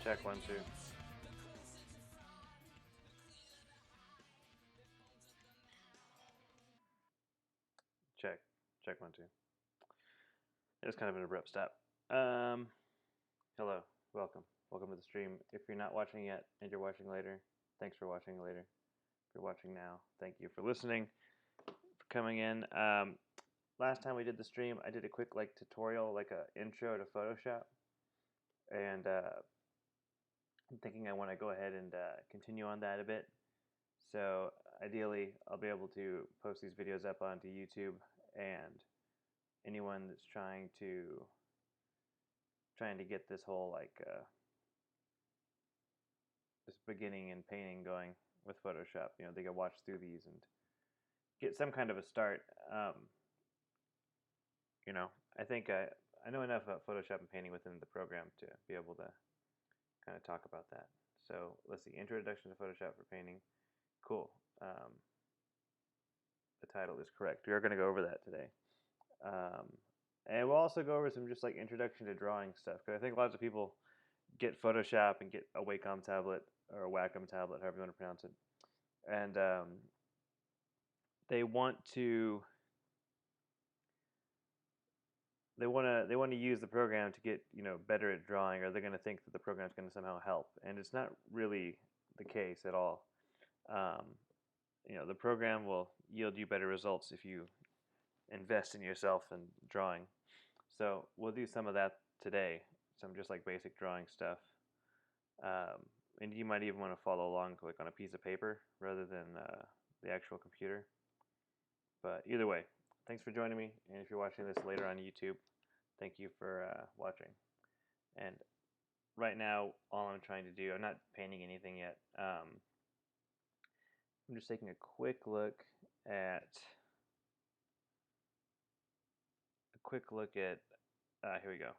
Check 1 2. Check 1 2. It was kind of an abrupt stop. Hello, welcome to the stream. If you're not watching yet and you're watching later, thanks for watching later. If you're watching now, thank you for listening, for coming in. Last time we did the stream, I did a quick tutorial, like a intro to Photoshop, and I'm thinking I want to go ahead and continue on that a bit. So ideally, I'll be able to post these videos up onto YouTube, and anyone that's trying to get this whole this beginning and painting going with Photoshop, they can watch through these and get some kind of a start. I think I know enough about Photoshop and painting within the program to be able to kind of talk about that. So let's see, Introduction to Photoshop for Painting. Cool. The title is correct. We are going to go over that today. And we'll also go over some just introduction to drawing stuff, because I think lots of people get Photoshop and get a Wacom tablet or a Wacom tablet, however you want to pronounce it, and they want to use the program to get better at drawing, or they're going to think that the program is going to somehow help, and it's not really the case at all. The program will yield you better results if you invest in yourself and drawing. So we'll do some of that today, some just basic drawing stuff. And you might even want to follow along on a piece of paper rather than the actual computer. But either way, thanks for joining me, and if you're watching this later on YouTube, thank you for watching. And right now, all I'm trying to do, I'm not painting anything yet. I'm just taking a quick look at here we go,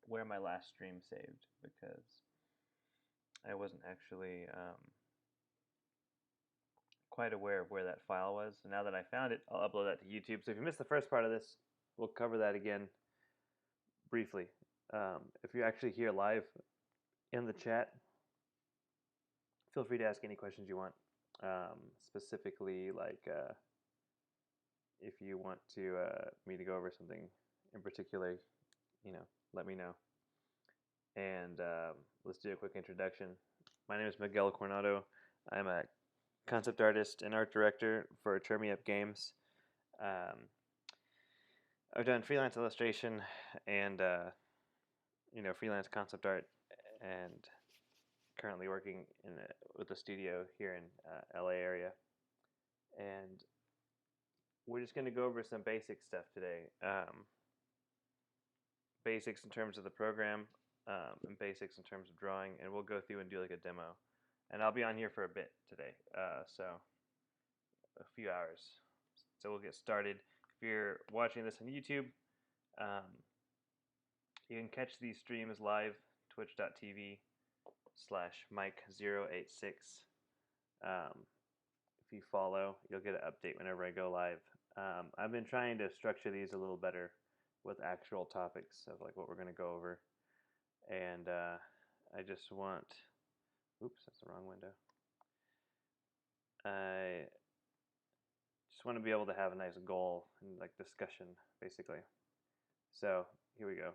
where my last stream saved, because I wasn't actually quite aware of where that file was. So now that I found it, I'll upload that to YouTube. So if you missed the first part of this, we'll cover that again briefly. If you're actually here live in the chat, feel free to ask any questions you want. Specifically, if you want me to go over something in particular, let me know. And let's do a quick introduction. My name is Miguel Coronado. I'm a concept artist and art director for Turn Me Up Games. I've done freelance illustration and freelance concept art, and currently working with a studio here in LA area. And we're just going to go over some basic stuff today. Basics in terms of the program, and basics in terms of drawing, and we'll go through and do a demo. And I'll be on here for a bit today, so a few hours. So we'll get started. If you're watching this on YouTube, you can catch these streams live, twitch.tv/Mike086. If you follow, you'll get an update whenever I go live. I've been trying to structure these a little better with actual topics of what we're going to go over. And I just want, oops, that's the wrong window. I just want to be able to have a nice goal and discussion, basically. So here we go.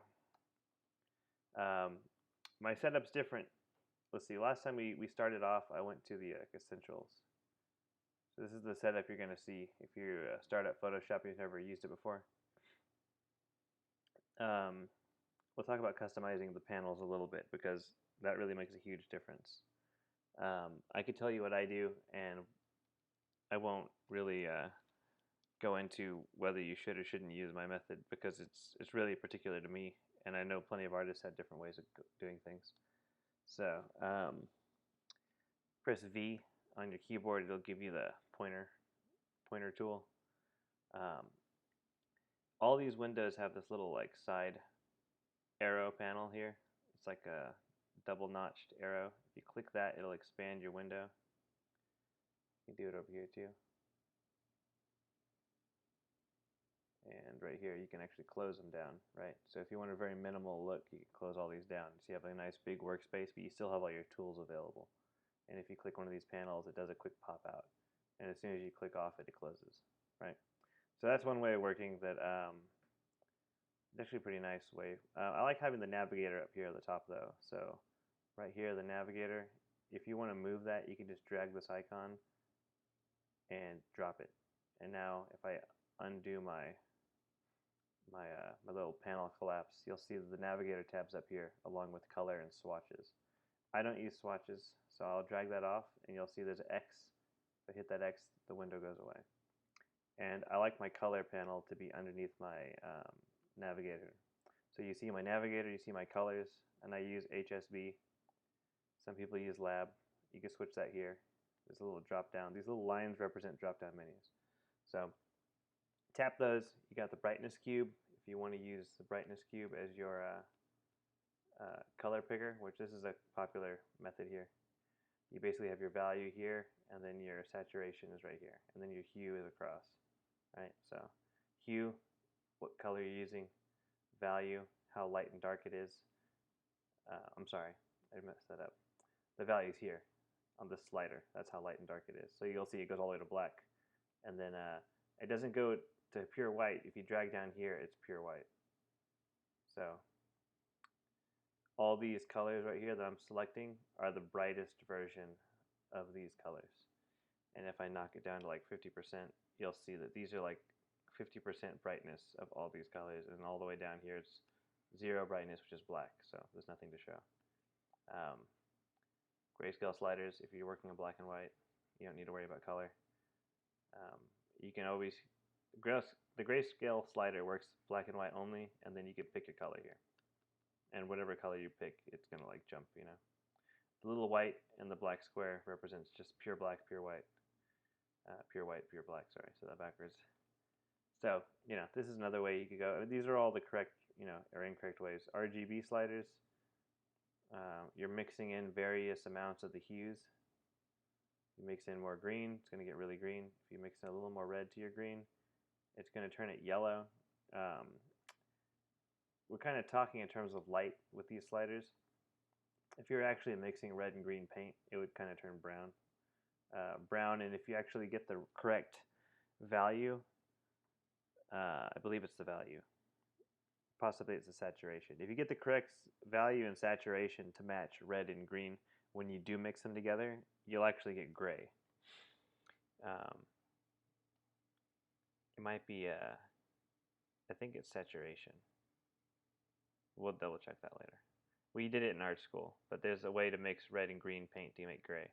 My setup's different. Let's see, last time we started off, I went to the essentials. So this is the setup you're going to see if you start at Photoshop and you've never used it before. We'll talk about customizing the panels a little bit, because that really makes a huge difference. I could tell you what I do, and I won't really go into whether you should or shouldn't use my method, because it's really particular to me, and I know plenty of artists have different ways of doing things. So press V on your keyboard, it'll give you the pointer tool. All these windows have this little side arrow panel here. It's like a double notched arrow. If you click that, it'll expand your window. You can do it over here too. And right here, you can actually close them down, right? So if you want a very minimal look, you can close all these down. So you have a nice big workspace, but you still have all your tools available. And if you click one of these panels, it does a quick pop out. And as soon as you click off it, it closes, right? So that's one way of working that it's actually a pretty nice way. I like having the navigator up here at the top though. So right here, the navigator, if you want to move that, you can just drag this icon and drop it. And now if I undo my little panel collapse, you'll see that the navigator tab's up here along with color and swatches. I don't use swatches, so I'll drag that off and you'll see there's an X. If I hit that X, the window goes away. And I like my color panel to be underneath my navigator. So you see my navigator, you see my colors, and I use HSB. Some people use Lab. You can switch that here. There's a little drop down. These little lines represent drop down menus. So tap those. You got the brightness cube. If you want to use the brightness cube as your color picker, which this is a popular method here. You basically have your value here, and then your saturation is right here, and then your hue is across, right? So hue, what color you're using, value, how light and dark it is. I'm sorry, I messed that up. The value is here on this slider. That's how light and dark it is. So you'll see it goes all the way to black, and then it doesn't go to pure white. If you drag down here, it's pure white. So all these colors right here that I'm selecting are the brightest version of these colors. And if I knock it down to like 50%, you'll see that these are like 50% brightness of all these colors, and all the way down here it's 0 brightness, which is black, so there's nothing to show. Grayscale sliders, if you're working in black and white, you don't need to worry about color. You can always, the grayscale slider works black and white only, and then you can pick your color here. And whatever color you pick, it's going to like jump, you know. The little white and the black square represents just pure black, pure white. Pure white, pure black, sorry, so that backwards. So, you know, this is another way you could go. I mean, these are all the correct, you know, or incorrect ways. RGB sliders, you're mixing in various amounts of the hues. You mix in more green, it's going to get really green. If you mix in a little more red to your green, it's going to turn it yellow. We're kind of talking in terms of light with these sliders. If you're actually mixing red and green paint, it would kind of turn brown. Brown, and if you actually get the correct value, I believe it's the value. Possibly it's the saturation. If you get the correct value and saturation to match red and green, when you do mix them together, you'll actually get gray. It might be, I think it's saturation. We'll double check that later. We did it in art school, but there's a way to mix red and green paint to make gray.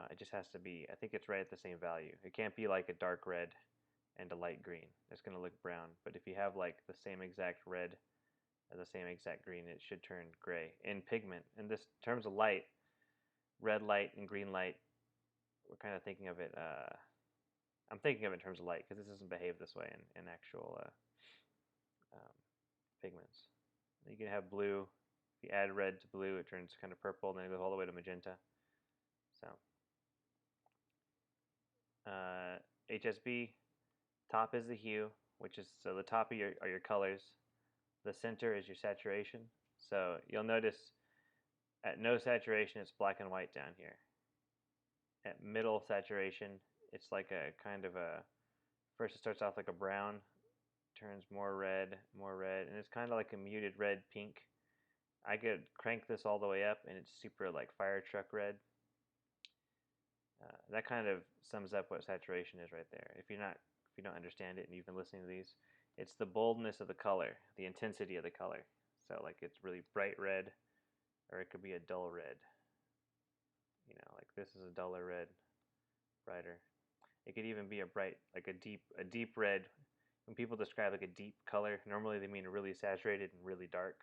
It just has to be, I think it's right at the same value. It can't be like a dark red and a light green. It's going to look brown. But if you have like the same exact red and the same exact green, it should turn gray. In pigment, in this terms of light, red light and green light, we're kind of thinking of it, I'm thinking of it in terms of light because this doesn't behave this way in actual pigments. You can have blue. If you add red to blue, it turns kind of purple, and then it goes all the way to magenta. So HSB, top is the hue, which is, so the top are your colors. The center is your saturation. So you'll notice at no saturation, it's black and white down here. At middle saturation, it's like a kind of a, first it starts off like a brown, turns more red, and it's kind of like a muted red pink. I could crank this all the way up and it's super like fire truck red. That kind of sums up what saturation is right there. If you don't understand it and you've been listening to these, it's the boldness of the color, the intensity of the color. So like it's really bright red, or it could be a dull red. You know, like this is a duller red, brighter. It could even be a bright, like a deep red. When people describe like a deep color, normally they mean really saturated and really dark.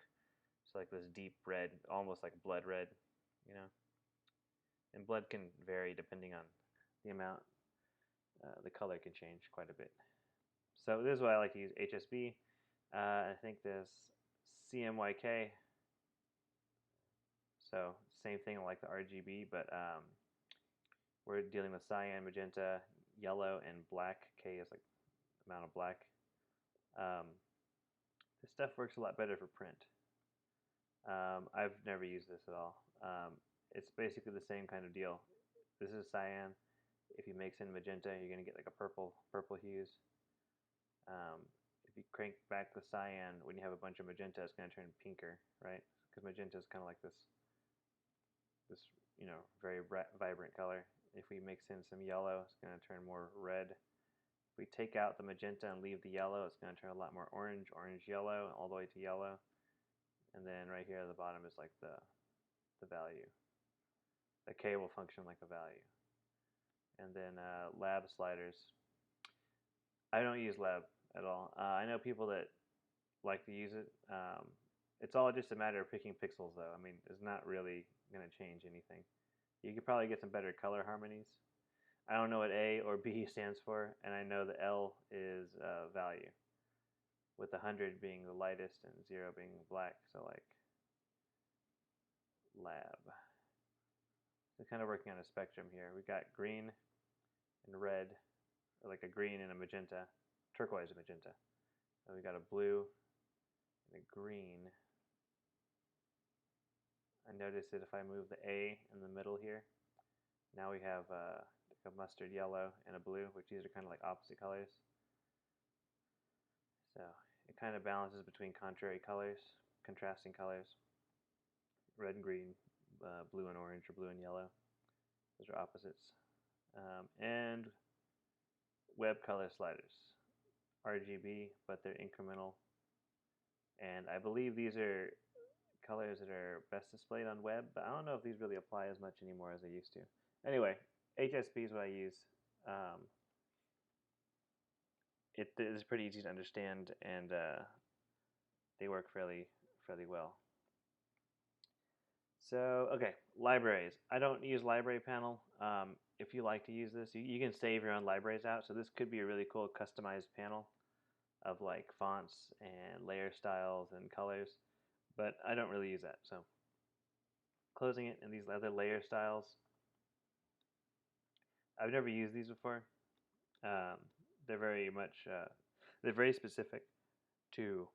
So like this deep red, almost like blood red, you know. And blood can vary depending on the amount. The color can change quite a bit. So this is why I like to use HSB. I think this CMYK. So same thing like the RGB, but we're dealing with cyan, magenta, yellow, and black. K is like amount of black. This stuff works a lot better for print. I've never used this at all. It's basically the same kind of deal. This is cyan. If you mix in magenta, you're going to get like a purple hues. If you crank back the cyan, when you have a bunch of magenta, it's going to turn pinker, right? Because magenta is kind of like this very vibrant color. If we mix in some yellow, it's going to turn more red. If we take out the magenta and leave the yellow, it's going to turn a lot more orange, yellow, all the way to yellow. And then right here at the bottom is like the value. The K will function like a value. And then lab sliders. I don't use lab at all. I know people that like to use it. It's all just a matter of picking pixels, though. I mean, it's not really going to change anything. You could probably get some better color harmonies. I don't know what A or B stands for, and I know the L is value, with 100 being the lightest and 0 being black. So like lab. So kind of working on a spectrum here. We got green and red, or like a green and a magenta, turquoise and magenta. And we got a blue and a green. I notice that if I move the A in the middle here, now we have like a mustard yellow and a blue, which these are kind of like opposite colors. So it kind of balances between contrary colors, contrasting colors. Red and green, blue and orange, or blue and yellow. Those are opposites. And web color sliders. RGB, but they're incremental. And I believe these are colors that are best displayed on web, but I don't know if these really apply as much anymore as they used to. Anyway, HSP is what I use. It is pretty easy to understand, and they work fairly well. So, okay, libraries. I don't use library panel. If you like to use this, you can save your own libraries out. So this could be a really cool customized panel of like fonts and layer styles and colors, but I don't really use that. So closing it, and these other layer styles, I've never used these before. They're very much they're very specific to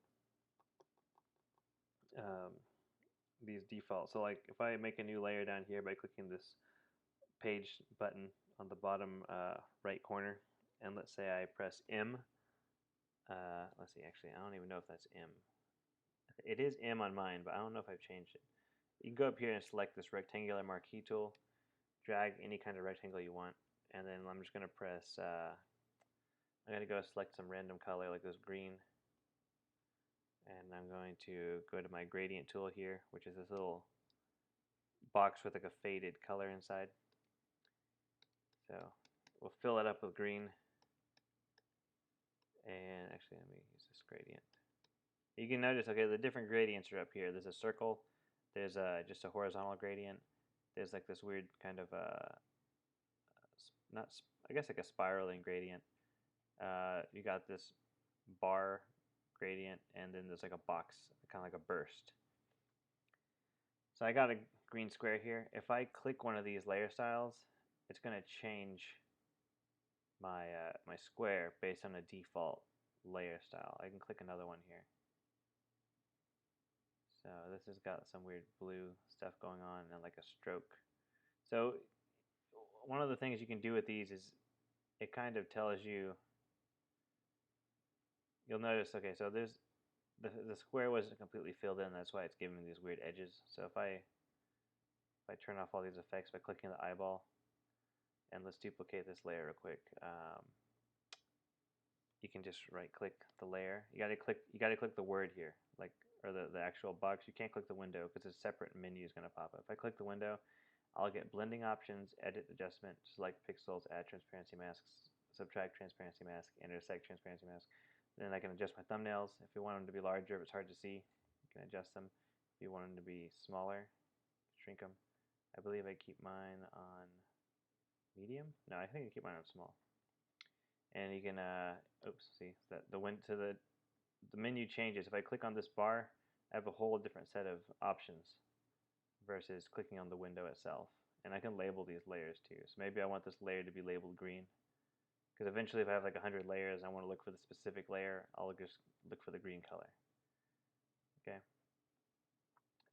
these defaults. So like if I make a new layer down here by clicking this page button on the bottom right corner, and let's say I press M. Let's see, actually I don't even know if that's M. It is M on mine, but I don't know if I've changed it. You can go up here and select this rectangular marquee tool, drag any kind of rectangle you want, and then I'm just going to press, I'm going to go select some random color like this green, and I'm going to go to my gradient tool here, which is this little box with like a faded color inside. So we'll fill it up with green, and actually let me use this gradient. You can notice, okay, the different gradients are up here. There's a circle, there's just a horizontal gradient, there's like this weird kind of not, I guess like a spiraling gradient. You got this bar gradient, and then there's like a box, kind of like a burst. So I got a green square here. If I click one of these layer styles, it's going to change my my square based on a default layer style. I can click another one here. So this has got some weird blue stuff going on and like a stroke. So one of the things you can do with these is it kind of tells you, you'll notice, okay, so there's the square wasn't completely filled in, that's why it's giving me these weird edges. So if I turn off all these effects by clicking the eyeball, and let's duplicate this layer real quick. You can just right click the layer. You gotta click the word here, like, or the actual box. You can't click the window because a separate menu is gonna pop up. If I click the window, I'll get blending options, edit adjustment, select pixels, add transparency masks, subtract transparency mask, intersect transparency mask. Then I can adjust my thumbnails. If you want them to be larger, if it's hard to see, you can adjust them. If you want them to be smaller, shrink them. I believe I keep mine on medium. No, I think I keep mine on small. And you can, oops, see that the menu changes. If I click on this bar, I have a whole different set of options versus clicking on the window itself. And I can label these layers too. So maybe I want this layer to be labeled green. Because eventually if I have like 100 layers and I want to look for the specific layer, I'll just look for the green color. Okay.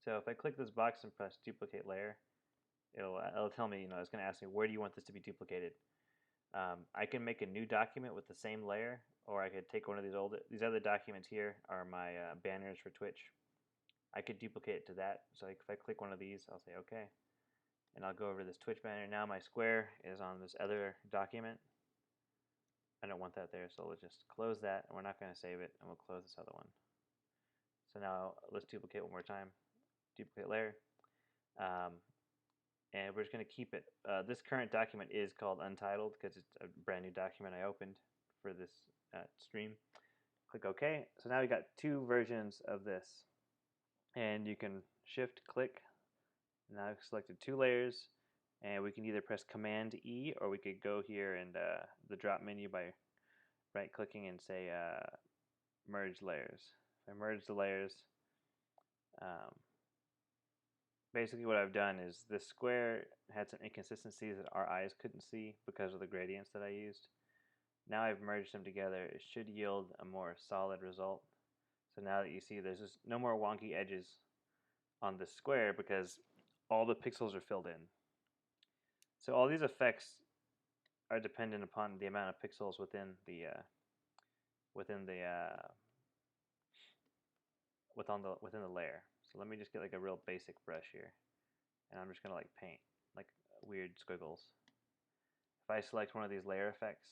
So if I click this box and press duplicate layer, it'll tell me, it's going to ask me, where do you want this to be duplicated? I can make a new document with the same layer, or I could take one of these other documents here are my banners for Twitch. I could duplicate it to that. So if I click one of these, I'll say OK. And I'll go over to this Twitch banner. Now my square is on this other document. I don't want that there, so we'll just close that. And we're not going to save it, and we'll close this other one. So now let's duplicate one more time. Duplicate layer. And we're just going to keep it. This current document is called Untitled because it's a brand new document I opened for this stream. Click OK. So now we got two versions of this. And you can shift click. Now I've selected two layers. And we can either press Command E, or we could go here in the drop menu by right clicking and say merge layers. If I merge the layers, basically what I've done is this square had some inconsistencies that our eyes couldn't see because of the gradients that I used. Now I've merged them together. It should yield a more solid result. So now that you see there's just no more wonky edges on this square because all the pixels are filled in. So all these effects are dependent upon the amount of pixels within the layer. So let me just get like a real basic brush here, and I'm just gonna like paint like weird squiggles. If I select one of these layer effects,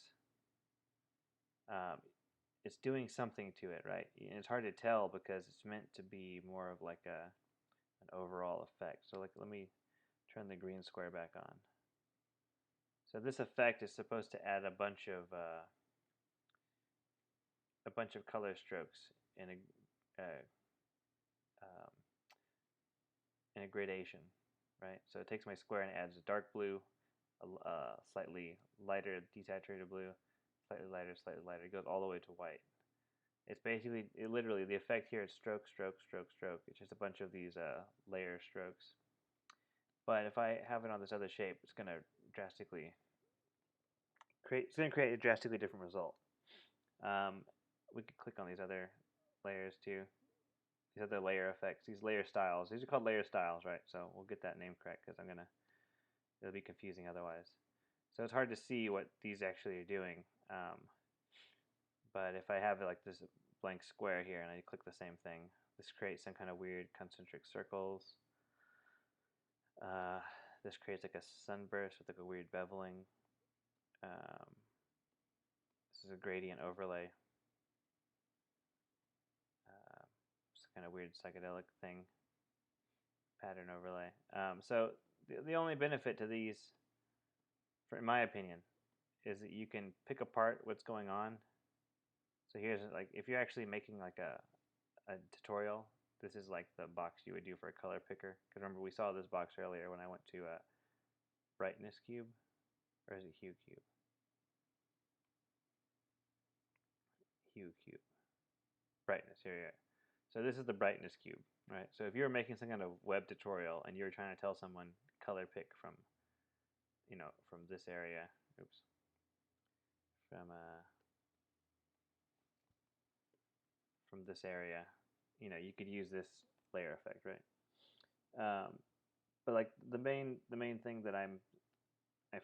it's doing something to it, right? And it's hard to tell because it's meant to be more of like an overall effect. So like let me turn the green square back on. So this effect is supposed to add a bunch of color strokes in a gradation, right? So it takes my square and adds a dark blue, a slightly lighter desaturated blue, slightly lighter, It goes all the way to white. It's basically, literally, the effect here is stroke, stroke, stroke, stroke. It's just a bunch of these layer strokes. But if I have it on this other shape, it's going to drastically create a drastically different result. We could click on these other layers too. These other layer effects, these layer styles. These are called layer styles, right? So we'll get that name correct because it'll be confusing otherwise. So it's hard to see what these actually are doing. But if I have like this blank square here and I click the same thing, this creates some kind of weird concentric circles. This creates like a sunburst with like a weird beveling. This is a gradient overlay. It's kind of weird psychedelic thing. Pattern overlay. So the only benefit to these, in my opinion, is that you can pick apart what's going on. So here's like, if you're actually making like a tutorial, this is like the box you would do for a color picker. Because remember, we saw this box earlier when I went to brightness cube, or is it hue cube? Hue cube. Brightness, here you are. So this is the brightness cube, right? So if you're making some kind of web tutorial and you're trying to tell someone color pick from, from this area, from this area, you could use this layer effect, right? But like the main thing that I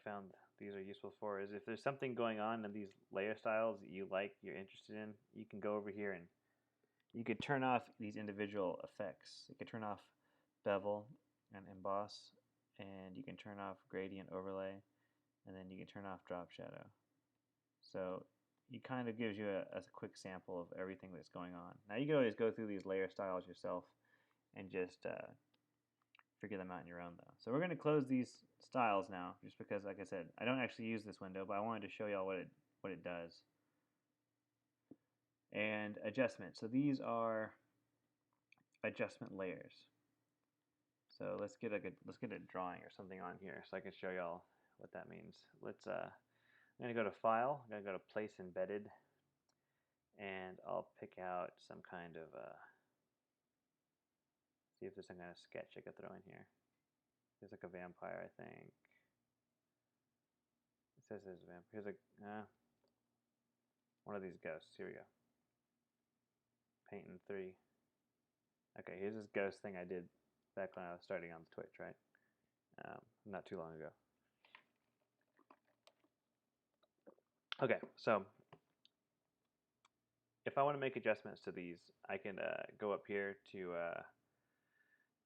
found these are useful for is if there's something going on in these layer styles that you're interested in, you can go over here and you could turn off these individual effects. You could turn off bevel and emboss, and you can turn off gradient overlay, and then you can turn off drop shadow. So it kind of gives you a quick sample of everything that's going on. Now you can always go through these layer styles yourself and just figure them out on your own though. So we're going to close these styles now, just because, like I said, I don't actually use this window, but I wanted to show y'all what it does. And adjustment. So these are adjustment layers. So let's get a drawing or something on here so I can show y'all what that means. I'm going to go to File. I'm going to go to Place Embedded, and I'll pick out some kind of see if there's some kind of sketch I could throw in here. There's like a vampire, I think. It says there's a vampire. Here's one of these ghosts. Here we go. Paint in 3. Okay, here's this ghost thing I did back when I was starting on Twitch, right? Not too long ago. Okay, so if I want to make adjustments to these, I can go up here to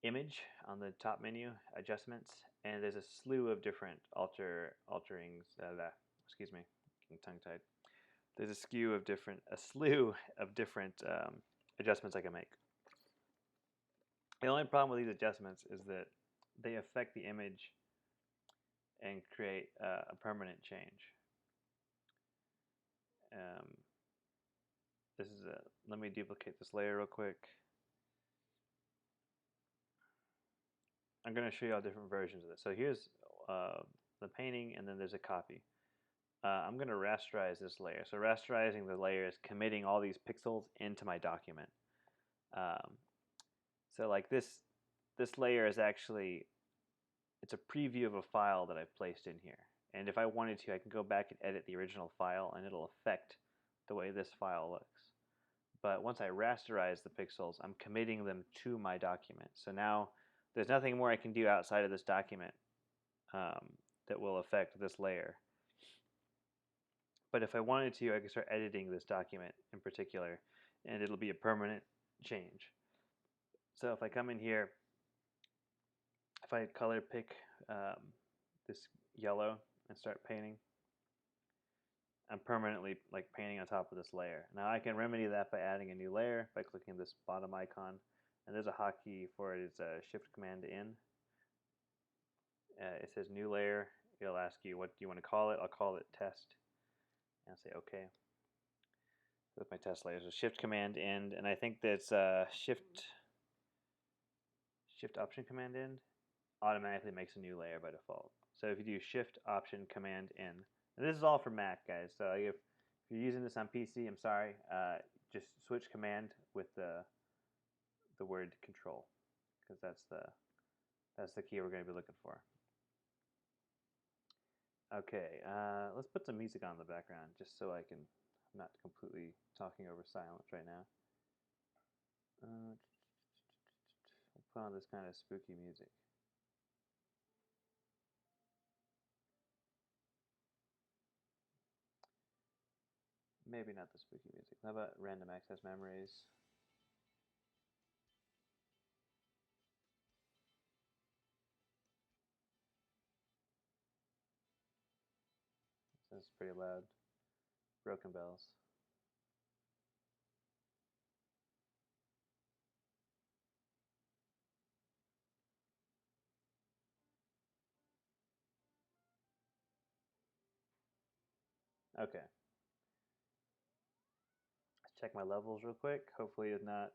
Image on the top menu, Adjustments, and there's a slew of different alterings. Excuse me, getting tongue-tied. There's a slew of different adjustments I can make. The only problem with these adjustments is that they affect the image and create a permanent change. Let me duplicate this layer real quick. I'm going to show you all different versions of this. So here's the painting, and then there's a copy. I'm going to rasterize this layer. So rasterizing the layer is committing all these pixels into my document. So like this layer is actually, it's a preview of a file that I've placed in here. And if I wanted to, I can go back and edit the original file, and it'll affect the way this file looks. But once I rasterize the pixels, I'm committing them to my document. So now there's nothing more I can do outside of this document that will affect this layer. But if I wanted to, I could start editing this document in particular, and it'll be a permanent change. So if I come in here, if I color pick this yellow and start painting, I'm permanently like painting on top of this layer. Now I can remedy that by adding a new layer by clicking this bottom icon, and there's a hotkey for it. It's Shift Command N. It says new layer. It'll ask you what do you want to call it. I'll call it test, and I'll say OK. With my test layer, so Shift Command N, and I think that's Shift Option Command N automatically makes a new layer by default. So if you do Shift Option Command N, and this is all for Mac, guys. So if you're using this on PC, I'm sorry. Just switch command with the word Control, because that's the key we're going to be looking for. Okay, let's put some music on in the background, just so I'm not completely talking over silence right now. We'll put on this kind of spooky music. Maybe not the spooky music. How about random access memories? That's pretty loud. Broken bells. Okay. Let's check my levels real quick. Hopefully it's not.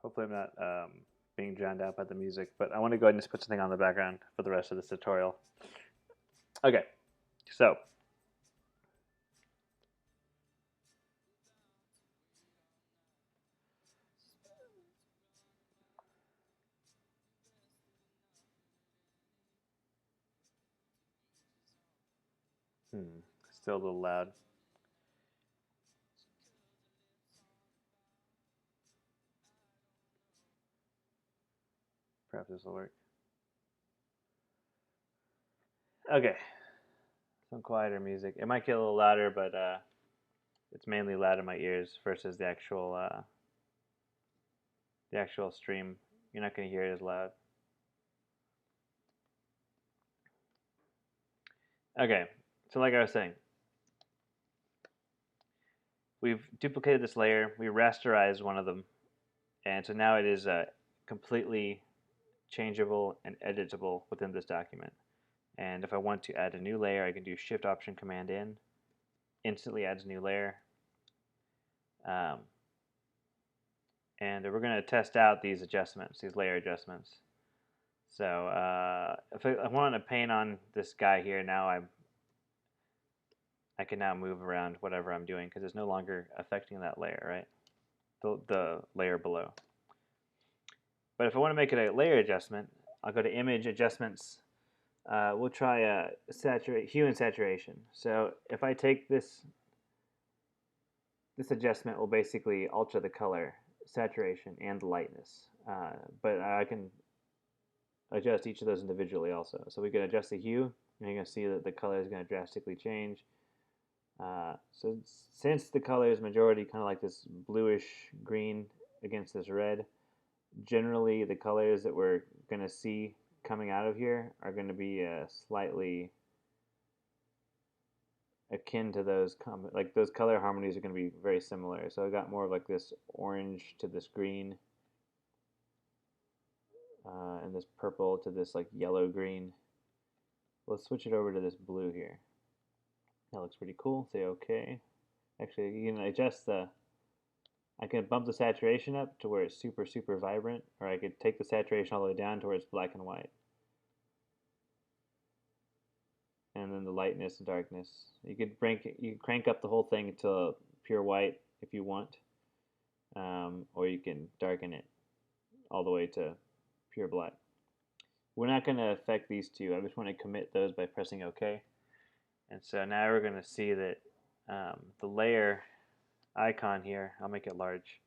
Hopefully I'm not being drowned out by the music, but I want to go ahead and just put something on the background for the rest of this tutorial. Okay, so still a little loud. Perhaps this will work. Okay, some quieter music. It might get a little louder, but it's mainly loud in my ears versus the actual stream. You're not going to hear it as loud. Okay, so like I was saying, we've duplicated this layer. We rasterized one of them, and so now it is completely changeable and editable within this document. And if I want to add a new layer, I can do Shift Option Command N. Instantly adds a new layer. And we're going to test out these adjustments, these layer adjustments. So if I want to paint on this guy here, now I can now move around whatever I'm doing because it's no longer affecting that layer, right? The layer below. But if I want to make it a layer adjustment, I'll go to Image, Adjustments, we'll try hue and saturation. So if I take this adjustment will basically alter the color, saturation, and lightness. But I can adjust each of those individually also. So we can adjust the hue, and you're going to see that the color is going to drastically change. So since the color is majority kind of like this bluish green against this red, generally the colors that we're going to see coming out of here are going to be slightly akin to those like those color harmonies are going to be very similar. So I got more of like this orange to this green, and this purple to this like yellow green. Let's switch it over to this blue here. That looks pretty cool. Say okay. Actually, you can adjust I can bump the saturation up to where it's super vibrant, or I could take the saturation all the way down to where it's black and white. And then the lightness and darkness. You could crank up the whole thing to pure white if you want, or you can darken it all the way to pure black. We're not going to affect these two. I just want to commit those by pressing OK. And so now we're going to see that the layer icon here, I'll make it large.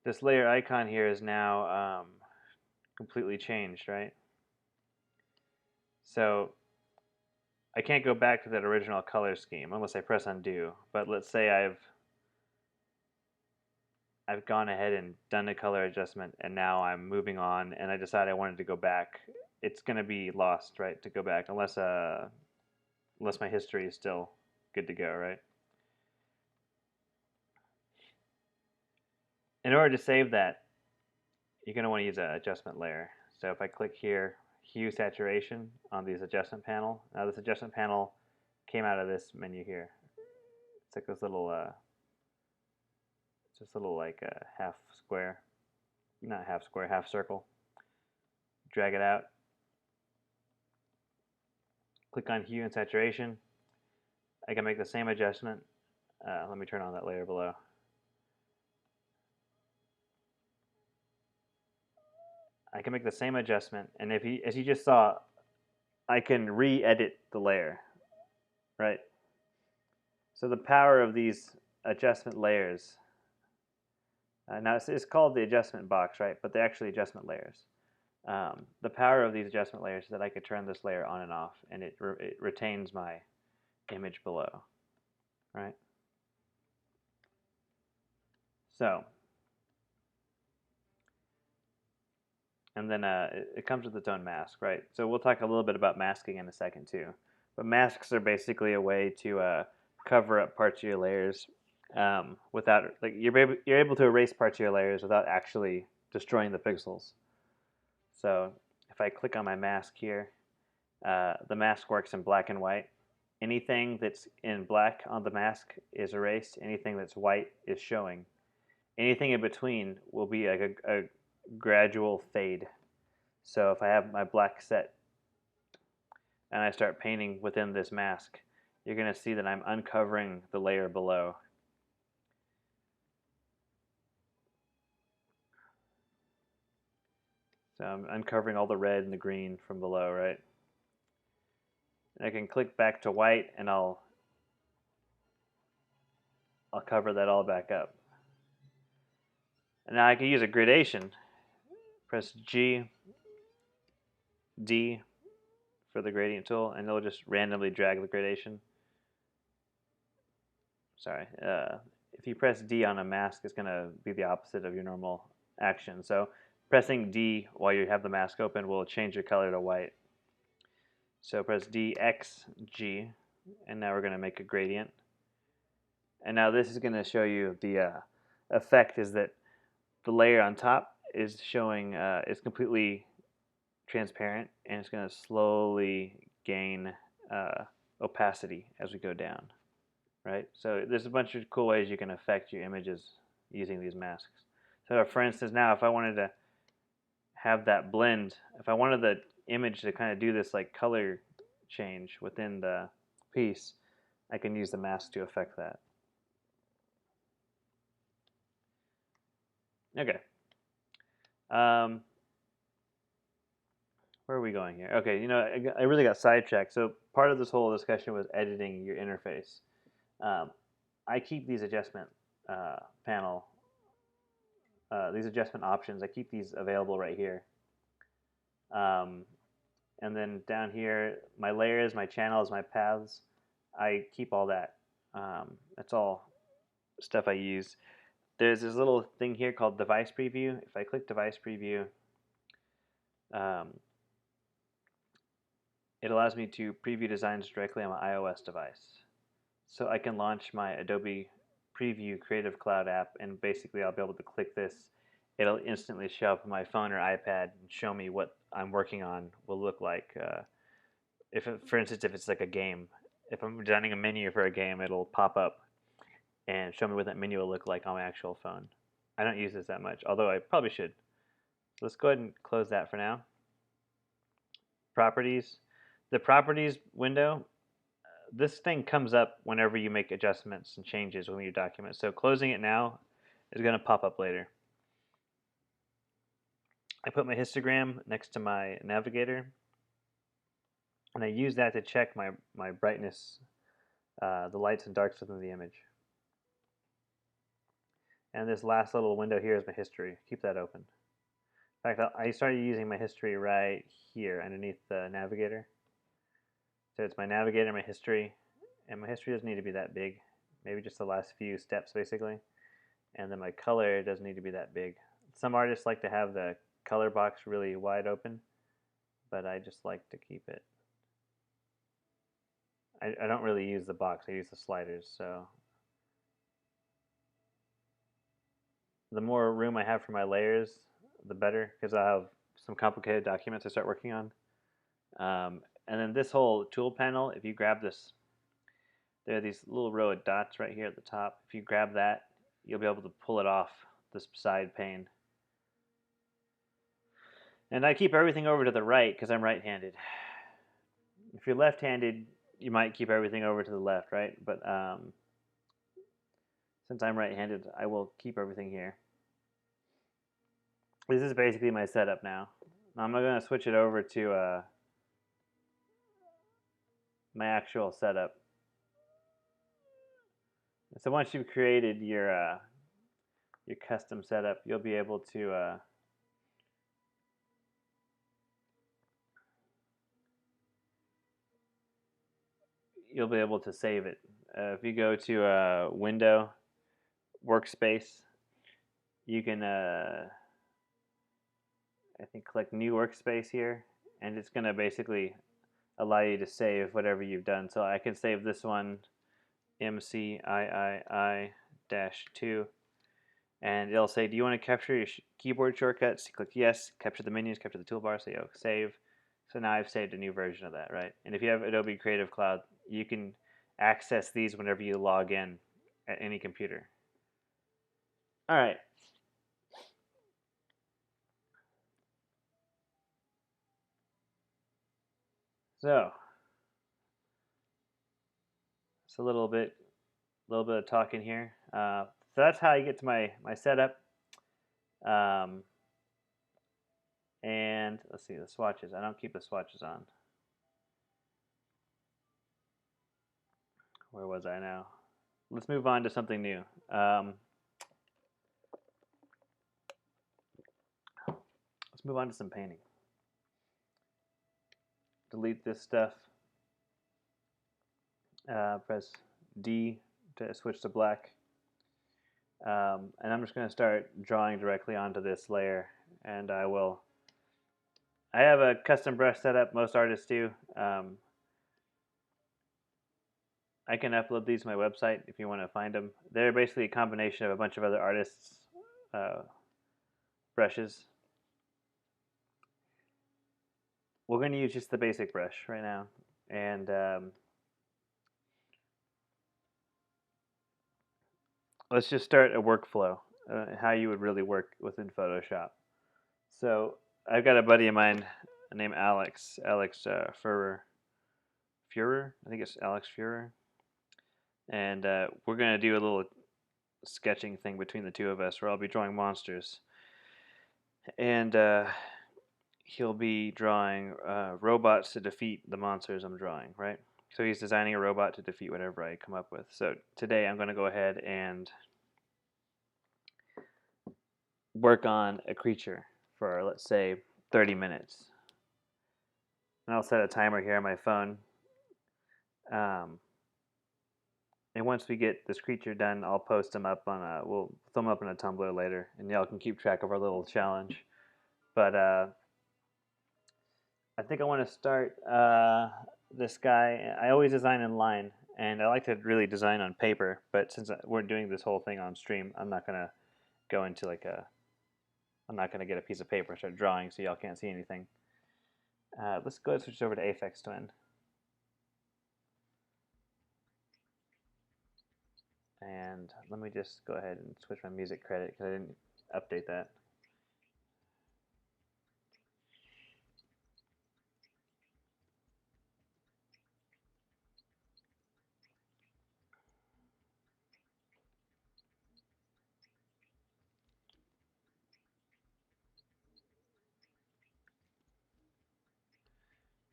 This layer icon here is now completely changed, right? So I can't go back to that original color scheme unless I press undo. But let's say I've gone ahead and done a color adjustment, and now I'm moving on, and I decide I wanted to go back. It's going to be lost, right, to go back, unless my history is still good to go, right? In order to save that, you're going to want to use an adjustment layer. So if I click here, hue saturation on this adjustment panel. Now this adjustment panel came out of this menu here. It's like this little, like half square, not half square, half circle. Drag it out. Click on hue and saturation. I can make the same adjustment. Let me turn on that layer below. I can make the same adjustment, and as you just saw, I can re-edit the layer, right? So the power of these adjustment layers, now it's called the adjustment box, right? But they're actually adjustment layers. The power of these adjustment layers is that I could turn this layer on and off, and it retains my image below, right? So, and then it comes with its own mask, right? So we'll talk a little bit about masking in a second too. But masks are basically a way to cover up parts of your layers without, like, you're able to erase parts of your layers without actually destroying the pixels. So if I click on my mask here, the mask works in black and white. Anything that's in black on the mask is erased. Anything that's white is showing. Anything in between will be like a gradual fade. So if I have my black set and I start painting within this mask, you're going to see that I'm uncovering the layer below. So I'm uncovering all the red and the green from below, right? And I can click back to white, and I'll cover that all back up. And now I can use a gradation. Press G, D for the gradient tool, and it'll just randomly drag the gradation. Sorry, if you press D on a mask, it's going to be the opposite of your normal action. So pressing D while you have the mask open will change your color to white. So press D, X, G, and now we're going to make a gradient. And now this is going to show you the effect is that the layer on top is showing, is completely transparent, and it's going to slowly gain opacity as we go down, right? So there's a bunch of cool ways you can affect your images using these masks. So for instance, now if I wanted to have that blend, if I wanted the image to kind of do this like color change within the piece, I can use the mask to affect that. Okay. Where where are we going here? Okay, you know, I really got sidetracked. So part of this whole discussion was editing your interface. I keep these adjustment panel, these adjustment options. I keep these available right here. And then down here, my layers, my channels, my paths, I keep all that. That's all stuff I use. There's this little thing here called device preview. If I click device preview, it allows me to preview designs directly on my iOS device. So I can launch my Adobe Preview Creative Cloud app, and basically I'll be able to click this. It'll instantly show up on my phone or iPad and show me what I'm working on will look like. If it, for instance, if it's like a game, if I'm designing a menu for a game, it'll pop up and show me what that menu will look like on my actual phone. I don't use this that much, although I probably should. Let's go ahead and close that for now. Properties. The properties window, this thing comes up whenever you make adjustments and changes within your document. So closing it now is going to pop up later. I put my histogram next to my navigator, and I use that to check my brightness, the lights and darks within the image. And this last little window here is my history. Keep that open. In fact, I started using my history right here underneath the navigator. So it's my navigator, my history, and my history doesn't need to be that big. Maybe just the last few steps, basically. And then my color doesn't need to be that big. Some artists like to have the color box really wide open, but I just like to keep it. I don't really use the box, I use the sliders, so the more room I have for my layers, the better, because I have some complicated documents I start working on. And then this whole tool panel, if you grab this, there are these little row of dots right here at the top. If you grab that, you'll be able to pull it off this side pane. And I keep everything over to the right because I'm right-handed. If you're left-handed, you might keep everything over to the left, right? But since I'm right-handed, I will keep everything here. This is basically my setup now. I'm going to switch it over to my actual setup. So once you've created your custom setup, you'll be able to save it. If you go to Window, Workspace, you can I think click New Workspace here, and it's going to basically allow you to save whatever you've done. So I can save this one, MCIII-2, and it'll say, do you want to capture your keyboard shortcuts? You click yes, capture the menus, capture the toolbar, so you save. So now I've saved a new version of that, right? And if you have Adobe Creative Cloud, you can access these whenever you log in at any computer. All right. So it's a little bit of talking here. So that's how I get to my setup. And let's see the swatches. I don't keep the swatches on. Where was I now? Let's move on to something new. Let's move on to some painting. Delete this stuff. Press D to switch to black. And I'm just going to start drawing directly onto this layer, and I have a custom brush setup. Most artists do. I can upload these to my website if you want to find them. They're basically a combination of a bunch of other artists' brushes. We're going to use just the basic brush right now, and let's just start a workflow, how you would really work within Photoshop. So I've got a buddy of mine named Alex Führer. I think it's Alex Führer. And we're going to do a little sketching thing between the two of us where I'll be drawing monsters. And he'll be drawing robots to defeat the monsters I'm drawing, right? So he's designing a robot to defeat whatever I come up with. So today I'm going to go ahead and work on a creature for, let's say, 30 minutes. And I'll set a timer here on my phone. And once we get this creature done, I'll post them up on we'll throw them up in a Tumblr later, and y'all can keep track of our little challenge. But I think I want to start this guy. I always design in line, and I like to really design on paper. But since we're doing this whole thing on stream, I'm not gonna go into I'm not gonna get a piece of paper and start drawing, so y'all can't see anything. Let's go ahead and switch over to Aphex Twin. And let me just go ahead and switch my music credit because I didn't update that.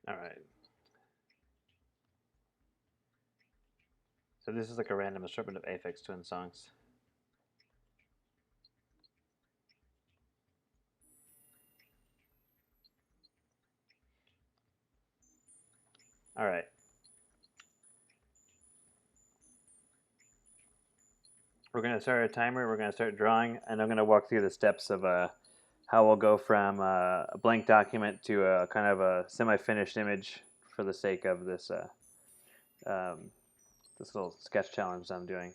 All right. So this is like a random assortment of Aphex Twin songs. All right. We're going to start a timer. We're going to start drawing, and I'm going to walk through the steps of how we'll go from a blank document to a kind of a semi-finished image for the sake of this this little sketch challenge I'm doing.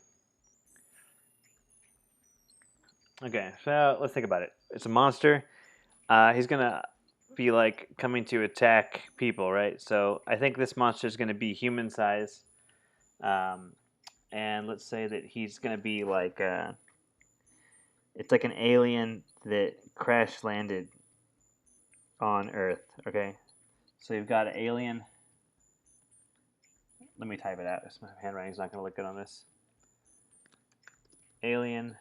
Okay, so let's think about it. It's a monster. He's gonna be like coming to attack people, right? So I think this monster is gonna be human size, and let's say that he's gonna be like it's like an alien that crash landed on Earth. Okay, so you've got an alien. Let me type it out. My handwriting's not gonna look good on this. Alien.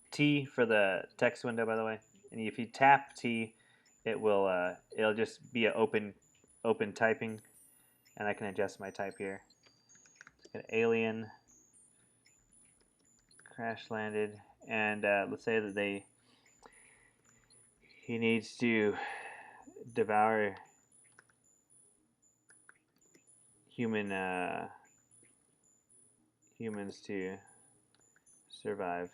T for the text window, by the way. And if you tap T, it will it'll just be an open typing, and I can adjust my type here. An alien crash landed, and let's say that he needs to devour humans to survive.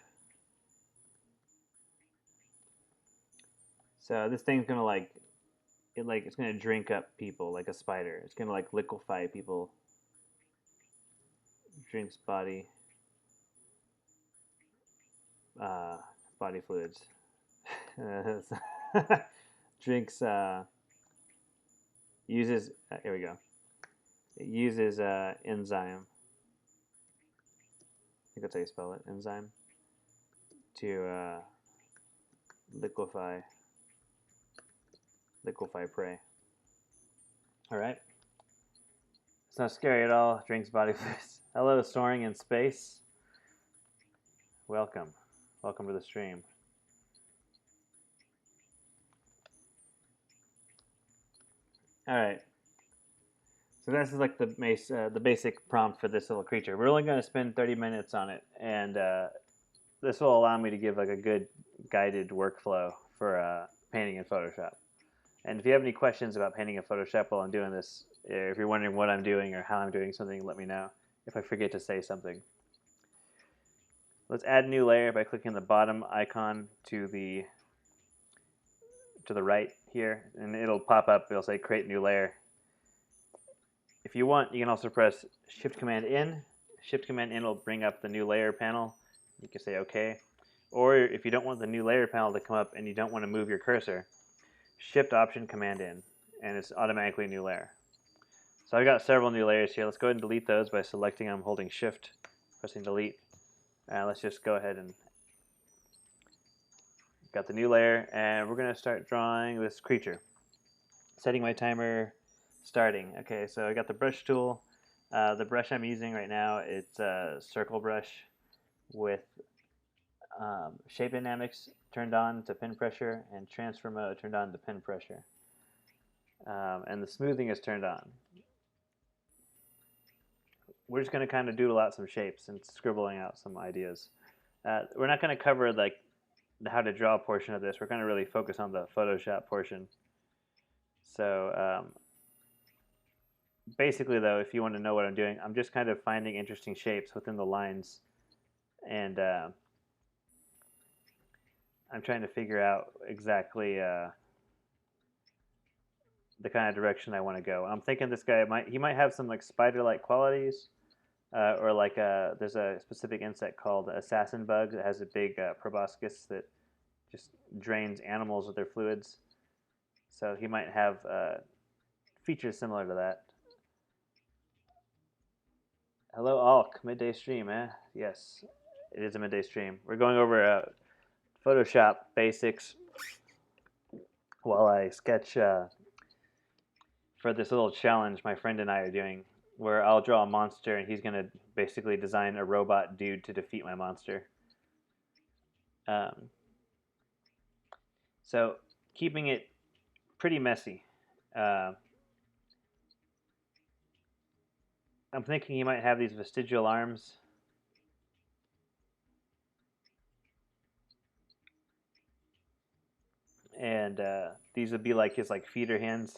So this thing's gonna it's gonna drink up people like a spider. It's gonna like liquefy people. Drinks body fluids. Drinks uses here we go. It uses enzyme. I think that's how you spell it. Enzyme to liquefy prey. All right. It's not scary at all. Drinks body fluids. Hello, soaring in space. Welcome. Welcome to the stream. All right. So this is like the basic prompt for this little creature. We're only going to spend 30 minutes on it, and this will allow me to give like a good guided workflow for painting in Photoshop. And if you have any questions about painting in Photoshop while I'm doing this, if you're wondering what I'm doing or how I'm doing something, let me know if I forget to say something. Let's add a new layer by clicking the bottom icon to the right here, and it'll pop up. It'll say create new layer. If you want, you can also press Shift Command N. Shift Command N will bring up the new layer panel. You can say OK. Or if you don't want the new layer panel to come up and you don't want to move your cursor, Shift Option Command N, and it's automatically a new layer. So I've got several new layers here. Let's go ahead and delete those by selecting them, holding Shift, pressing Delete. Let's just go ahead and got the new layer, and we're going to start drawing this creature. Setting my timer, starting. Okay, so I got the brush tool. The brush I'm using right now, it's a circle brush with Shape Dynamics turned on to pin pressure, and transfer mode turned on to pin pressure. And the smoothing is turned on. We're just going to kind of doodle out some shapes and scribbling out some ideas. We're not going to cover like the how to draw portion of this. We're going to really focus on the Photoshop portion. So basically, though, if you want to know what I'm doing, I'm just kind of finding interesting shapes within the lines, and I'm trying to figure out exactly the kind of direction I want to go. I'm thinking this guy might have some like spider-like qualities, or like there's a specific insect called assassin bug that has a big proboscis that just drains animals of their fluids. So he might have features similar to that. Hello, Alk. Midday stream, eh? Yes, it is a midday stream. We're going over Photoshop basics while I sketch for this little challenge my friend and I are doing, where I'll draw a monster and he's going to basically design a robot dude to defeat my monster. So keeping it pretty messy. I'm thinking he might have these vestigial arms. And these would be like his like feeder hands.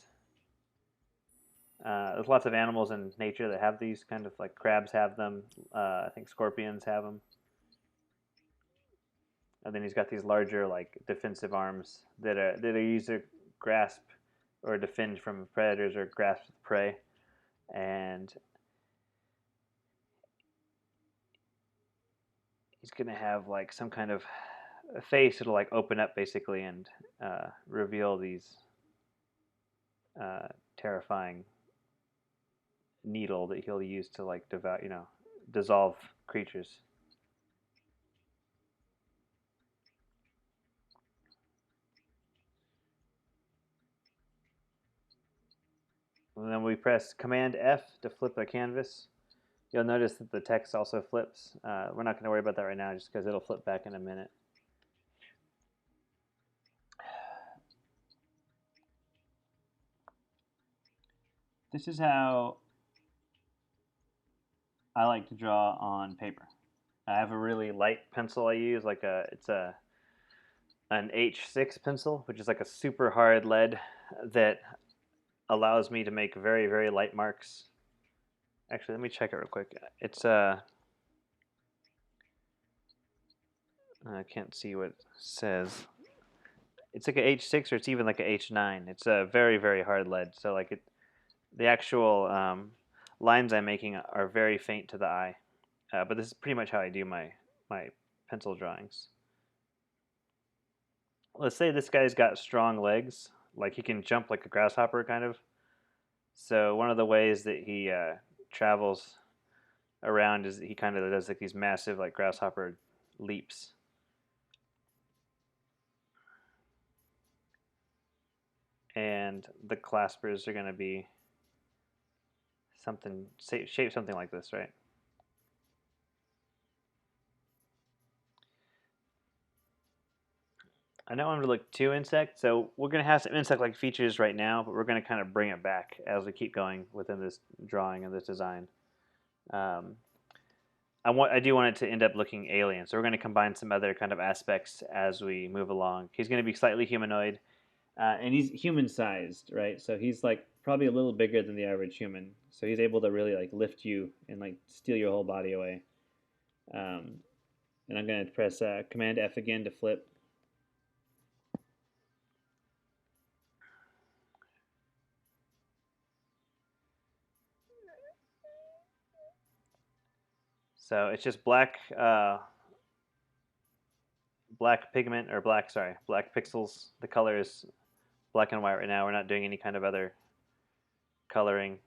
There's lots of animals in nature that have these, kind of like crabs have them. I think scorpions have them. And then he's got these larger like defensive arms that are used to grasp or defend from predators or grasp prey. And he's gonna have like some kind of a face that'll like open up basically and reveal these terrifying needle that he'll use to like dissolve creatures. And then we press Command F to flip a canvas. You'll notice that the text also flips. We're not going to worry about that right now just because it'll flip back in a minute. This is how I like to draw on paper. I have a really light pencil I use, it's an H6 pencil, which is like a super hard lead that allows me to make very, very light marks. Actually, let me check it real quick. It's I can't see what it says. It's like a H6 or it's even like a H9. It's a very, very hard lead. So like the actual lines I'm making are very faint to the eye. But this is pretty much how I do my pencil drawings. Let's say this guy's got strong legs, like he can jump like a grasshopper kind of. So one of the ways that he travels around is that he kind of does like these massive like grasshopper leaps. And the claspers are going to be something shaped something like this, right? I don't want to look too insect, so we're going to have some insect-like features right now, but we're going to kind of bring it back as we keep going within this drawing and this design. I do want it to end up looking alien, so we're going to combine some other kind of aspects as we move along. He's going to be slightly humanoid, and he's human-sized, right? So he's like probably a little bigger than the average human, so he's able to really like lift you and like steal your whole body away. And I'm going to press Command F again to flip. So it's just black pigment, or black pixels. The color is black and white right now. We're not doing any kind of other coloring.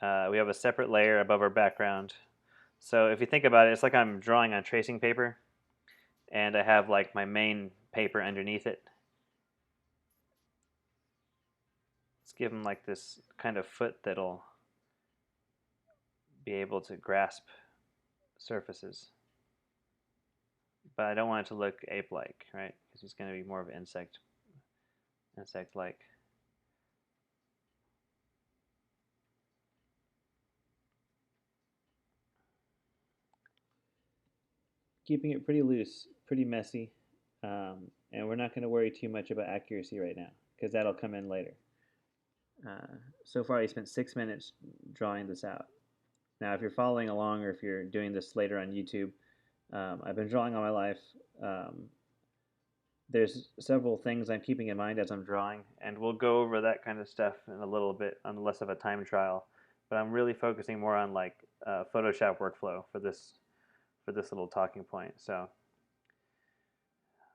We have a separate layer above our background. So if you think about it, it's like I'm drawing on tracing paper, and I have like my main paper underneath it. Let's give him like this kind of foot that'll be able to grasp surfaces. but I don't want it to look ape-like, right? Because he's going to be more of an insect-like. Keeping it pretty loose, pretty messy, and we're not going to worry too much about accuracy right now because that'll come in later. So far, I spent 6 minutes drawing this out. Now, if you're following along or if you're doing this later on YouTube, I've been drawing all my life. Um, there's several things I'm keeping in mind as I'm drawing, and we'll go over that kind of stuff in a little bit on less of a time trial. But I'm really focusing more on like Photoshop workflow for this little talking point. So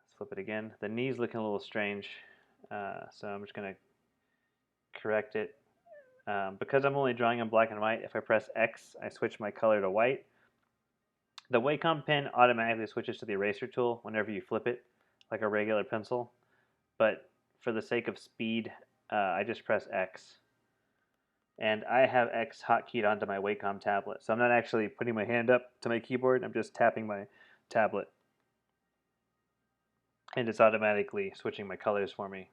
let's flip it again. The knee's looking a little strange, so I'm just going to correct it. Because I'm only drawing in black and white, if I press X, I switch my color to white. The Wacom pen automatically switches to the eraser tool whenever you flip it, like a regular pencil. But for the sake of speed, I just press X. And I have X hotkeyed onto my Wacom tablet. So I'm not actually putting my hand up to my keyboard, I'm just tapping my tablet. And it's automatically switching my colors for me.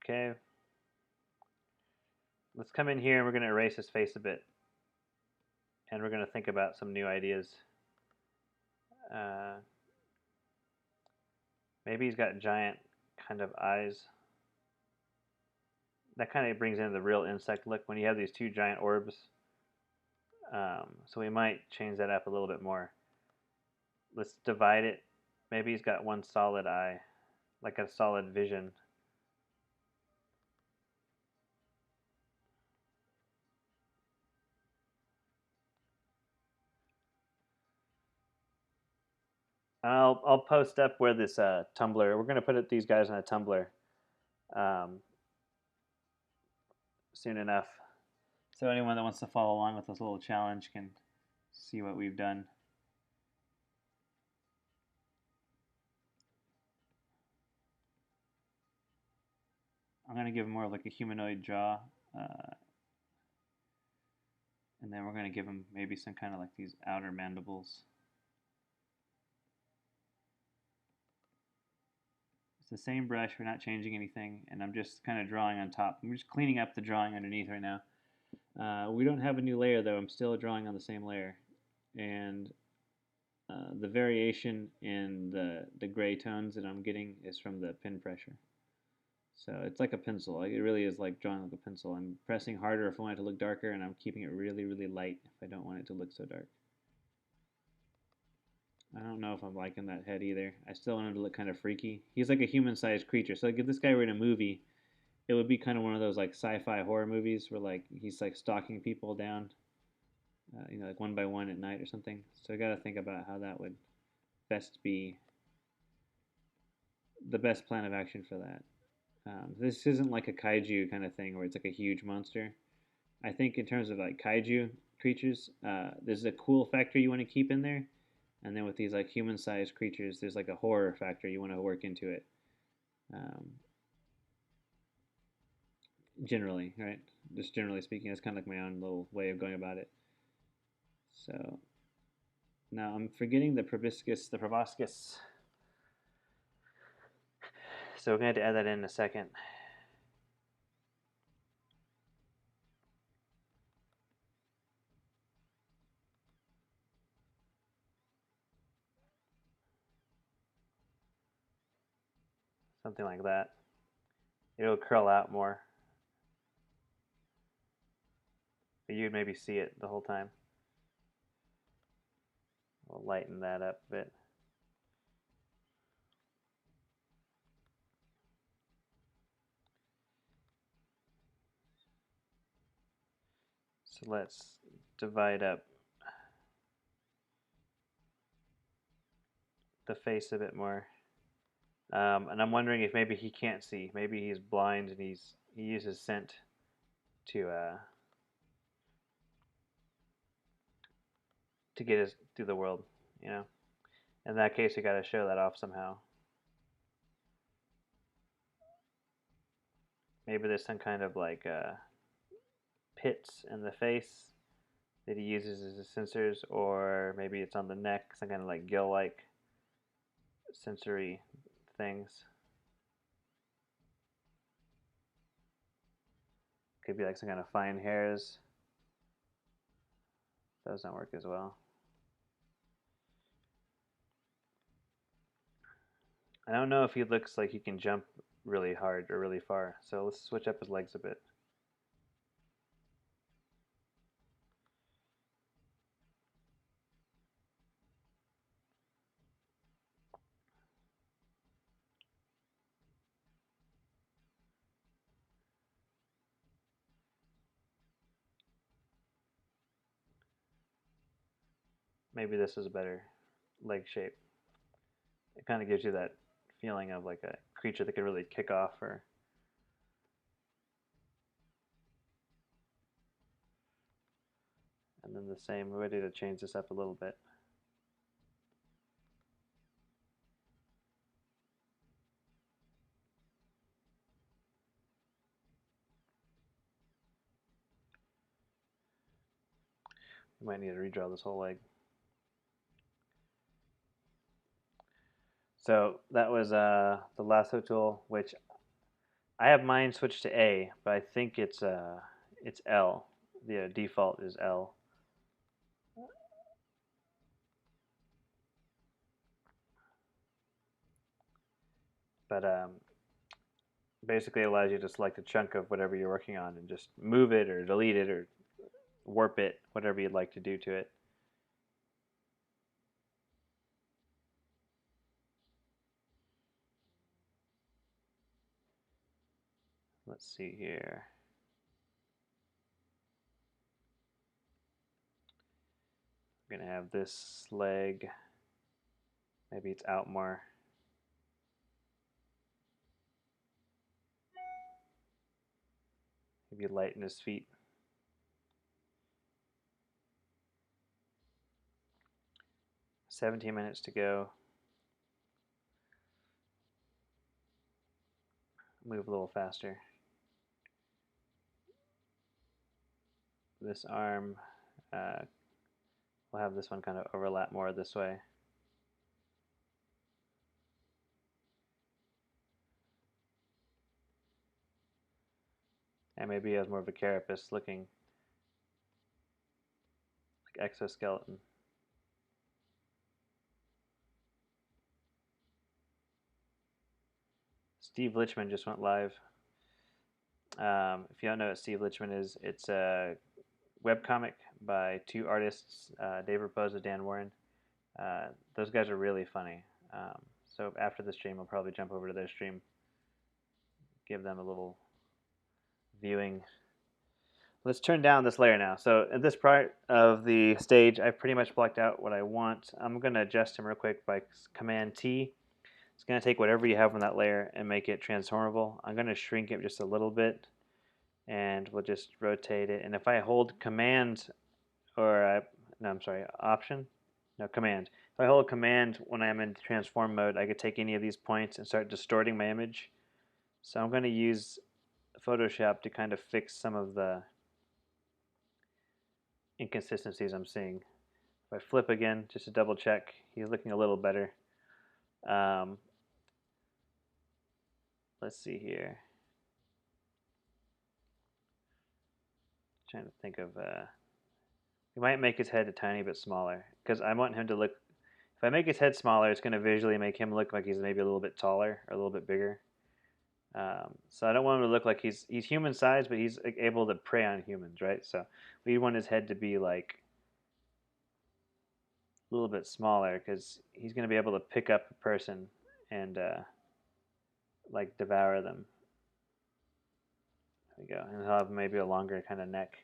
Okay. Let's come in here and we're going to erase his face a bit. And we're going to think about some new ideas. Maybe he's got giant kind of eyes. That kind of brings in the real insect look when you have these two giant orbs. So we might change that up a little bit more. Let's divide it. Maybe he's got one solid eye, like a solid vision. I'll post up where this Tumblr. We're going to put these guys on a Tumblr soon enough. So anyone that wants to follow along with this little challenge can see what we've done. I'm going to give him more like a humanoid jaw. And then we're going to give him maybe some kind of like these outer mandibles. It's the same brush, we're not changing anything, and I'm just kind of drawing on top. I'm just cleaning up the drawing underneath right now. We don't have a new layer though, I'm still drawing on the same layer. And the variation in the gray tones that I'm getting is from the pen pressure. So it's like a pencil. It really is like drawing like a pencil. I'm pressing harder if I want it to look darker, and I'm keeping it really, really light if I don't want it to look so dark. I don't know if I'm liking that head either. I still want him to look kind of freaky. He's like a human-sized creature. So like if this guy were in a movie, it would be kind of one of those like sci-fi horror movies where like he's like stalking people down, like one by one at night or something. So I got to think about how that would best be the best plan of action for that. This isn't like a kaiju kind of thing where it's like a huge monster. I think in terms of like kaiju creatures, there's a cool factor you want to keep in there, and then with these like human-sized creatures, there's like a horror factor you want to work into it. Generally, right? Just generally speaking, that's kind of like my own little way of going about it. So now I'm forgetting the proboscis. So we're going to have to add that in a second. Something like that. It'll curl out more. But you'd maybe see it the whole time. We'll lighten that up a bit. So let's divide up the face a bit more. And I'm wondering if maybe he can't see. Maybe he's blind and he uses scent to get us through the world, you know. In that case, we got to show that off somehow. Maybe there's some kind of like pits in the face that he uses as his sensors, or maybe it's on the neck, some kind of like gill-like sensory things. Could be like some kind of fine hairs. Those don't work as well. I don't know if he looks like he can jump really hard or really far, so let's switch up his legs a bit. Maybe this is a better leg shape. It kind of gives you that feeling of like a creature that could really kick off. Or and then the same, we're ready to change this up a little bit. We might need to redraw this whole leg. So that was the lasso tool, which I have mine switched to A, but I think it's L. The default is L. But basically, it allows you to select a chunk of whatever you're working on and just move it or delete it or warp it, whatever you'd like to do to it. Let's see here. We're going to have this leg. Maybe it's out more. Maybe lighten his feet. 17 minutes to go. Move a little faster. This arm, we'll have this one kind of overlap more this way. And maybe he has more of a carapace looking like exoskeleton. Steve Lichtman just went live. If you don't know what Steve Lichtman is, it's a webcomic by two artists, Dave Raposa, Dan Warren. Those guys are really funny. So after the stream, I'll probably jump over to their stream, give them a little viewing. Let's turn down this layer now. So at this part of the stage, I've pretty much blocked out what I want. I'm going to adjust him real quick by Command T. It's going to take whatever you have on that layer and make it transformable. I'm going to shrink it just a little bit, and we'll just rotate it. And if I hold Command, or no, I'm sorry, Option, no, Command. If I hold Command when I'm in transform mode, I could take any of these points and start distorting my image. So I'm going to use Photoshop to kind of fix some of the inconsistencies I'm seeing. If I flip again, just to double check, he's looking a little better. Let's see here. Trying to think of, we might make his head a tiny bit smaller, because I want him to look, if I make his head smaller, it's going to visually make him look like he's maybe a little bit taller or a little bit bigger. So I don't want him to look like he's human size, but he's able to prey on humans, right? So we want his head to be like a little bit smaller, because he's going to be able to pick up a person and like devour them. There we go. And he'll have maybe a longer kind of neck.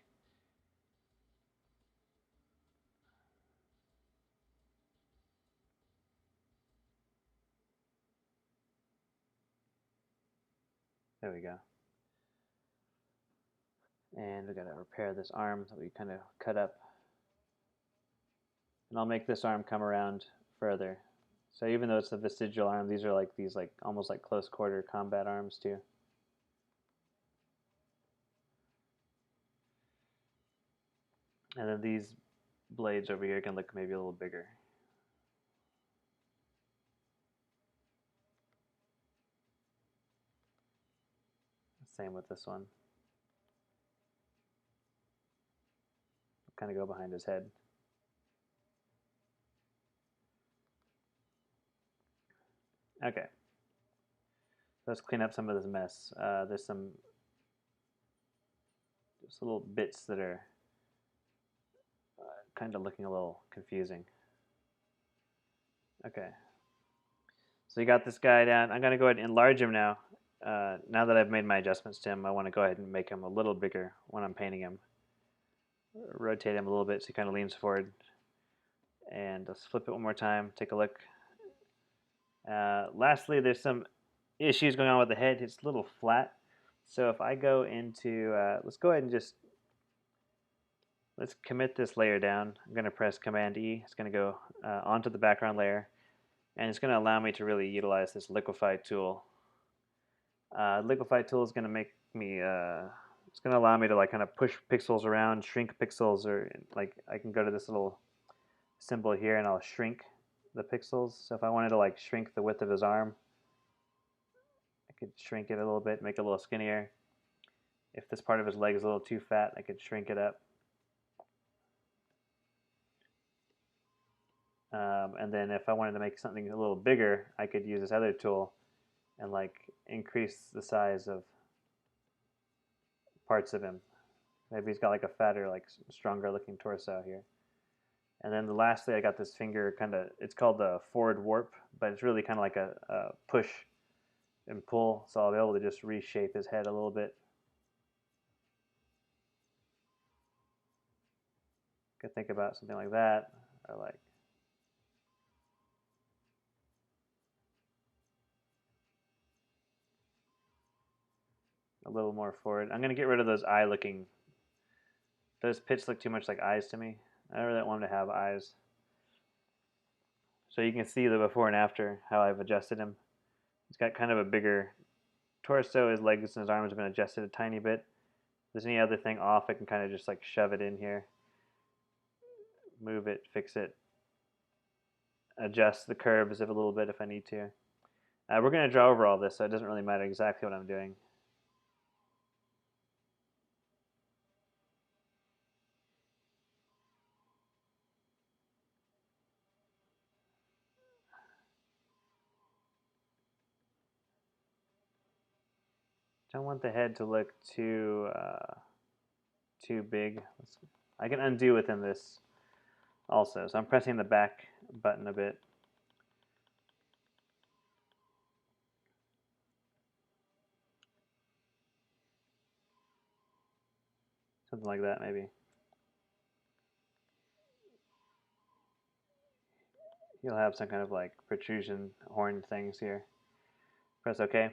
There we go. And we got to repair this arm that we kind of cut up. And I'll make this arm come around further. So even though it's a vestigial arm, these are like almost like close quarter combat arms too. And then these blades over here can look maybe a little bigger. Same with this one. Kind of go behind his head. Okay. Let's clean up some of this mess. There's some just little bits that are kind of looking a little confusing. Okay. So you got this guy down. I'm going to go ahead and enlarge him now. Now that I've made my adjustments to him, I want to go ahead and make him a little bigger when I'm painting him. Rotate him a little bit so he kind of leans forward. And let's flip it one more time. Take a look. Lastly, there's some issues going on with the head. It's a little flat. So if I go into, let's go ahead and just, let's commit this layer down. I'm going to press Command E. It's going to go onto the background layer. And it's going to allow me to really utilize this liquify tool. Liquify tool is going to make me, it's going to allow me to like kind of push pixels around, shrink pixels, or like I can go to this little symbol here and I'll shrink the pixels. So if I wanted to like shrink the width of his arm, I could shrink it a little bit, make it a little skinnier. If this part of his leg is a little too fat, I could shrink it up. And then if I wanted to make something a little bigger, I could use this other tool and like increase the size of parts of him. Maybe he's got like a fatter, like stronger looking torso here. And then the lastly, I got this finger kind of, it's called the forward warp, but it's really kind of like a push and pull. So I'll be able to just reshape his head a little bit. Could think about something like that, or like a little more forward. I'm going to get rid of those eye looking, those pits look too much like eyes to me. I really don't want him to have eyes. So you can see the before and after how I've adjusted him. He's got kind of a bigger torso. His legs and his arms have been adjusted a tiny bit. If there's any other thing off, I can kind of just like shove it in here. Move it, fix it. Adjust the curves of a little bit if I need to. We're going to draw over all this, so it doesn't really matter exactly what I'm doing. Don't want the head to look too big. I can undo within this also. So I'm pressing the back button a bit. Something like that maybe. You'll have some kind of like protrusion horn things here. Press OK.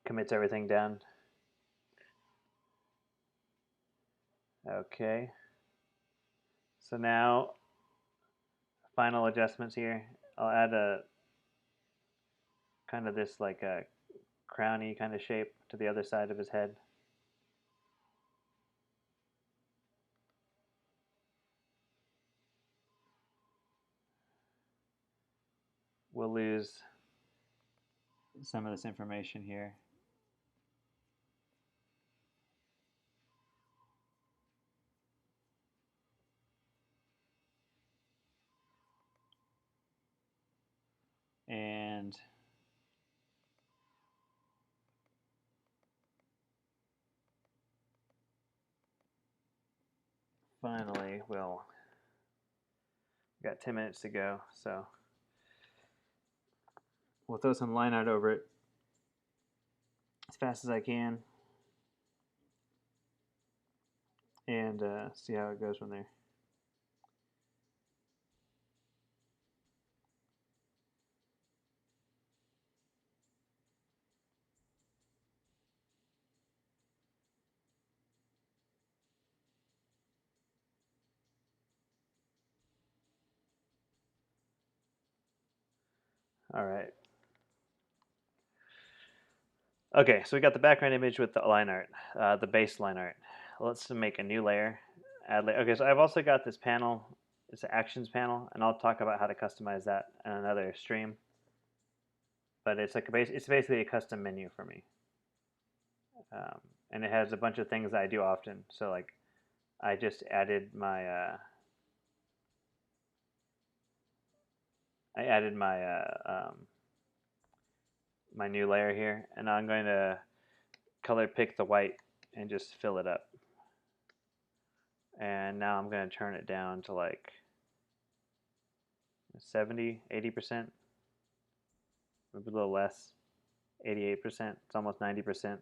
Commits everything down. Okay. So now, final adjustments here. I'll add a kind of this like a crowny kind of shape to the other side of his head. We'll lose some of this information here. And finally, well, we got 10 minutes to go, so we'll throw some line art over it as fast as I can and see how it goes from there. All right. Okay, so we got the background image with the line art, the base line art. Let's make a new layer. add layer. Okay, so I've also got this panel. It's an actions panel, and I'll talk about how to customize that in another stream. But it's like it's basically a custom menu for me, and it has a bunch of things that I do often. So like, I just added my my new layer here, and I'm going to color pick the white and just fill it up. And now I'm going to turn it down to like 70, 80%, maybe a little less, 88%. It's almost 90%.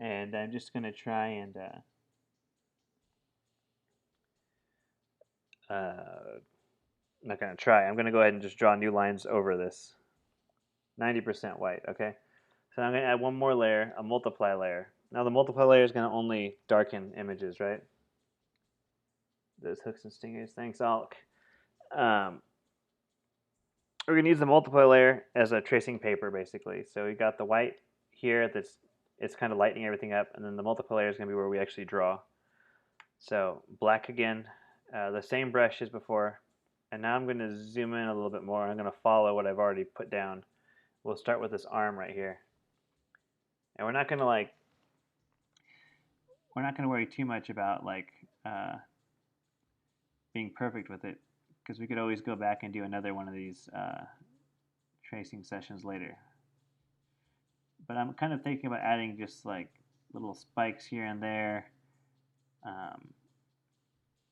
And I'm just going to try and not going to try. I'm going to go ahead and just draw new lines over this. 90% white, okay? So I'm going to add one more layer, a multiply layer. Now the multiply layer is going to only darken images, right? Those hooks and stingers. Thanks, Alk. We're going to use the multiply layer as a tracing paper, basically. So we got the white here it's kind of lightening everything up, and then the multiply layer is going to be where we actually draw. So black again, the same brush as before, and now I'm going to zoom in a little bit more. I'm going to follow what I've already put down. We'll start with this arm right here, and we're not going to worry too much about like being perfect with it, because we could always go back and do another one of these tracing sessions later. But I'm kind of thinking about adding just like little spikes here and there,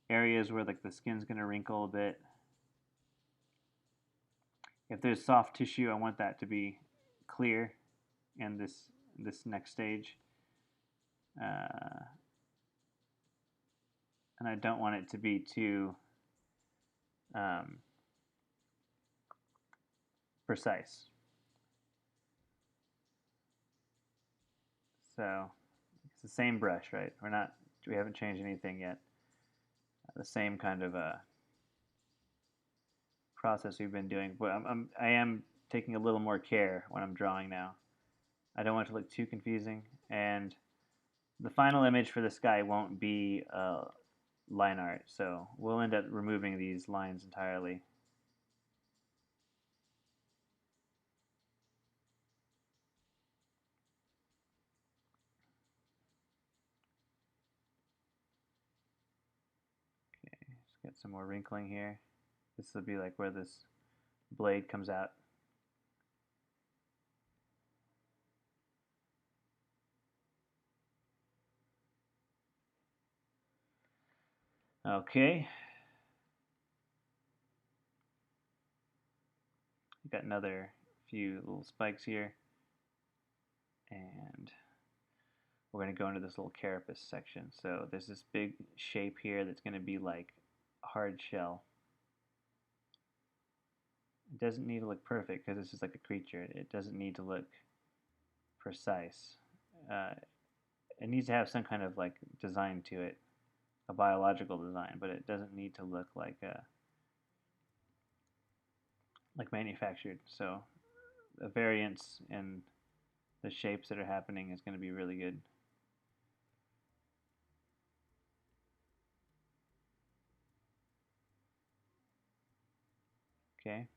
areas where like the skin's going to wrinkle a bit. If there's soft tissue, I want that to be clear in this next stage. And I don't want it to be too precise. So it's the same brush, right? We haven't changed anything yet. The same kind of process we've been doing, but I am taking a little more care when I'm drawing now. I don't want it to look too confusing, and the final image for this guy won't be line art, so we'll end up removing these lines entirely. Okay, just get some more wrinkling here. This will be like where this blade comes out. Okay. Got another few little spikes here. And we're going to go into this little carapace section. So there's this big shape here that's going to be like a hard shell. It doesn't need to look perfect because this is like a creature. It doesn't need to look precise. It needs to have some kind of like design to it, a biological design, but it doesn't need to look like manufactured. So a variance in the shapes that are happening is going to be really good. Okay.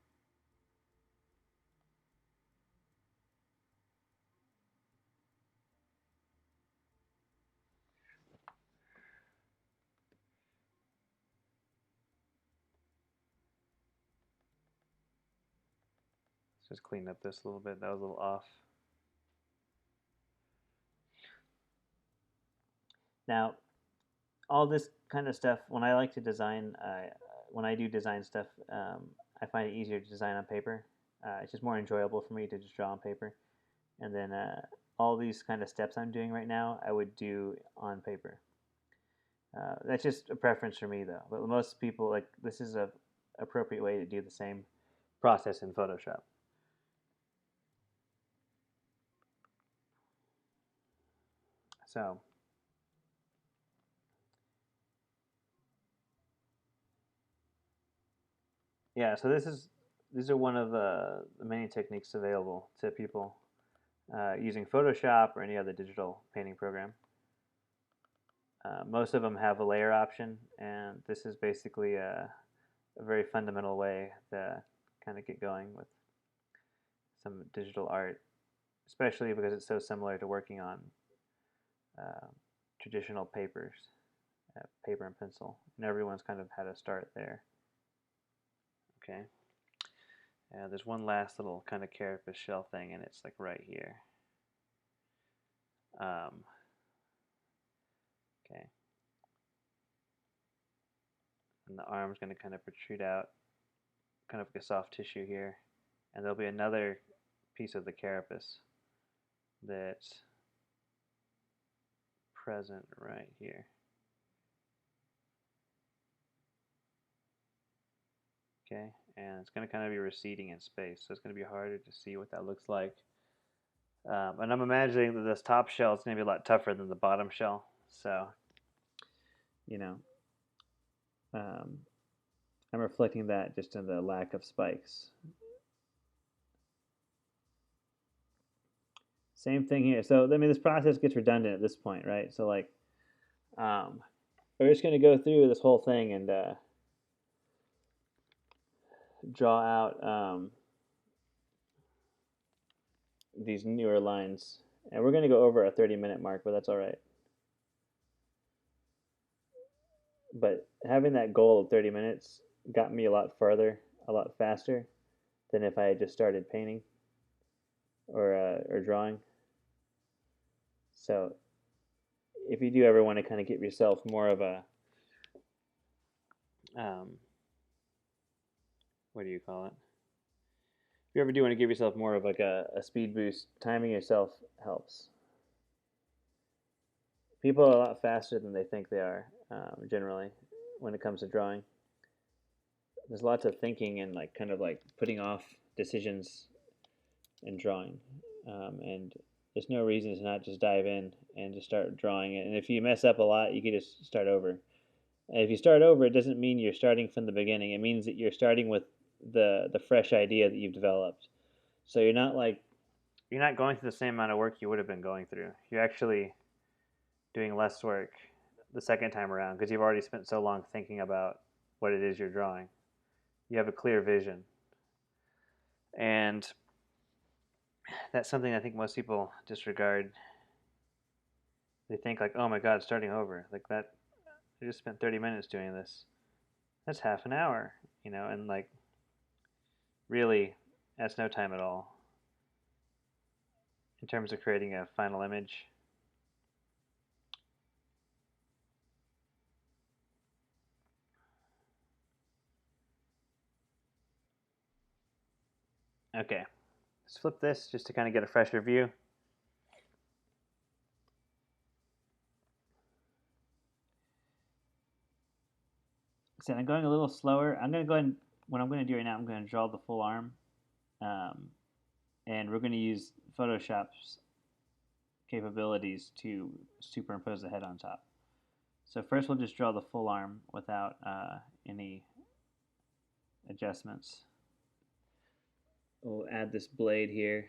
Let's just clean up this a little bit. That was a little off. Now, all this kind of stuff, when I like to design, when I do design stuff, I find it easier to design on paper. It's just more enjoyable for me to just draw on paper. And then all these kind of steps I'm doing right now, I would do on paper. That's just a preference for me, though. But most people, like, this is a appropriate way to do the same process in Photoshop. So yeah, so these are one of the many techniques available to people using Photoshop or any other digital painting program. Most of them have a layer option, and this is basically a very fundamental way to kind of get going with some digital art, especially because it's so similar to working on uh, traditional papers, paper and pencil, and everyone's kind of had a start there. Okay. There's one last little kind of carapace shell thing, and it's like right here. Okay. And the arm's going to kind of protrude out, kind of like a soft tissue here. And there'll be another piece of the carapace that's present right here. Okay, and it's going to kind of be receding in space, so it's going to be harder to see what that looks like. And I'm imagining that this top shell is going to be a lot tougher than the bottom shell, so, you know, I'm reflecting that just in the lack of spikes. Same thing here. So, I mean, this process gets redundant at this point, right? So, like, we're just going to go through this whole thing and draw out these newer lines. And we're going to go over a 30-minute mark, but that's all right. But having that goal of 30 minutes got me a lot further, a lot faster than if I had just started painting or drawing. So if you do ever want to kind of give yourself more of a what do you call it? If you ever do want to give yourself more of like a speed boost, timing yourself helps. People are a lot faster than they think they are, generally, when it comes to drawing. There's lots of thinking and like kind of like putting off decisions in drawing, and there's no reason to not just dive in and just start drawing it. And if you mess up a lot, you can just start over. And if you start over, it doesn't mean you're starting from the beginning. It means that you're starting with the fresh idea that you've developed. So you're not going through the same amount of work you would have been going through. You're actually doing less work the second time around because you've already spent so long thinking about what it is you're drawing. You have a clear vision. And that's something I think most people disregard. They think like, oh my God, starting over. Like that, I just spent 30 minutes doing this. That's half an hour, and like, really, that's no time at all in terms of creating a final image. Okay, let's flip this just to kind of get a fresher view. So I'm going a little slower. I'm going to go ahead and, what I'm going to do right now, I'm going to draw the full arm. And we're going to use Photoshop's capabilities to superimpose the head on top. So first we'll just draw the full arm without any adjustments. We'll add this blade here.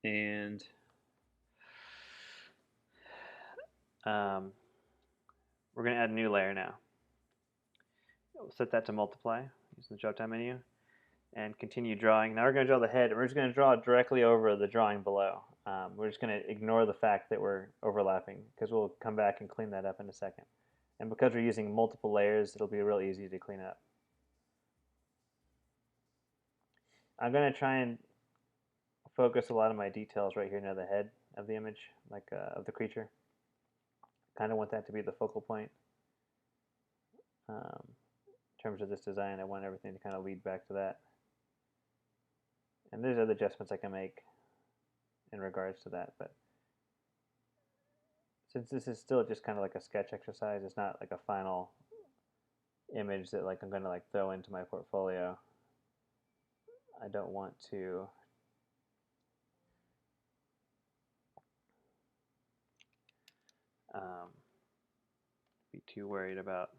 And we're going to add a new layer now. We'll set that to multiply using the drop down menu and continue drawing. Now we're going to draw the head, and we're just going to draw directly over the drawing below. We're just going to ignore the fact that we're overlapping because we'll come back and clean that up in a second. And because we're using multiple layers, it'll be real easy to clean up. I'm going to try and focus a lot of my details right here near the head of the image, like of the creature. Kind of want that to be the focal point. In terms of this design, I want everything to kind of lead back to that. And there's other adjustments I can make in regards to that, but since this is still just kind of like a sketch exercise, it's not like a final image that like I'm going to like throw into my portfolio. I don't want to be too worried about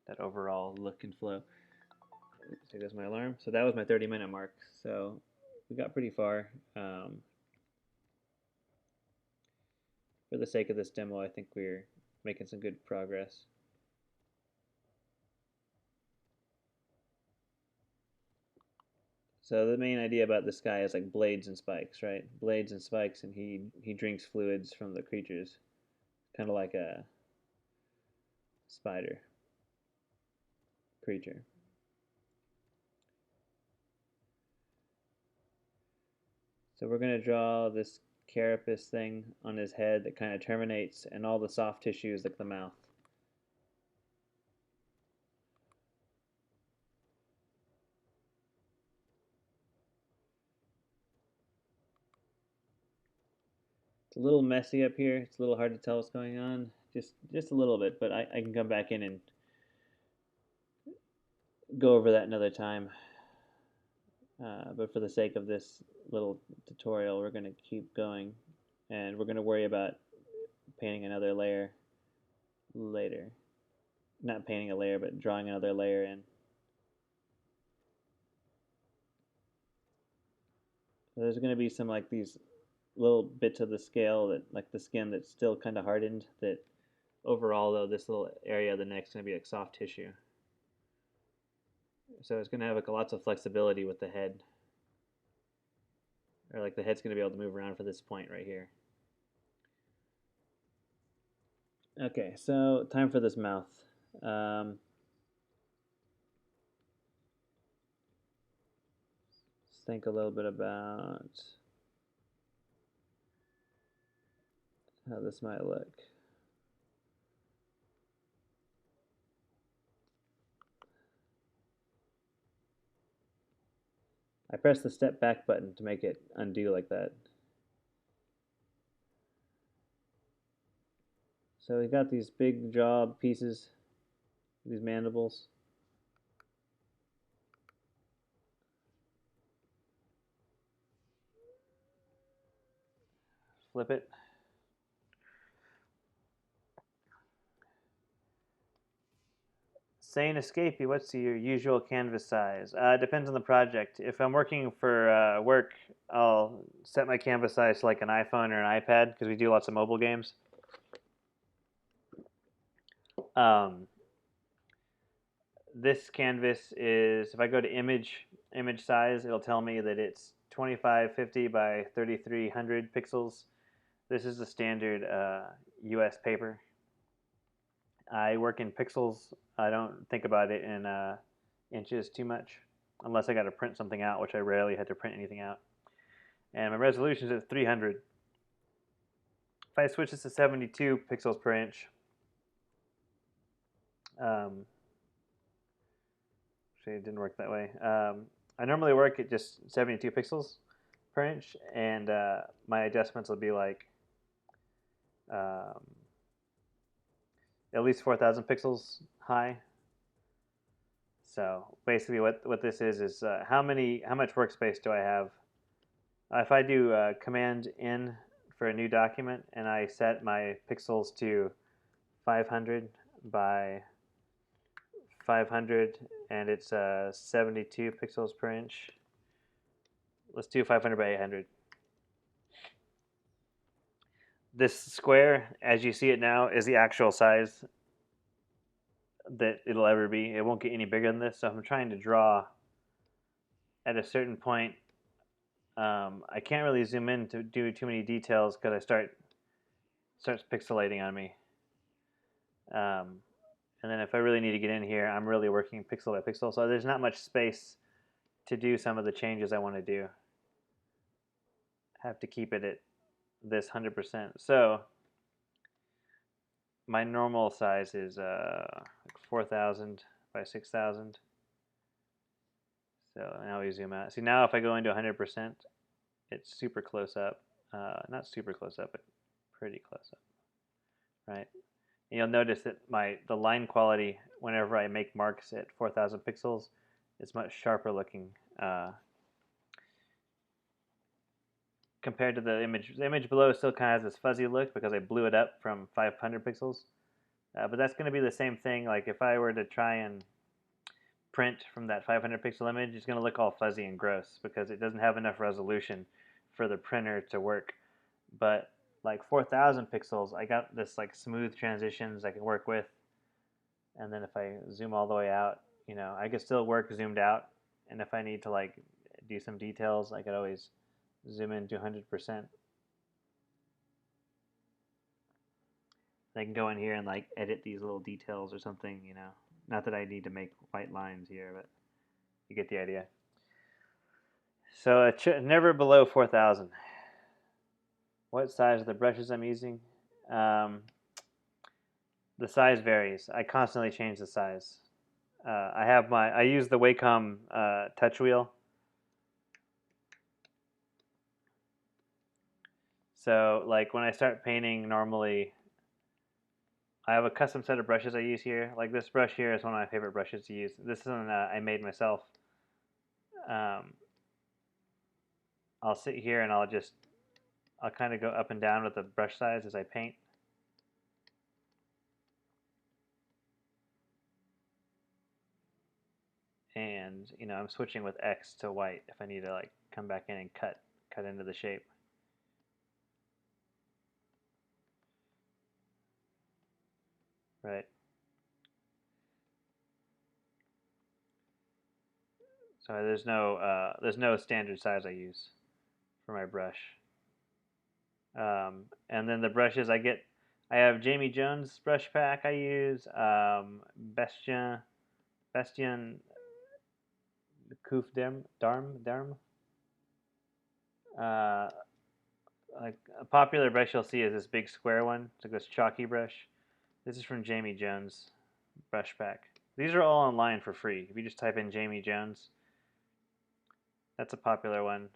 that overall look and flow. There goes my alarm. So that was my 30-minute mark. So we got pretty far. For the sake of this demo, I think we're making some good progress. So the main idea about this guy is like blades and spikes, right? Blades and spikes, and he drinks fluids from the creatures, kind of like a spider creature. So we're going to draw this carapace thing on his head that kind of terminates in all the soft tissues like the mouth. It's a little messy up here. It's a little hard to tell what's going on. Just a little bit, but I can come back in and go over that another time. But for the sake of this little tutorial, we're going to keep going, and we're going to worry about painting another layer later. Not painting a layer, but drawing another layer in. So there's going to be some like these little bits of the scale that, like the skin that's still kind of hardened, that overall though this little area of the neck is going to be like soft tissue. So it's going to have like lots of flexibility with the head. Or like the head's going to be able to move around for this point right here. Okay, so time for this mouth. Let's think a little bit about how this might look. I press the step back button to make it undo like that. So we got these big jaw pieces, these mandibles. Flip it. Sane Escapee, what's your usual canvas size? Depends on the project. If I'm working for work, I'll set my canvas size to like an iPhone or an iPad because we do lots of mobile games. This canvas is, if I go to image size, it'll tell me that it's 2550 by 3300 pixels. This is the standard US paper. I work in pixels. I don't think about it in inches too much, unless I got to print something out, which I rarely had to print anything out. And my resolution is at 300. If I switch this to 72 pixels per inch, actually it didn't work that way. I normally work at just 72 pixels per inch, and my adjustments will be like at least 4,000 pixels high. So basically what this is how much workspace do I have? If I do Command N for a new document and I set my pixels to 500 by 500 and it's 72 pixels per inch. Let's do 500 by 800. This square, as you see it now, is the actual size that it'll ever be. It won't get any bigger than this. So if I'm trying to draw at a certain point, I can't really zoom in to do too many details because starts pixelating on me. And then if I really need to get in here, I'm really working pixel by pixel. So there's not much space to do some of the changes I want to do. I have to keep it at this 100%. So my normal size is like 4,000 by 6,000. So now we zoom out. See, now if I go into 100%, it's super close up. Not super close up, but pretty close up, right? And you'll notice that the line quality, whenever I make marks at 4,000 pixels, is much sharper looking compared to the image. The image below still kind of has this fuzzy look because I blew it up from 500 pixels. But that's going to be the same thing. Like if I were to try and print from that 500 pixel image is going to look all fuzzy and gross because it doesn't have enough resolution for the printer to work. But like 4,000 pixels, I got this like smooth transitions I can work with. And then if I zoom all the way out, I could still work zoomed out. And if I need to like do some details, I could always zoom in to 100%. I can go in here and like edit these little details or something, Not that I need to make white lines here, but you get the idea. So never below 4,000. What size are the brushes I'm using? The size varies. I constantly change the size. I use the Wacom touch wheel. So like when I start painting, normally I have a custom set of brushes I use here. Like this brush here is one of my favorite brushes to use. This is one I made myself. I'll sit here and I'll kind of go up and down with the brush size as I paint. And I'm switching with X to white if I need to like come back in and cut into the shape. Right. So there's no standard size I use for my brush. And then the brushes I have Jamie Jones brush pack I use, Bastien Kuf Darm. Like a popular brush you'll see is this big square one. It's like this chalky brush. This is from Jamie Jones brush pack. These are all online for free. If you just type in Jamie Jones, that's a popular one.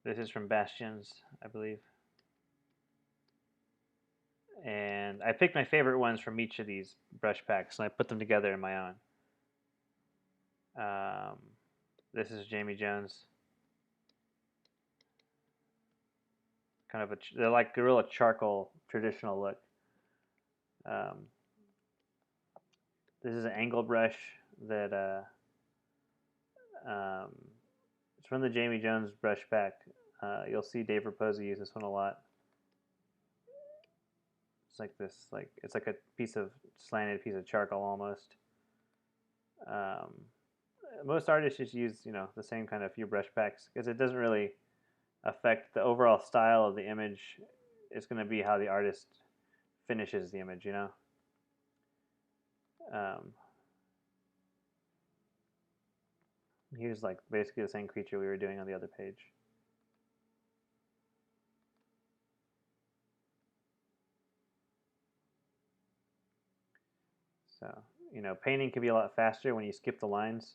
This is from Bastien's, I believe. And I picked my favorite ones from each of these brush packs and I put them together in my own. This is Jamie Jones. Kind of they're like a real charcoal traditional look. This is an angle brush that it's from the Jamie Jones brush pack. You'll see Dave Raposa use this one a lot. It's like this, it's like a slanted piece of charcoal almost. Most artists just use the same kind of few brush packs because it doesn't really affect the overall style of the image. It's going to be how the artist finishes the image, Here's like basically the same creature we were doing on the other page. So, painting can be a lot faster when you skip the lines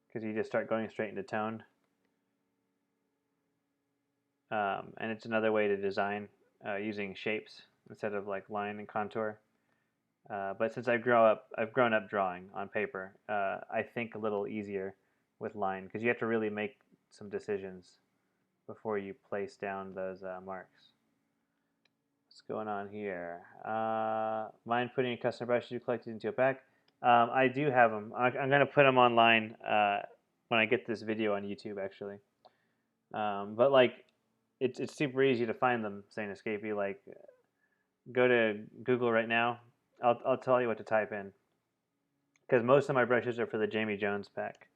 because you just start going straight into tone. And it's another way to design using shapes instead of like line and contour. But since I've grown up drawing on paper, I think a little easier with line because you have to really make some decisions before you place down those marks. What's going on here? Mind putting custom brushes you collected into a pack? I do have them. I'm going to put them online when I get this video on YouTube, actually. But like, it's super easy to find them, Saint Escapee. Like, go to Google right now. I'll tell you what to type in because most of my brushes are for the Jamie Jones pack.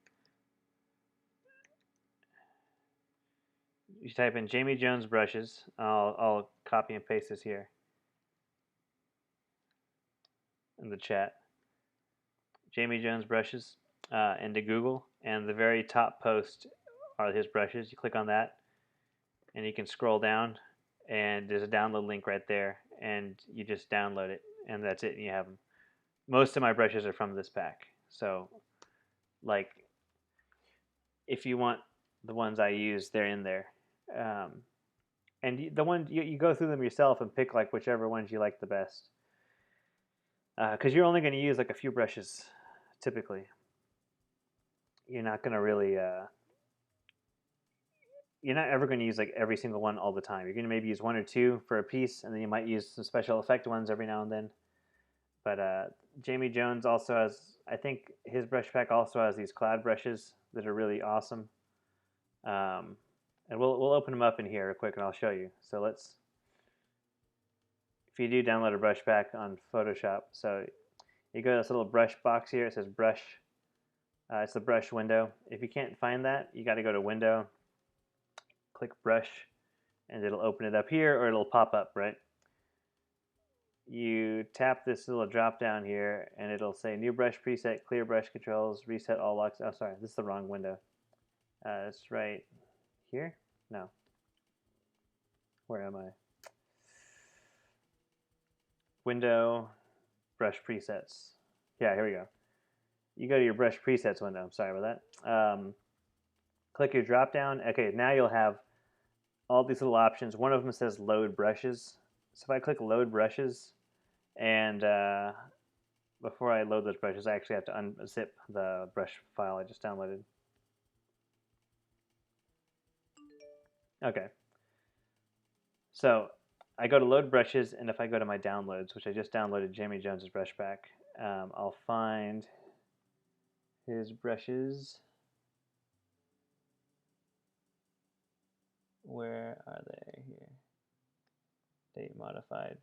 You type in Jamie Jones brushes. I'll copy and paste this here in the chat. Jamie Jones brushes into Google, and the very top post are his brushes. You click on that, and you can scroll down, and there's a download link right there, and you just download it, and that's it, and you have them. Most of my brushes are from this pack, so like if you want the ones I use, they're in there. And the one you go through them yourself and pick like whichever ones you like the best, because you're only going to use like a few brushes typically. You're not going to really you're not ever going to use like every single one all the time. You're going to maybe use one or two for a piece, and then you might use some special effect ones every now and then. But Jamie Jones also has, I think his brush pack also has these cloud brushes that are really awesome. And we'll open them up in here real quick and I'll show you. So let's, if you do download a brush pack on Photoshop, so you go to this little brush box here, it says brush. It's the brush window. If you can't find that, you got to go to window, click brush, and it'll open it up here or it'll pop up, right? You tap this little drop down here and it'll say new brush preset, clear brush controls, reset all locks. Oh, sorry, this is the wrong window. It's right here? No. Where am I? Window, brush presets. Yeah, here we go. You go to your brush presets window. I'm sorry about that. Click your drop down. Okay, now you'll have all these little options. One of them says load brushes. So if I click load brushes, and before I load those brushes, I actually have to unzip the brush file I just downloaded. Okay. So I go to load brushes, and if I go to my downloads, which I just downloaded Jamie Jones's brush pack, I'll find his brushes. Where are they here? Date modified.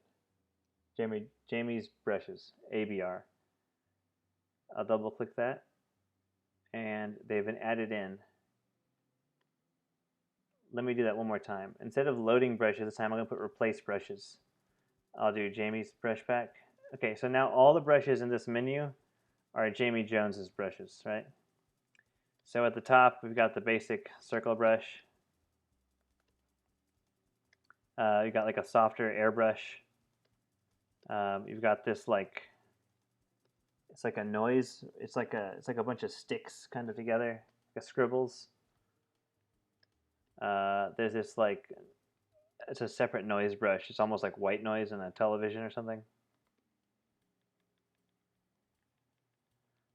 Jamie's brushes, ABR. I'll double click that, and they've been added in. Let me do that one more time. Instead of loading brushes this time, I'm going to put replace brushes. I'll do Jamie's brush pack. Okay, so now all the brushes in this menu are Jamie Jones's brushes, right? So at the top, we've got the basic circle brush. You've got like a softer airbrush. You've got this like, it's like a noise. It's like a bunch of sticks kind of together, like a scribbles. There's this like, it's a separate noise brush. It's almost like white noise in a television or something.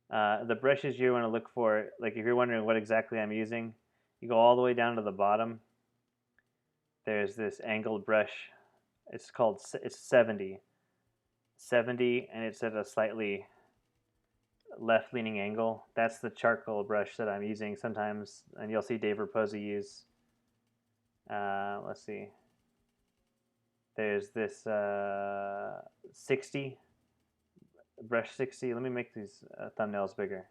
The brushes you want to look for, like if you're wondering what exactly I'm using, you go all the way down to the bottom. There's this angled brush. It's 70. 70, and it's at a slightly left-leaning angle. That's the charcoal brush that I'm using sometimes, and you'll see Dave Raposa use. Let's see. There's this 60, brush 60. Let me make these thumbnails bigger.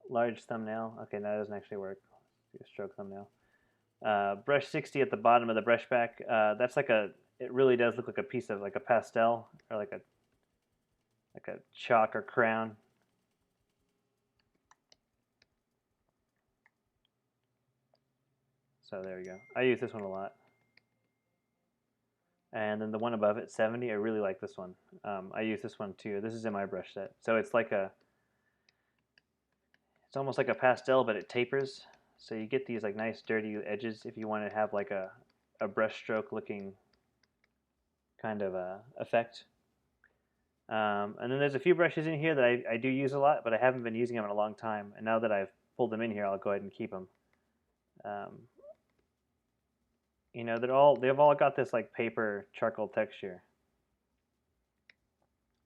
Large thumbnail. Okay, that doesn't actually work. Let's do a stroke thumbnail. Brush 60 at the bottom of the brush pack. That's like it really does look like a piece of like a pastel or like a chalk or crayon. So there we go. I use this one a lot. And then the one above it, 70, I really like this one. I use this one too. This is in my brush set. So it's like it's almost like a pastel, but it tapers. So you get these like nice dirty edges if you want to have like a brush stroke looking kind of effect. And then there's a few brushes in here that I do use a lot, but I haven't been using them in a long time. And now that I've pulled them in here, I'll go ahead and keep them. You know, they've all got this like paper charcoal texture.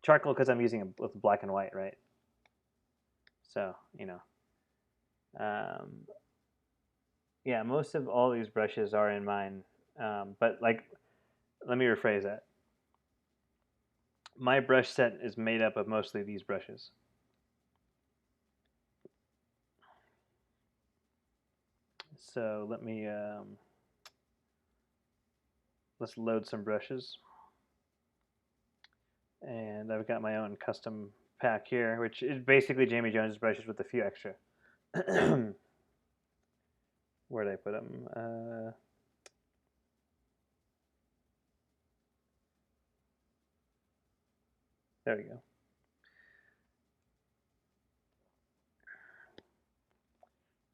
Charcoal because I'm using it with black and white, right? So, you know. Yeah, most of all these brushes are in mine. But like, let me rephrase that. My brush set is made up of mostly these brushes. So let me, let's load some brushes. And I've got my own custom pack here, which is basically Jamie Jones's brushes with a few extra. Where did I put them? There we go.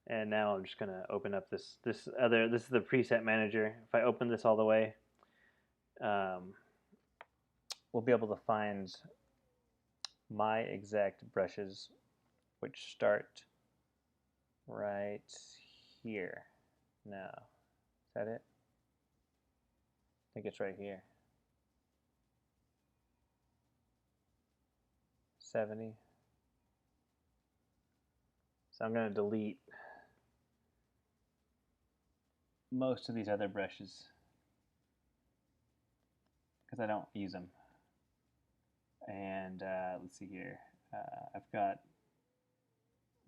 And now I'm just gonna open up this is the preset manager. If I open this all the way, we'll be able to find my exact brushes, which start right here. Now, is that it? I think it's right here. 70. So I'm going to delete most of these other brushes because I don't use them. And let's see here. I've got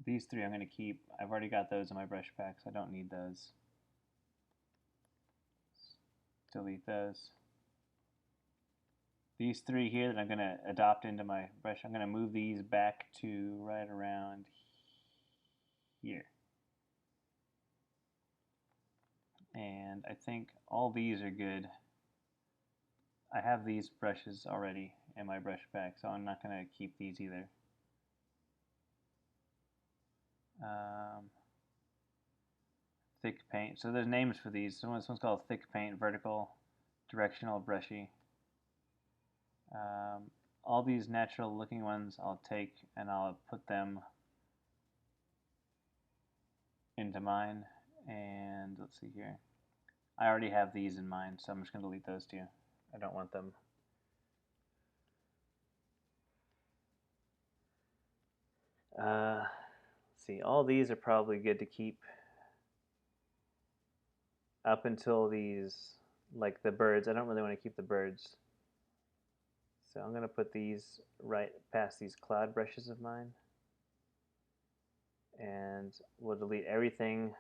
these three I'm going to keep. I've already got those in my brush pack, so I don't need those. Delete those. These three here that I'm going to adopt into my brush, I'm going to move these back to right around here. And I think all these are good. I have these brushes already in my brush pack, so I'm not going to keep these either. Thick paint. So there's names for these. So this one's called thick paint, vertical, directional, brushy. All these natural looking ones I'll take and I'll put them into mine. And let's see here. I already have these in mine, so I'm just going to delete those two. I don't want them. Let's see, all these are probably good to keep up until these, like the birds. I don't really want to keep the birds. So I'm going to put these right past these cloud brushes of mine. And we'll delete everything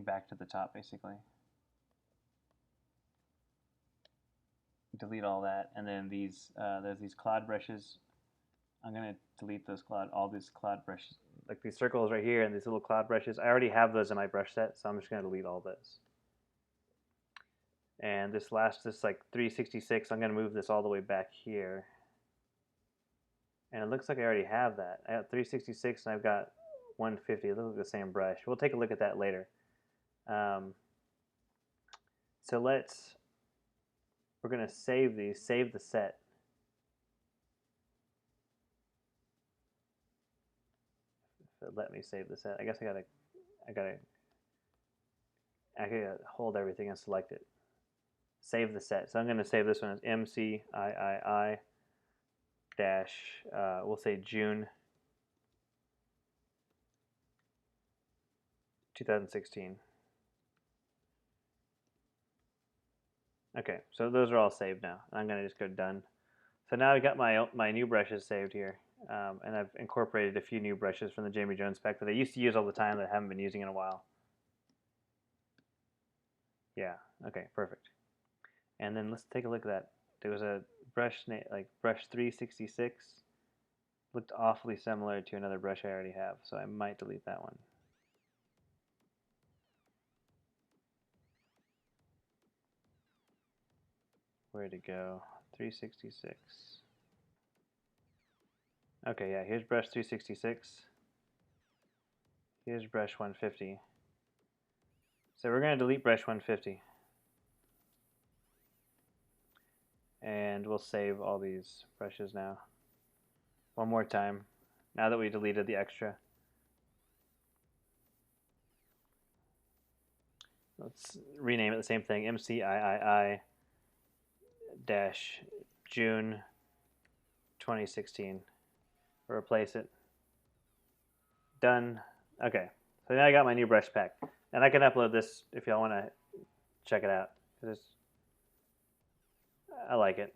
back to the top, basically. Delete all that, and then these there's these cloud brushes. I'm going to delete those all these cloud brushes, like these circles right here and these little cloud brushes. I already have those in my brush set, so I'm just going to delete all those. And this like 366, I'm going to move this all the way back here. And it looks like I already have that. I have 366 and I've got 150. It looks like the same brush. We'll take a look at that later. So we're going to save these, save the set. If it let me save the set. I guess I gotta hold everything and select it. Save the set. So I'm going to save this one as MCIII dash, we'll say June 2016. Okay, so those are all saved now. I'm going to just go done. So now I've got my new brushes saved here, and I've incorporated a few new brushes from the Jamie Jones pack that I used to use all the time that I haven't been using in a while. Yeah, okay, perfect. And then let's take a look at that. There was a brush like brush 366. Looked awfully similar to another brush I already have, so I might delete that one. Where'd it go? 366. Okay, yeah, here's brush 366. Here's brush 150. So we're going to delete brush 150. And we'll save all these brushes now. One more time, now that we deleted the extra. Let's rename it the same thing, MCIII dash June 2016. Replace it. Done. Okay, so now I got my new brush pack. And I can upload this if y'all want to check it out. I like it.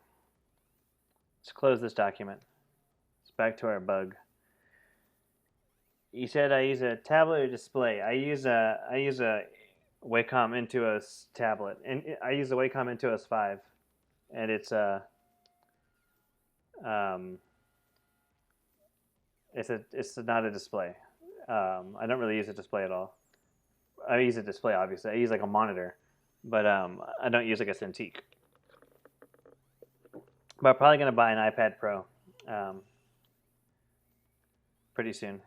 Let's close this document. It's back to our bug. You said I use a tablet or display. I use a Wacom Intuos tablet, and I use the Wacom Intuos 5, and it's not a display. I don't really use a display at all. I use a display, obviously. I use like a monitor, but I don't use like a Cintiq. But I'm probably going to buy an iPad Pro pretty soon.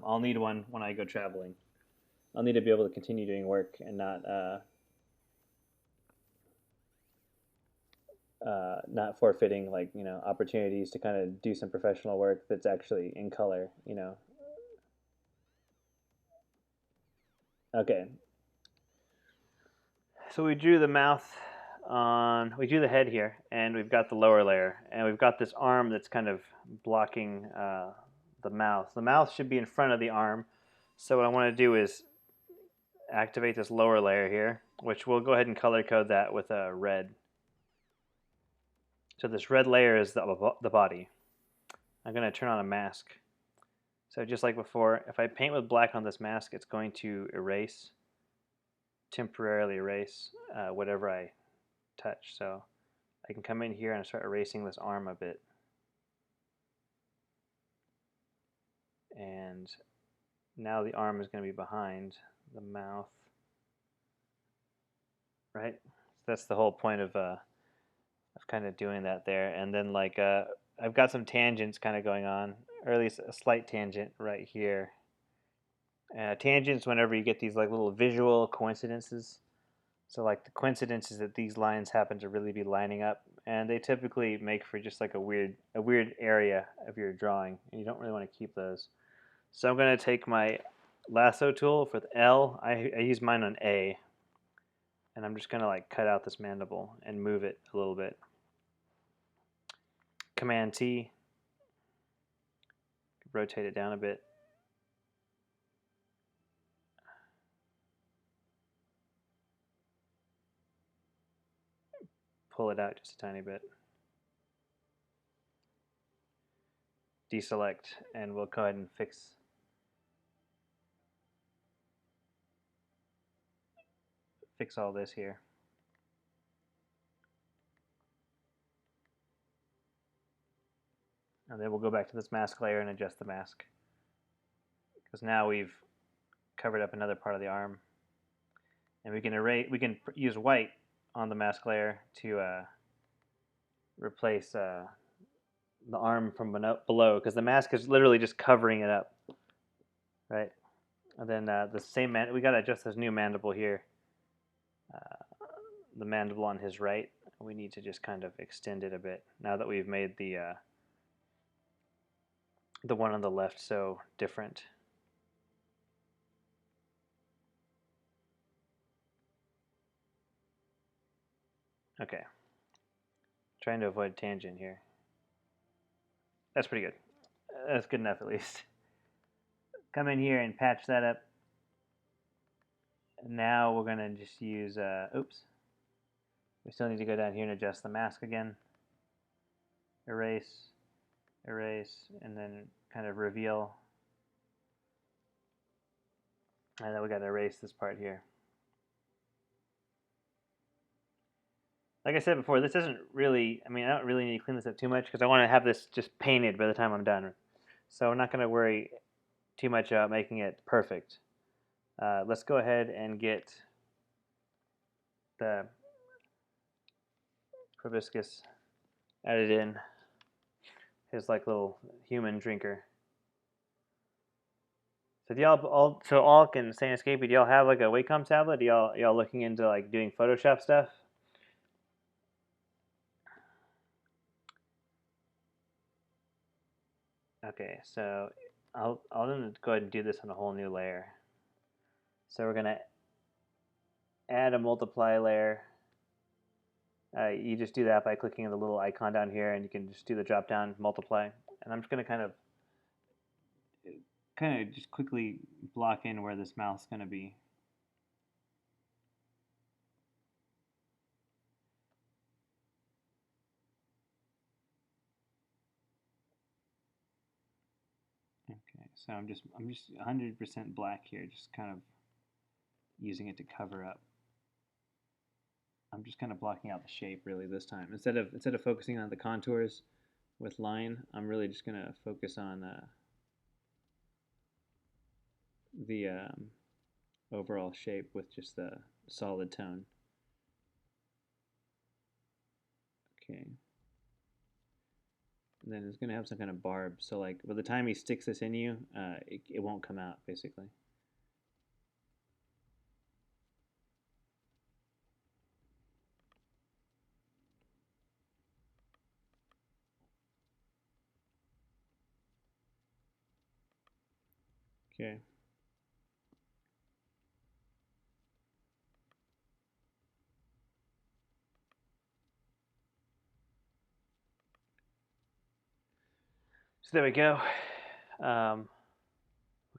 I'll need one when I go traveling. I'll need to be able to continue doing work and not forfeiting opportunities to kind of do some professional work that's actually in color. Okay. So we drew the mouth we do the head here, and we've got the lower layer, and we've got this arm that's kind of blocking the mouth. The mouth should be in front of the arm. So what I want to do is activate this lower layer here, which we'll go ahead and color code that with a red. So this red layer is the body. I'm going to turn on a mask. So just like before, if I paint with black on this mask, it's going to erase, temporarily erase whatever I touch. So I can come in here and start erasing this arm a bit. And now the arm is going to be behind the mouth, right? So that's the whole point of kind of doing that there. And then like I've got some tangents kind of going on, or at least a slight tangent right here. Tangents whenever you get these like little visual coincidences. So like the coincidence is that these lines happen to really be lining up, and they typically make for just like a weird area of your drawing, and you don't really want to keep those. So I'm going to take my lasso tool for the L. I use mine on A, and I'm just going to like cut out this mandible and move it a little bit. Command T, rotate it down a bit. Pull it out just a tiny bit. Deselect, and we'll go ahead and fix all this here. And then we'll go back to this mask layer and adjust the mask, because now we've covered up another part of the arm. And we can use white on the mask layer to replace the arm from below, because the mask is literally just covering it up, right? And then the same we got to adjust this new mandible here. The mandible on his right, we need to just kind of extend it a bit now that we've made the one on the left so different. Okay, trying to avoid tangent here. That's pretty good. That's good enough at least. Come in here and patch that up. Now we're gonna just use, oops. We still need to go down here and adjust the mask again. Erase, erase, and then kind of reveal. And then we gotta erase this part here. Like I said before, this isn't really, I don't really need to clean this up too much because I want to have this just painted by the time I'm done. So I'm not going to worry too much about making it perfect. Let's go ahead and get the proboscis added in. His like little human drinker. So do y'all Alk and Sanescapey, do y'all have like a Wacom tablet? Y'all looking into like doing Photoshop stuff? Okay, so I'll go ahead and do this on a whole new layer. So we're gonna add a multiply layer. You just do that by clicking on the little icon down here, and you can just do the drop down multiply. And I'm just gonna kind of just quickly block in where this mouth's gonna be. Okay, so I'm just 100% black here, just kind of using it to cover up. I'm just kind of blocking out the shape really this time. Instead of focusing on the contours with line, I'm really just gonna focus on the overall shape with just the solid tone. Okay. And then it's going to have some kind of barb. So like by the time he sticks this in you, it won't come out basically. Okay. So there we go. We'll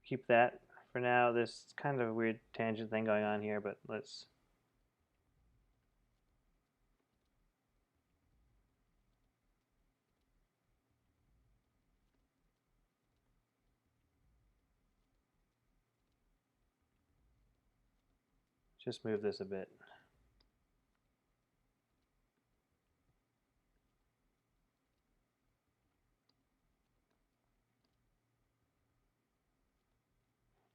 keep that for now. This kind of weird tangent thing going on here, but let's just move this a bit.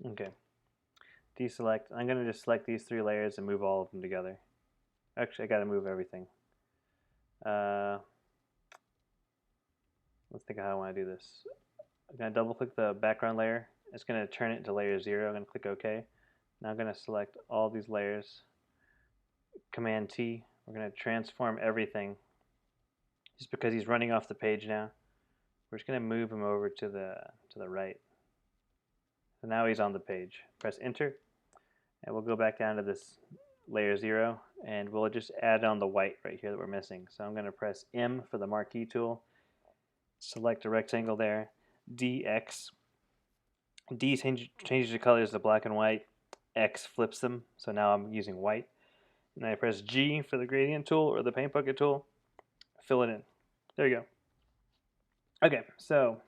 Okay. Deselect. I'm going to just select these 3 layers and move all of them together. Actually, I got to move everything. Let's think of how I want to do this. I'm going to double click the background layer. It's going to turn it into layer 0. I'm going to click OK. Now I'm going to select all these layers. Command T. We're going to transform everything. Just because he's running off the page now, we're just going to move him over to the right. So now he's on the page. Press Enter, and we'll go back down to this layer 0, and we'll just add on the white right here that we're missing. So I'm going to press M for the marquee tool, select a rectangle there, DX. D changes the colors to black and white, X flips them, so now I'm using white. And I press G for the gradient tool or the paint bucket tool, fill it in. There you go. Okay, so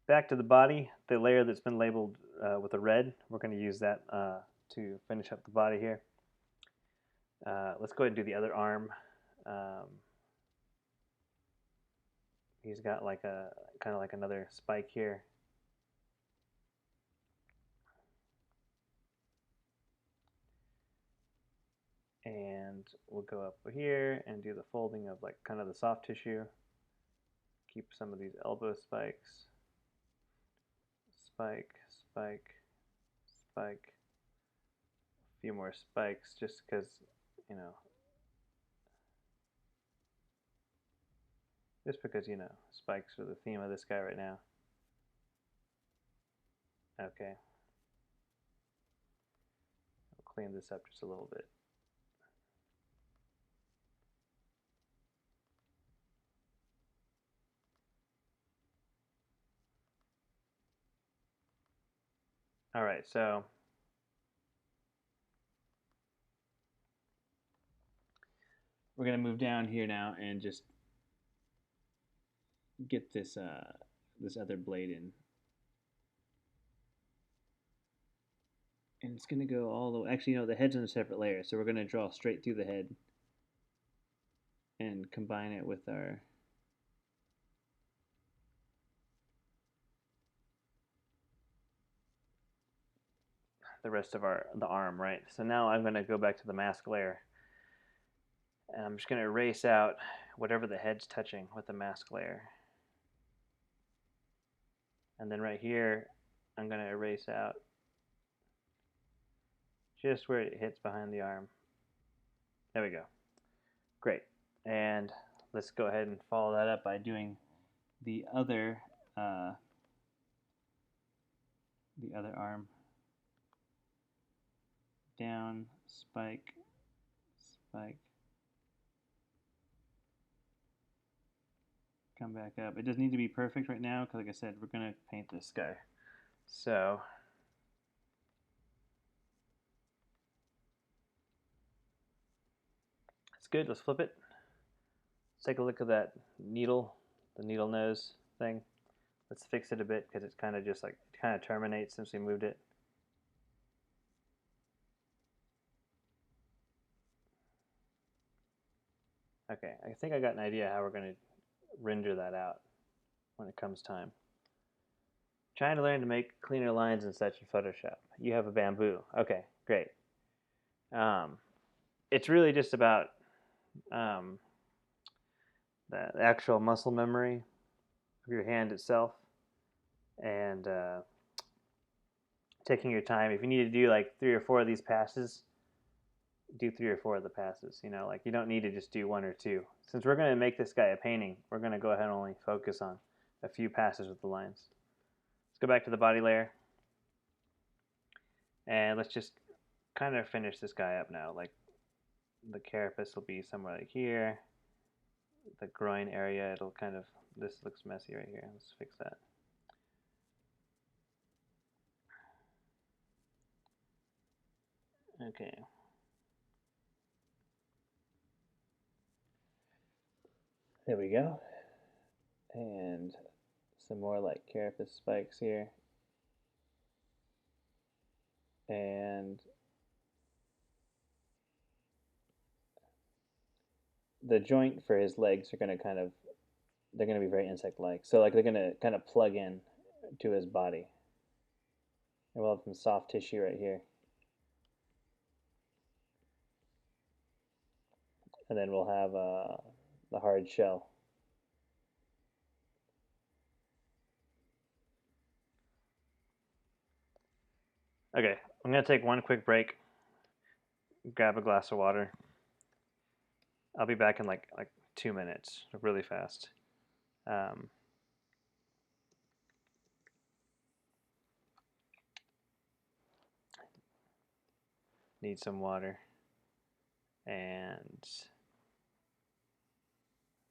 back to the body, the layer that's been labeled with a red, we're going to use that to finish up the body here. Let's go ahead and do the other arm. He's got like a kind of like another spike here. And we'll go up here and do the folding of like kind of the soft tissue. Keep some of these elbow spikes. Spike, spike, spike. A few more spikes just because, you know, spikes are the theme of this guy right now. Okay. I'll clean this up just a little bit. All right, so we're going to move down here now and just get this this other blade in. And it's going to go all the way. Actually, the head's in a separate layer, so we're going to draw straight through the head and combine it with our the rest of the arm, right? So now I'm going to go back to the mask layer, and I'm just going to erase out whatever the head's touching with the mask layer. And then right here, I'm going to erase out just where it hits behind the arm. There we go. Great. And let's go ahead and follow that up by doing the other arm. Down, spike, spike. Come back up. It doesn't need to be perfect right now because, like I said, we're going to paint this guy. So it's good. Let's flip it. Let's take a look at that needle, the needle nose thing. Let's fix it a bit because it's kind of just like, it kind of terminates since we moved it. Okay, I think I got an idea how we're going to render that out when it comes time. Trying to learn to make cleaner lines and such in Photoshop. You have a bamboo. Okay, great. It's really just about the actual muscle memory of your hand itself and taking your time. If you need to do like 3 or 4 of these passes, do 3 or 4 of the passes. Like you don't need to just do 1 or 2. Since we're going to make this guy a painting, we're going to go ahead and only focus on a few passes with the lines. Let's go back to the body layer. And let's just kind of finish this guy up now. Like the carapace will be somewhere like here. the groin area, it'll kind of, this looks messy right here. Let's fix that. Okay. There we go. And some more like carapace spikes here. And the joint for his legs are going to kind of, they're going to be very insect-like. So like they're going to kind of plug in to his body. And we'll have some soft tissue right here. And then we'll have the hard shell. Okay, I'm going to take one quick break, grab a glass of water. I'll be back in like 2 minutes, really fast. Need some water. And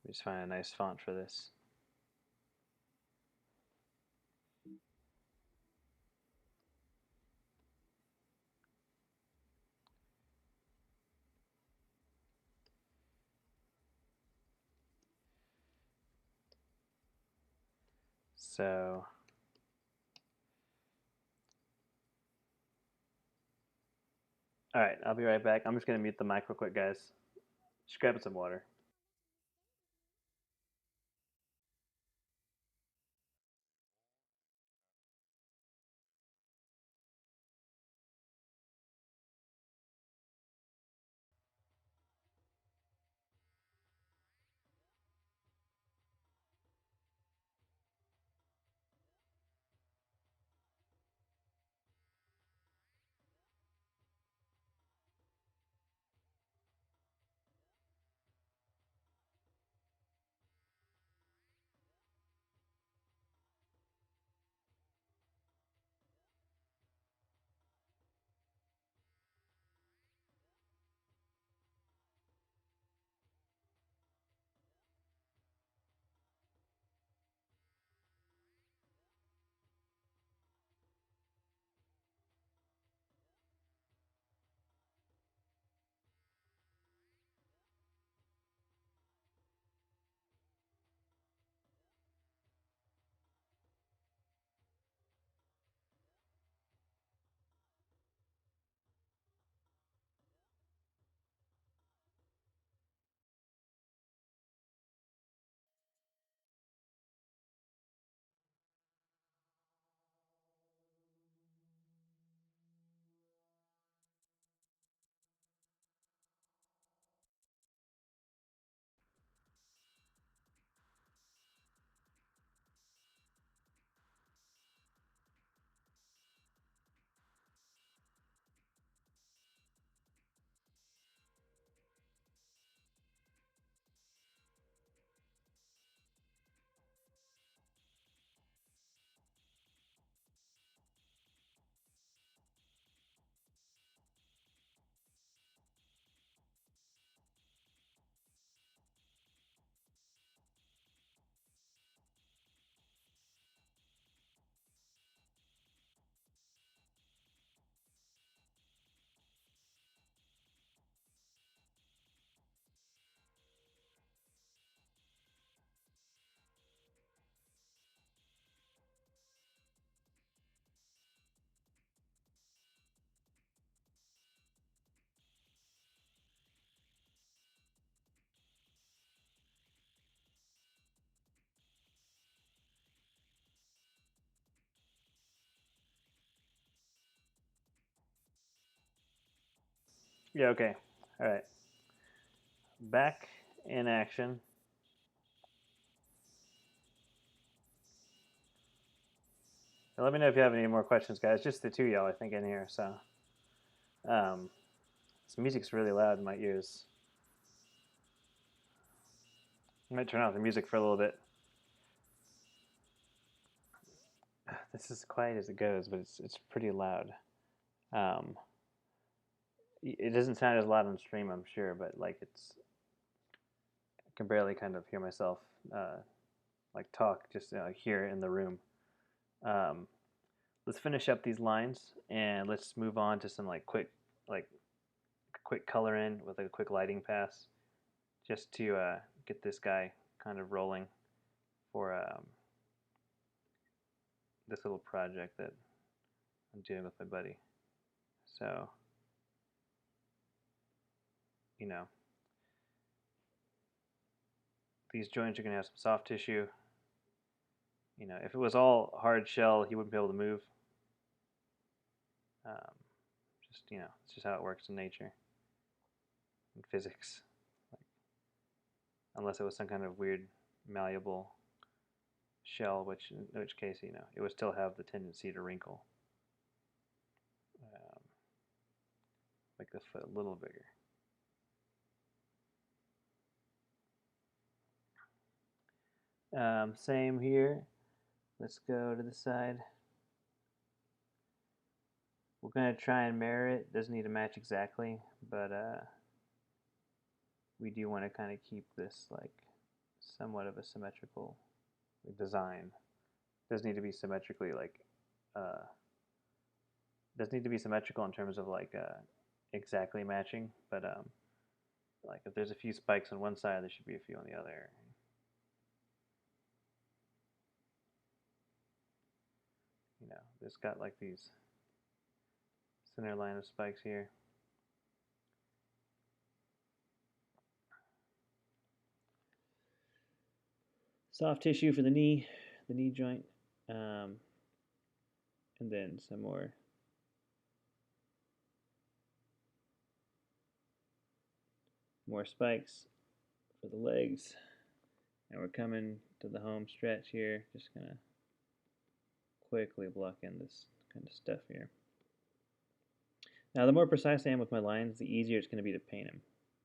just find a nice font for this. So, all right, I'll be right back. I'm just going to mute the mic real quick, guys. Just grab some water. Yeah, okay. All right. Back in action. Let me know if you have any more questions, guys. Just the two of y'all, I think, in here. So, this music's really loud in my ears. I might turn off the music for a little bit. This is as quiet as it goes, but it's pretty loud. It doesn't sound as loud on stream, I'm sure, but like it's can barely kind of hear myself like talk just here in the room. Um, let's finish up these lines and let's move on to some like quick color in with a quick lighting pass, just to get this guy kind of rolling for this little project that I'm doing with my buddy. So, you know, these joints are going to have some soft tissue. You know, if it was all hard shell, he wouldn't be able to move. Um, just, you know, it's just how it works in nature and physics. Like, unless it was some kind of weird malleable shell, in which case, you know, it would still have the tendency to wrinkle. Make the foot a little bigger. Same here. Let's go to the side. We're going to try and mirror it. Doesn't need to match exactly, but we do want to kind of keep this like somewhat of a symmetrical design. Doesn't need to be symmetrically like doesn't need to be symmetrical in terms of like exactly matching, but like if there's a few spikes on one side, there should be a few on the other. You know, it's got like these center line of spikes here. Soft tissue for the knee joint, and then some more spikes for the legs. And we're coming to the home stretch here. Just gonna quickly block in this kind of stuff here. Now, the more precise I am with my lines, the easier it's going to be to paint them,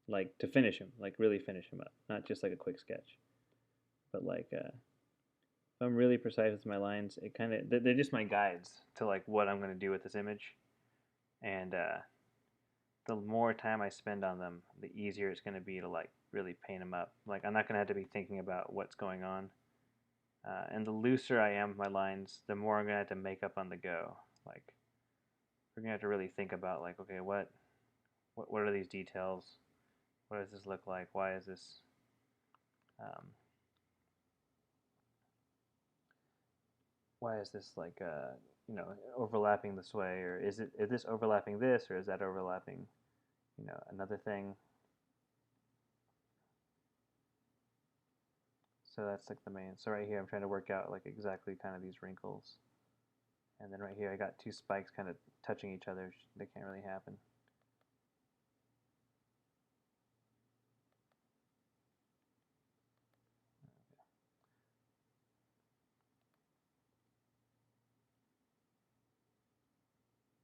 like to finish them, like really finish them up, not just like a quick sketch. But like, if I'm really precise with my lines, it kind of they're just my guides to like what I'm going to do with this image, and the more time I spend on them, the easier it's going to be to like really paint them up. Like I'm not going to have to be thinking about what's going on. And the looser I am with my lines, the more I'm going to have to make up on the go. Like we're going to have to really think about like, okay, what are these details? What does this look like? Why is this like you know, overlapping this way, or is this overlapping this, or is that overlapping, you know, another thing? So that's like the main. So right here I'm trying to work out like exactly kind of these wrinkles. And then right here I got two spikes kind of touching each other. They can't really happen.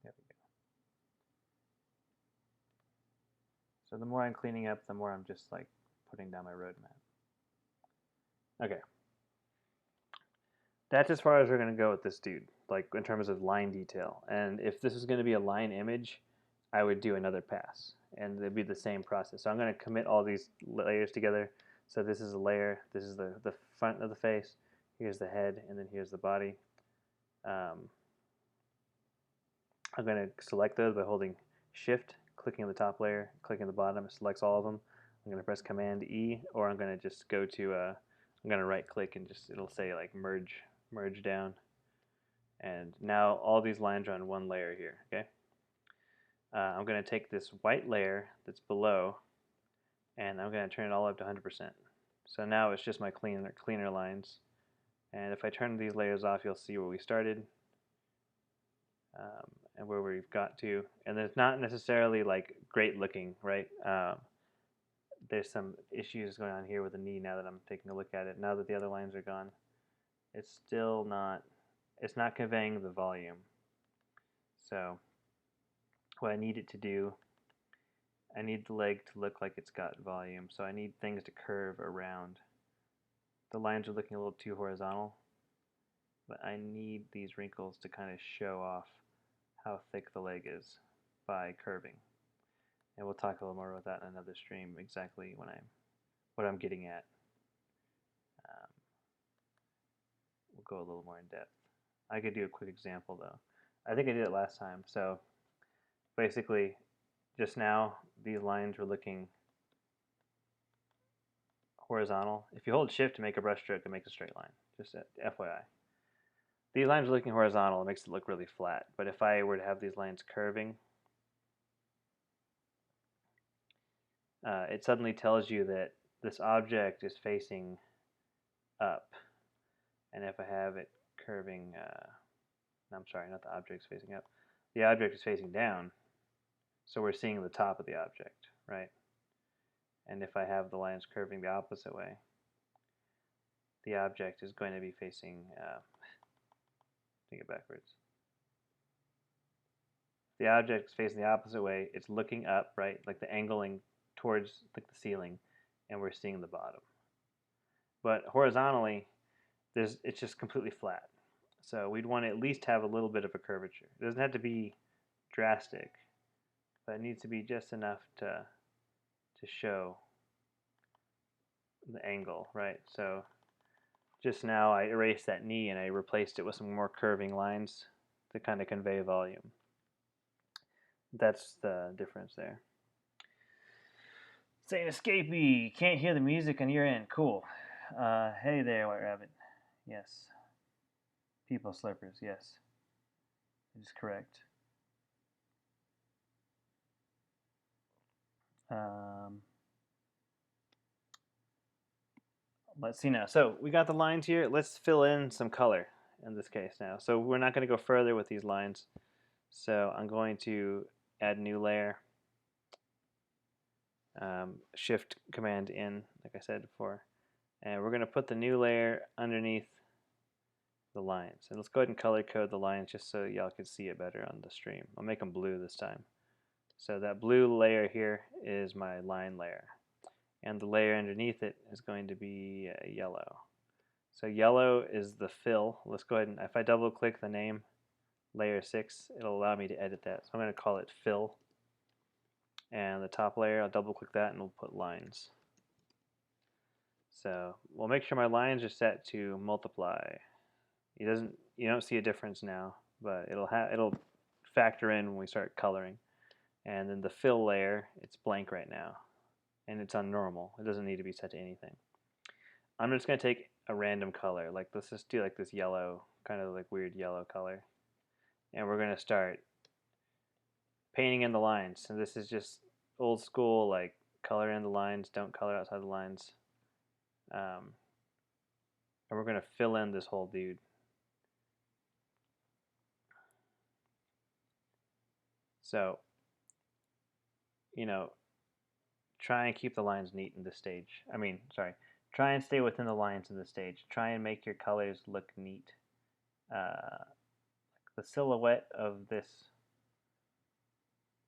There we go. So the more I'm cleaning up, the more I'm just like putting down my roadmap. Okay. That's as far as we're going to go with this dude, like in terms of line detail. And if this is going to be a line image, I would do another pass, and it'd be the same process. So I'm going to commit all these layers together. So this is a layer, this is the front of the face, here's the head, and then here's the body. I'm going to select those by holding Shift, clicking the top layer, clicking the bottom, it selects all of them. I'm going to press Command E, or I'm going to just go to, I'm going to right click and just, it'll say like merge down. And now all these lines are on one layer here, okay? I'm going to take this white layer that's below, and I'm going to turn it all up to 100%. So now it's just my cleaner lines. And if I turn these layers off, you'll see where we started and where we've got to. And it's not necessarily like great looking, right? There's some issues going on here with the knee now that I'm taking a look at it. Now that the other lines are gone, it's still not, it's not conveying the volume. So what I need it to do, I need the leg to look like it's got volume, so I need things to curve around. The lines are looking a little too horizontal, but I need these wrinkles to kind of show off how thick the leg is by curving. And we'll talk a little more about that in another stream, exactly when I'm what I'm getting at. We'll go a little more in depth. I could do a quick example though. I think I did it last time. So basically, just now, these lines were looking horizontal. If you hold shift to make a brush stroke, it makes a straight line. Just FYI. These lines are looking horizontal. It makes it look really flat. But if I were to have these lines curving, it suddenly tells you that this object is facing up. And if I have it curving, I'm sorry, not the object's facing up. The object is facing down. So we're seeing the top of the object, right? And if I have the lines curving the opposite way, the object is going to be facing, take it backwards. The object is facing the opposite way. It's looking up, right? Like the angling towards like the ceiling, and we're seeing the bottom. But horizontally, it's just completely flat. So we'd want to at least have a little bit of a curvature. It doesn't have to be drastic, but it needs to be just enough to show the angle, right? So just now I erased that knee and I replaced it with some more curving lines to kind of convey volume. That's the difference there. Saying escapee, can't hear the music on your end. Cool. Hey there, White Rabbit. Yes. People slippers, yes. It is correct. Let's see now. So we got the lines here. Let's fill in some color in this case now. So we're not going to go further with these lines. So I'm going to add new layer. Shift Command in, like I said before. And we're going to put the new layer underneath the lines. And let's go ahead and color code the lines just so y'all can see it better on the stream. I'll make them blue this time. So that blue layer here is my line layer. And the layer underneath it is going to be yellow. So yellow is the fill. Let's go ahead and, if I double click the name, layer 6, it'll allow me to edit that. So I'm going to call it fill. And the top layer, I'll double click that and we'll put lines. So we'll make sure my lines are set to multiply. You don't see a difference now, but it'll factor in when we start coloring. And then the fill layer, it's blank right now. And it's on normal. It doesn't need to be set to anything. I'm just going to take a random color. Like let's just do like this yellow, kind of like weird yellow color. And we're going to start painting in the lines. So this is just old school, like color in the lines, don't color outside the lines. And we're going to fill in this whole dude. So, try and keep the lines neat in this stage. Try and stay within the lines in this stage. Try and make your colors look neat. The silhouette of this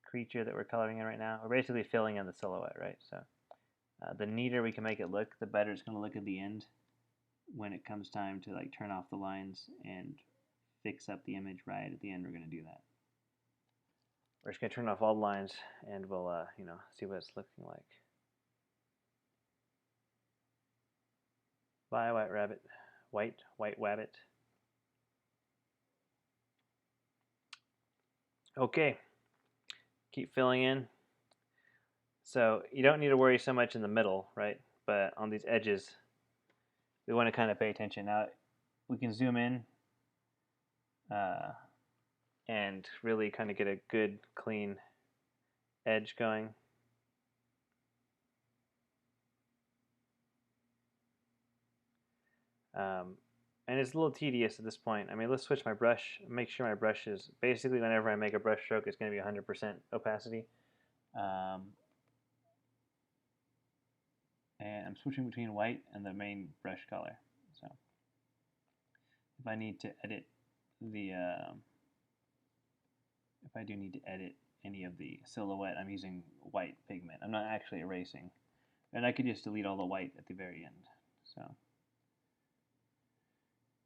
creature that we're coloring in right now, we're basically filling in the silhouette, right? So the neater we can make it look, the better it's going to look at the end when it comes time to like turn off the lines and fix up the image right at the end. We're going to do that. We're just going to turn off all the lines and we'll see what it's looking like. Bye, White Rabbit. White Wabbit. Okay. Keep filling in. So you don't need to worry so much in the middle, right? But on these edges, we want to kind of pay attention. Now, we can zoom in and really kind of get a good, clean edge going. And it's a little tedious at this point. I mean, let's switch my brush, make sure my brush is, basically whenever I make a brush stroke, it's going to be 100% opacity. And I'm switching between white and the main brush color. So if I need to edit the, if I do need to edit any of the silhouette, I'm using white pigment. I'm not actually erasing. And I could just delete all the white at the very end. So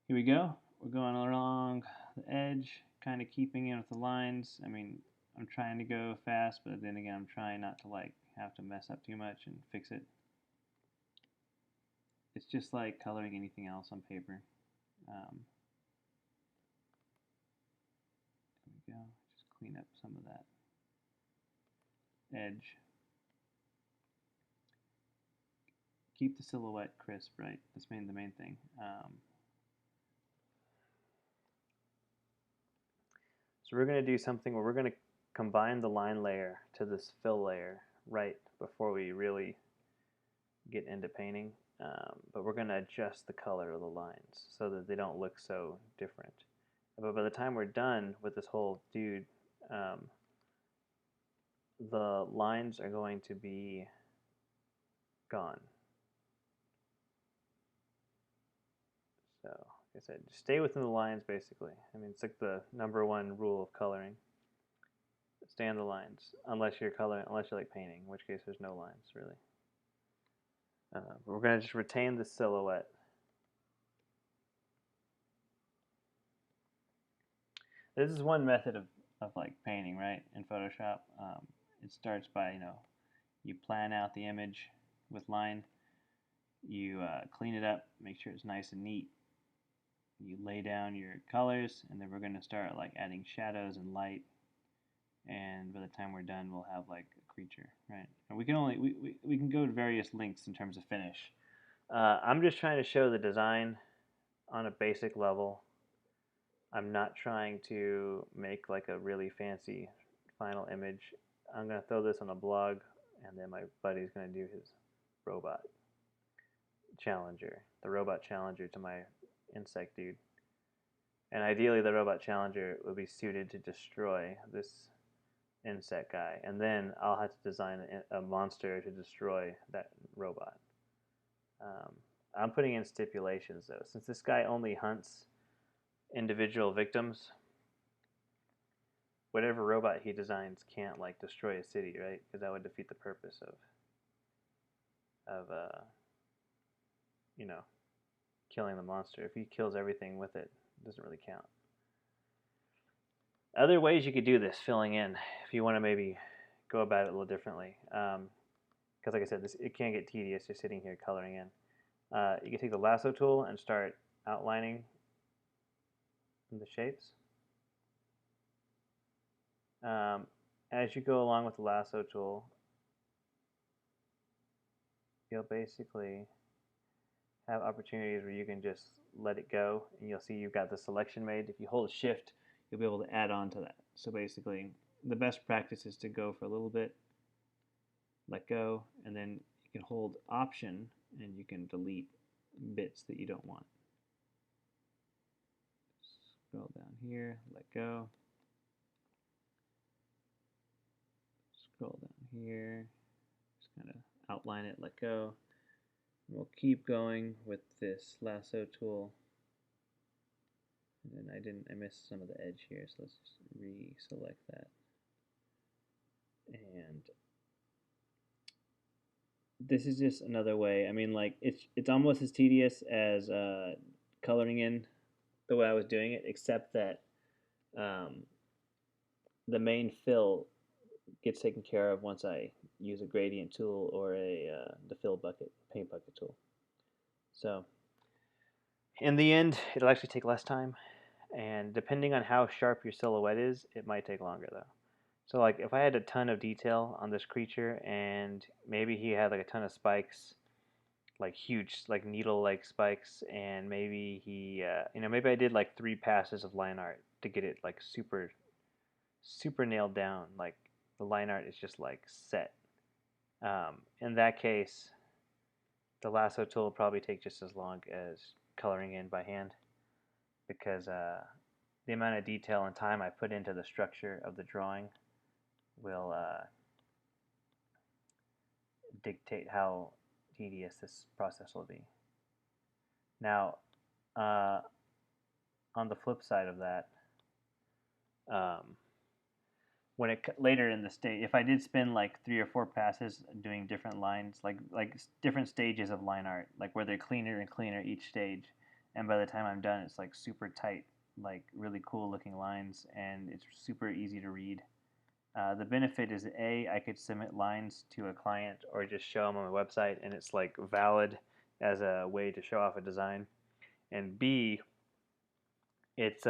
here we go. We're going along the edge, kind of keeping in with the lines. I mean, I'm trying to go fast, but then again, I'm trying not to like have to mess up too much and fix it. it's just like coloring anything else on paper. There we go. Just clean up some of that edge. Keep the silhouette crisp, right? That's the main thing. So we're going to do something where we're going to combine the line layer to this fill layer right before we really get into painting. But we're going to adjust the color of the lines so that they don't look so different. But by the time we're done with this whole dude, the lines are going to be gone. So, like I said, just stay within the lines basically. I mean, it's like the #1 rule of coloring. Stay on the lines, unless you're like painting, in which case there's no lines really. But we're going to just retain the silhouette. This is one method of like painting, right, in Photoshop. It starts by, you plan out the image with line, you clean it up, make sure it's nice and neat, you lay down your colors, and then we're going to start like adding shadows and light, and by the time we're done we'll have like a creature, right? And we can go to various lengths in terms of finish. I'm just trying to show the design on a basic level. I'm not trying to make like a really fancy final image. I'm going to throw this on a blog, and then my buddy's going to do his robot challenger, the robot challenger to my insect dude. And ideally the robot challenger would be suited to destroy this insect guy, and then I'll have to design a monster to destroy that robot. I'm putting in stipulations though. Since this guy only hunts individual victims, whatever robot he designs can't like destroy a city, right? Because that would defeat the purpose of killing the monster. If he kills everything with it, it doesn't really count. Other ways you could do this, filling in, if you want to maybe go about it a little differently. Because like I said, it can get tedious just sitting here coloring in. You can take the lasso tool and start outlining the shapes. As you go along with the lasso tool, you'll basically have opportunities where you can just let it go, and you'll see you've got the selection made. If you hold shift, you'll be able to add on to that. So basically, the best practice is to go for a little bit, let go, and then you can hold option and you can delete bits that you don't want. Scroll down here, let go. Scroll down here, just kind of outline it, let go. And we'll keep going with this lasso tool. And then I missed some of the edge here, so let's just reselect that. And this is just another way. I mean, like it's almost as tedious as coloring in the way I was doing it, except that the main fill gets taken care of once I use a gradient tool or the fill bucket, paint bucket tool. So in the end, it'll actually take less time, and depending on how sharp your silhouette is, it might take longer though. So like if I had a ton of detail on this creature and maybe he had like a ton of spikes, like huge like needle-like spikes, and maybe he maybe I did like 3 passes of line art to get it like super nailed down, like the line art is just like set. In that case, the lasso tool will probably take just as long as coloring in by hand, because the amount of detail and time I put into the structure of the drawing will dictate how tedious this process will be. Now, on the flip side of that, when later in the stage, if I did spend like 3 or 4 passes doing different lines, like different stages of line art, like where they're cleaner and cleaner each stage, and by the time I'm done, it's like super tight, like really cool looking lines, and it's super easy to read. The benefit is I could submit lines to a client or just show them on my website, and it's like valid as a way to show off a design, and B, it's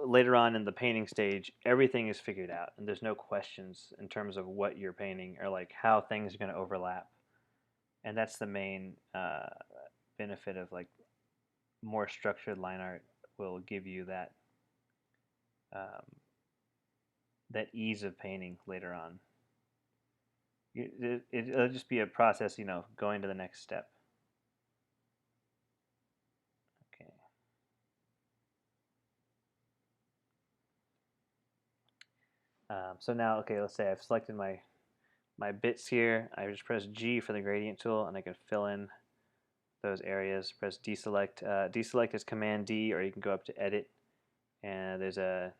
later on in the painting stage, everything is figured out, and there's no questions in terms of what you're painting or like how things are going to overlap, and that's the main benefit of like more structured line art will give you that um, that ease of painting later on. It'll just be a process, going to the next step. Okay. So now, okay, let's say I've selected my bits here. I just press G for the gradient tool, and I can fill in those areas. Press deselect. Deselect is Command D, or you can go up to Edit, and there's a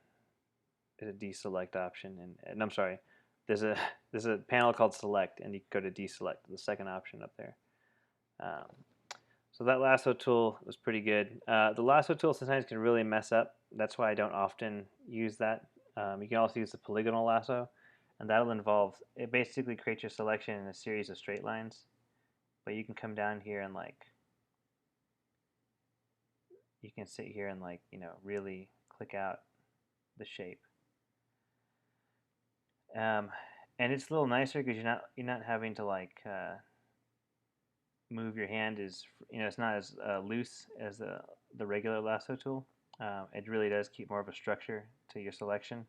deselect option, and I'm sorry, there's a panel called Select, and you can go to Deselect, the second option up there. So that lasso tool was pretty good. The lasso tool sometimes can really mess up. That's why I don't often use that. You can also use the polygonal lasso, and that'll involve, it basically creates your selection in a series of straight lines. But you can come down here and you can sit here and really click out the shape. And it's a little nicer because you're not having to move your hand it's not as loose as the regular lasso tool. It really does keep more of a structure to your selection.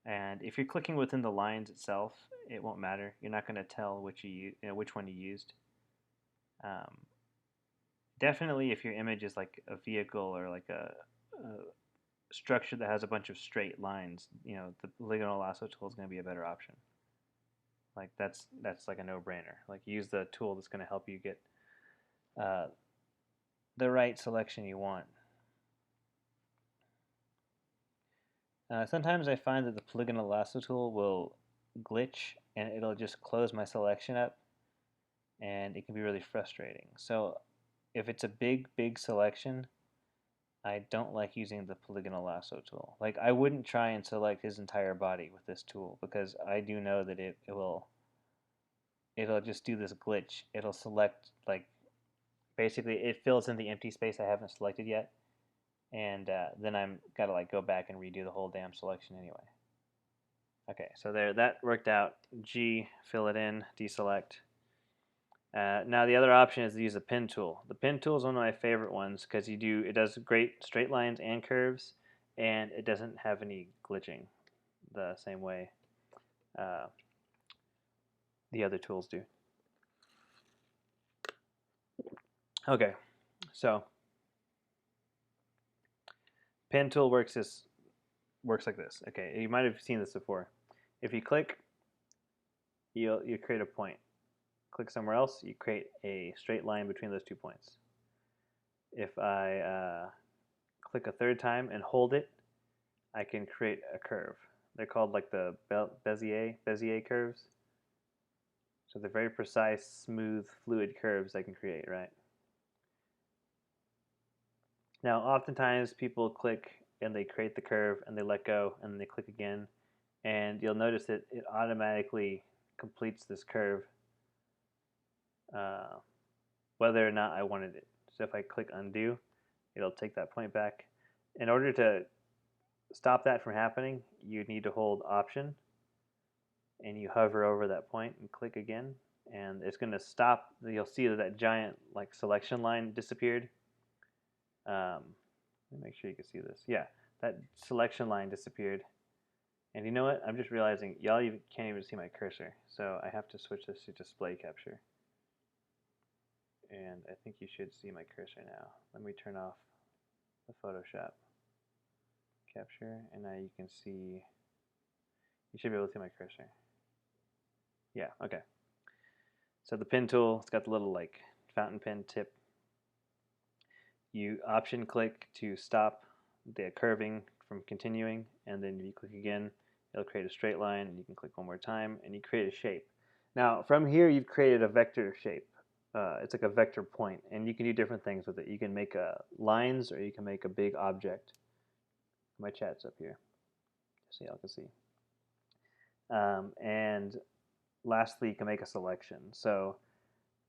And if you're clicking within the lines itself, it won't matter. You're not going to tell which one you used. Definitely, if your image is like a vehicle or like a structure that has a bunch of straight lines, the polygonal lasso tool is going to be a better option. Like that's like a no-brainer. Like use the tool that's going to help you get the right selection you want. Sometimes I find that the polygonal lasso tool will glitch and it'll just close my selection up, and it can be really frustrating. So if it's a big selection, I don't like using the polygonal lasso tool. Like I wouldn't try and select his entire body with this tool because I do know that it'll just do this glitch. It'll select basically it fills in the empty space I haven't selected yet, and then I'm gotta go back and redo the whole damn selection anyway. Okay, so there, that worked out. G, fill it in, deselect. Now the other option is to use the pen tool. The pen tool is one of my favorite ones because it does great straight lines and curves, and it doesn't have any glitching the same way the other tools do. Okay, so pen tool works like this. Okay, you might have seen this before. If you click, you create a point. Click somewhere else, you create a straight line between those 2 points. If I click a third time and hold it, I can create a curve. They're called like the Bezier curves. So they're very precise, smooth, fluid curves I can create, right? Now, oftentimes people click and they create the curve and they let go and then they click again, and you'll notice that it automatically completes this curve whether or not I wanted it. So if I click undo, it'll take that point back. In order to stop that from happening, you need to hold Option and you hover over that point and click again, and it's going to stop. You'll see that giant selection line disappeared. Let me make sure you can see this. Yeah, that selection line disappeared. And you know what? I'm just realizing y'all can't even see my cursor, so I have to switch this to display capture. And I think you should see my cursor now. Let me turn off the Photoshop capture, and now you can see, you should be able to see my cursor. Yeah, okay. So the pen tool, it's got the little fountain pen tip. You Option click to stop the curving from continuing, and then if you click again, it'll create a straight line, and you can click one more time, and you create a shape. Now, from here, you've created a vector shape. It's like a vector point, and you can do different things with it. You can make lines, or you can make a big object. My chat's up here, so y'all can see. And lastly, you can make a selection. So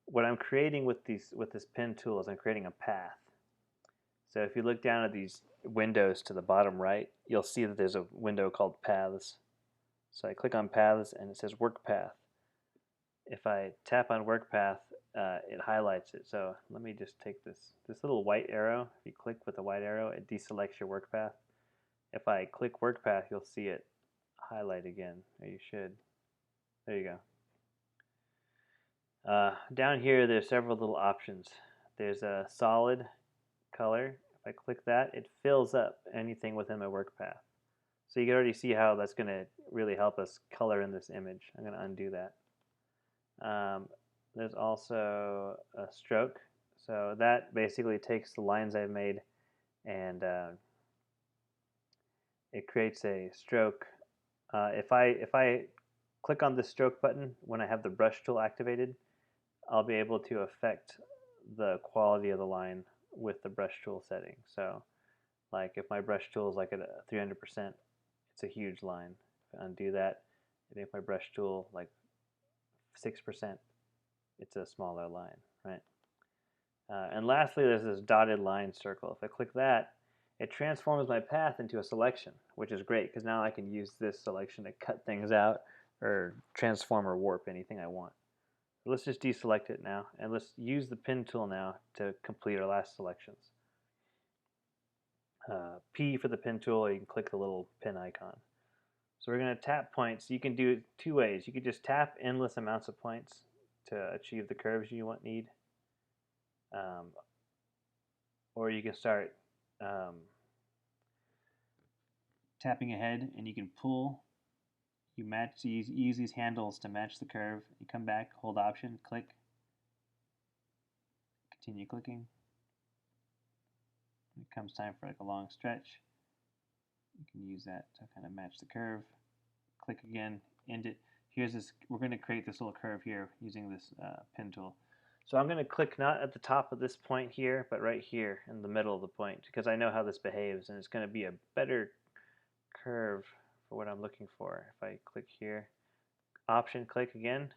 what I'm creating with this pen tool is I'm creating a path. So if you look down at these windows to the bottom right, you'll see that there's a window called Paths. So I click on Paths and it says Work Path. If I tap on Work Path, it highlights it. So let me just take this little white arrow. If you click with the white arrow, it deselects your work path. If I click Work Path, you'll see it highlight again, or you should. There you go. Down here, there's several little options. There's a solid color. If I click that, it fills up anything within my work path. So you can already see how that's going to really help us color in this image. I'm going to undo that. There's also a stroke. So that basically takes the lines I've made and it creates a stroke. If I click on the stroke button when I have the brush tool activated, I'll be able to affect the quality of the line with the brush tool setting. So like if my brush tool is like at 300%, it's a huge line. If I undo that, and if my brush tool like 6%, it's a smaller line, right? And lastly, there's this dotted line circle. If I click that, it transforms my path into a selection, which is great because now I can use this selection to cut things out or transform or warp anything I want. So let's just deselect it now, and let's use the pen tool now to complete our last selections. P for the pen tool, or you can click the little pen icon. So we're going to tap points. You can do it two ways. You could just tap endless amounts of points to achieve the curves you need. Or you can start tapping ahead, and you can pull. You use these handles to match the curve. You come back, hold Option, click, continue clicking. When it comes time for like a long stretch, you can use that to kind of match the curve. Click again, end it. Here's this. We're going to create this little curve here using this pen tool. So I'm going to click not at the top of this point here, but right here in the middle of the point because I know how this behaves, and it's going to be a better curve for what I'm looking for. If I click here, Option, click again,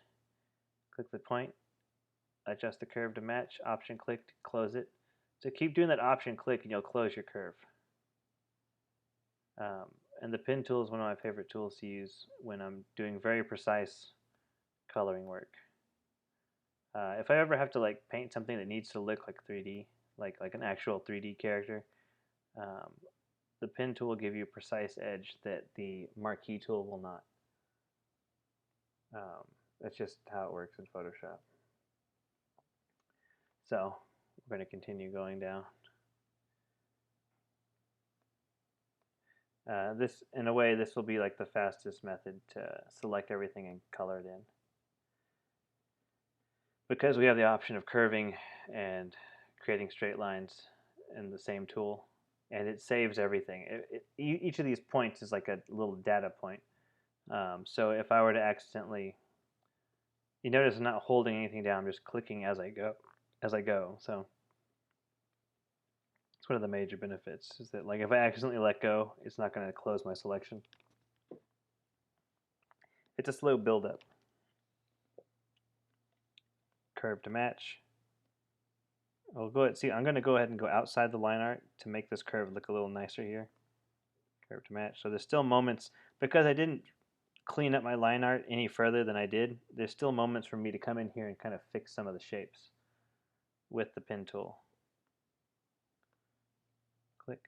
click the point, adjust the curve to match, Option, click to close it. So keep doing that Option, click, and you'll close your curve. And the pen tool is one of my favorite tools to use when I'm doing very precise coloring work. If I ever have to like paint something that needs to look like 3D, like an actual 3D character, the pen tool will give you a precise edge that the marquee tool will not. That's just how it works in Photoshop. So we're going to continue going down. This, in a way, this will be like the fastest method to select everything and color it in. Because we have the option of curving and creating straight lines in the same tool, and it saves everything. Each of these points is like a little data point. So if I were to accidentally, you notice I'm not holding anything down, I'm just clicking as I go. So it's one of the major benefits is that like if I accidentally let go, it's not going to close my selection. It's a slow buildup. Curve to match. I'll go ahead. See, I'm going to go ahead and go outside the line art to make this curve look a little nicer here. Curve to match. So there's still moments, because I didn't clean up my line art any further than I did, there's still moments for me to come in here and kind of fix some of the shapes with the pen tool. Click.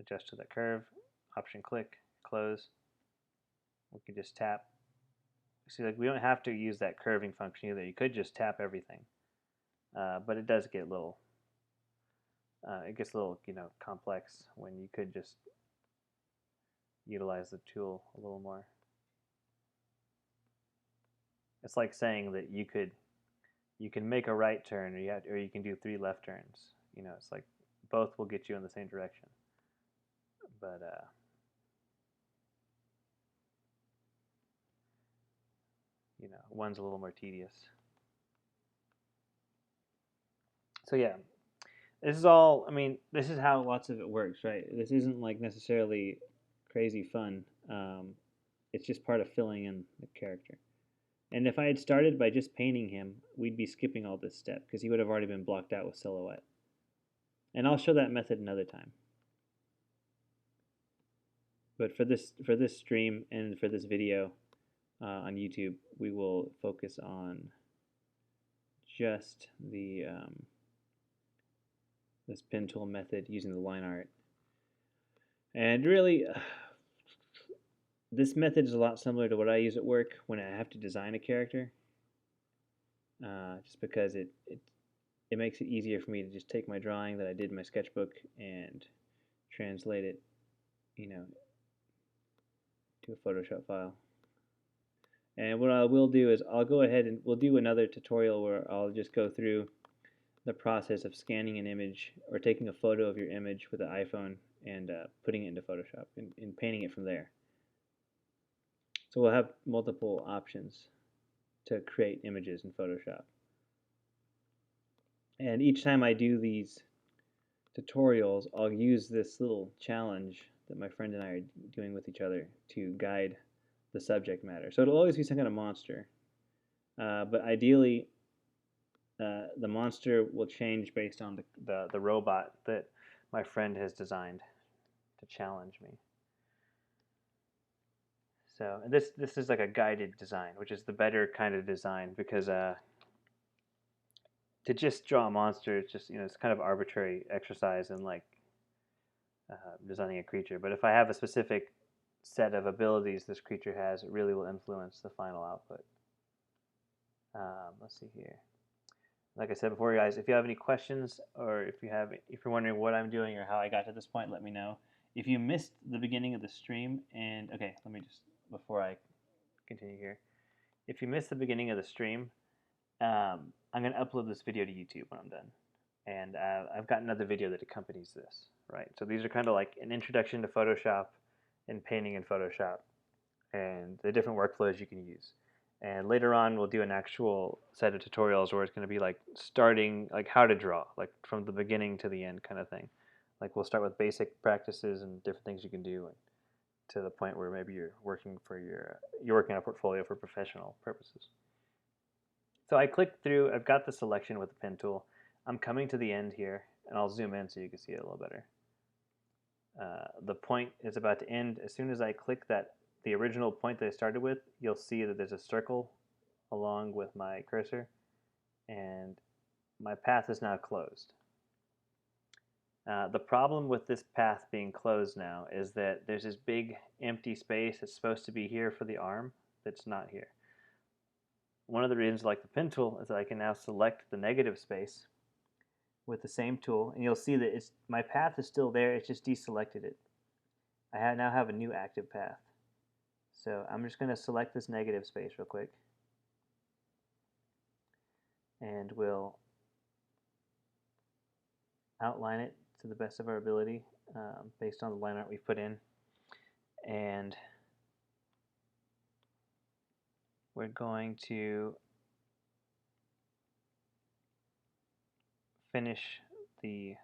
Adjust to that curve. Option click. Close. We can just tap. See, like we don't have to use that curving function either. You could just tap everything, but it does get a little. It gets a little, complex when you could just utilize the tool a little more. It's like saying that you can make a right turn, or you can do 3 left turns. It's like both will get you in the same direction, but one's a little more tedious. So yeah, this is all, this is how lots of it works, right? This isn't like necessarily crazy fun. It's just part of filling in the character. And if I had started by just painting him, we'd be skipping all this step because he would have already been blocked out with silhouette. And I'll show that method another time. But for this stream and for this video on YouTube, we will focus on just the this pen tool method using the line art. And really, this method is a lot similar to what I use at work when I have to design a character. Just because it makes it easier for me to just take my drawing that I did in my sketchbook and translate it, to a Photoshop file. And what I will do is I'll go ahead and we'll do another tutorial where I'll just go through the process of scanning an image or taking a photo of your image with an iPhone and putting it into Photoshop and painting it from there. So we'll have multiple options to create images in Photoshop. And each time I do these tutorials, I'll use this little challenge that my friend and I are doing with each other to guide the subject matter. So it'll always be some kind of monster, but ideally the monster will change based on the robot that my friend has designed to challenge me. So this is like a guided design, which is the better kind of design because to just draw a monster, it's just it's kind of arbitrary exercise in like designing a creature. But if I have a specific set of abilities this creature has, it really will influence the final output. Let's see here. Like I said before, guys, if you have any questions or if you're wondering what I'm doing or how I got to this point, let me know. If you missed the beginning of the stream, and okay, let me just before I continue here. If you missed the beginning of the stream, I'm going to upload this video to YouTube when I'm done. And I've got another video that accompanies this, right? So these are kind of like an introduction to Photoshop and painting in Photoshop and the different workflows you can use. And later on, we'll do an actual set of tutorials where it's going to be like starting, like how to draw, like from the beginning to the end kind of thing. Like we'll start with basic practices and different things you can do, and to the point where maybe you're working on a portfolio for professional purposes. So I clicked through. I've got the selection with the pen tool. I'm coming to the end here, and I'll zoom in so you can see it a little better. The point is about to end. As soon as I click the original point that I started with, you'll see that there's a circle along with my cursor, and my path is now closed. The problem with this path being closed now is that there's this big empty space that's supposed to be here for the arm that's not here. One of the reasons I like the pen tool is that I can now select the negative space with the same tool, and you'll see that my path is still there, it's just deselected it. I now have a new active path. So I'm just going to select this negative space real quick, and we'll outline it to the best of our ability based on the line art we've put in. And we're going to finish the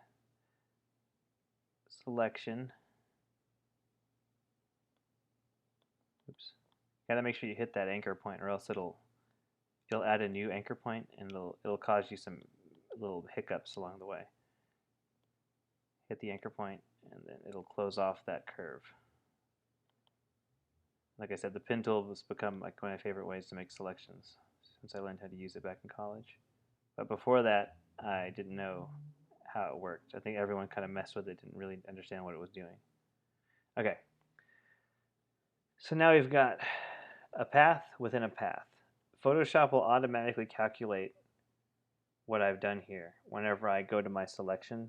selection. Oops. Gotta make sure you hit that anchor point, or else it'll add a new anchor point, and it'll cause you some little hiccups along the way. Hit the anchor point, and then it'll close off that curve. Like I said, the pen tool has become like one of my favorite ways to make selections since I learned how to use it back in college. But before that, I didn't know how it worked. I think everyone kind of messed with it, didn't really understand what it was doing. Okay. So now we've got a path within a path. Photoshop will automatically calculate what I've done here whenever I go to my selection.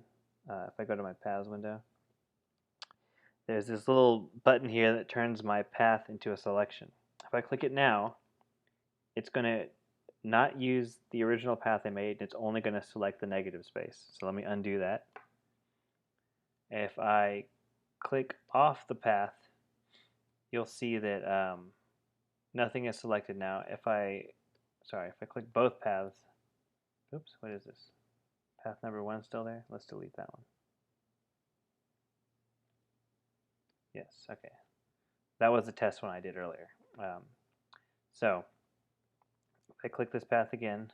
If I go to my paths window, there's this little button here that turns my path into a selection. If I click it now, it's going to not use the original path I made, and it's only going to select the negative space. So let me undo that. If I click off the path, you'll see that nothing is selected now. If I click both paths, oops, what is this? Path number 1 still there? Let's delete that one. Yes, okay. That was the test one I did earlier. So I click this path again,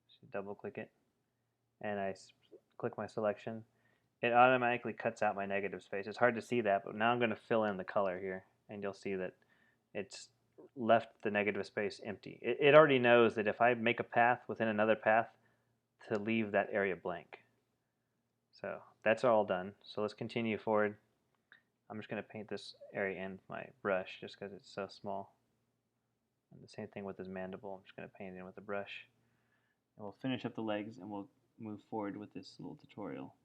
just double click it, and I click my selection, it automatically cuts out my negative space. It's hard to see that, but now I'm going to fill in the color here, and you'll see that it's left the negative space empty. It already knows that if I make a path within another path, to leave that area blank. So that's all done. So let's continue forward. I'm just going to paint this area in with my brush just because it's so small. And the same thing with his mandible. I'm just going to paint it in with a brush. And we'll finish up the legs and we'll move forward with this little tutorial.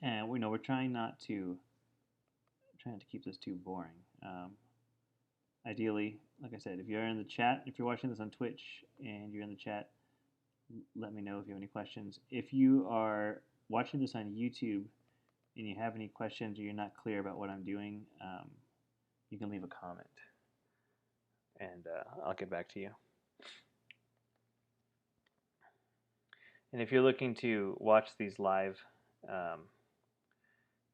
And we know we're trying to keep this too boring. Ideally, like I said, if you're in the chat, if you're watching this on Twitch and you're in the chat, let me know if you have any questions. If you are watching this on YouTube and you have any questions or you're not clear about what I'm doing, you can leave a comment and I'll get back to you. And if you're looking to watch these live,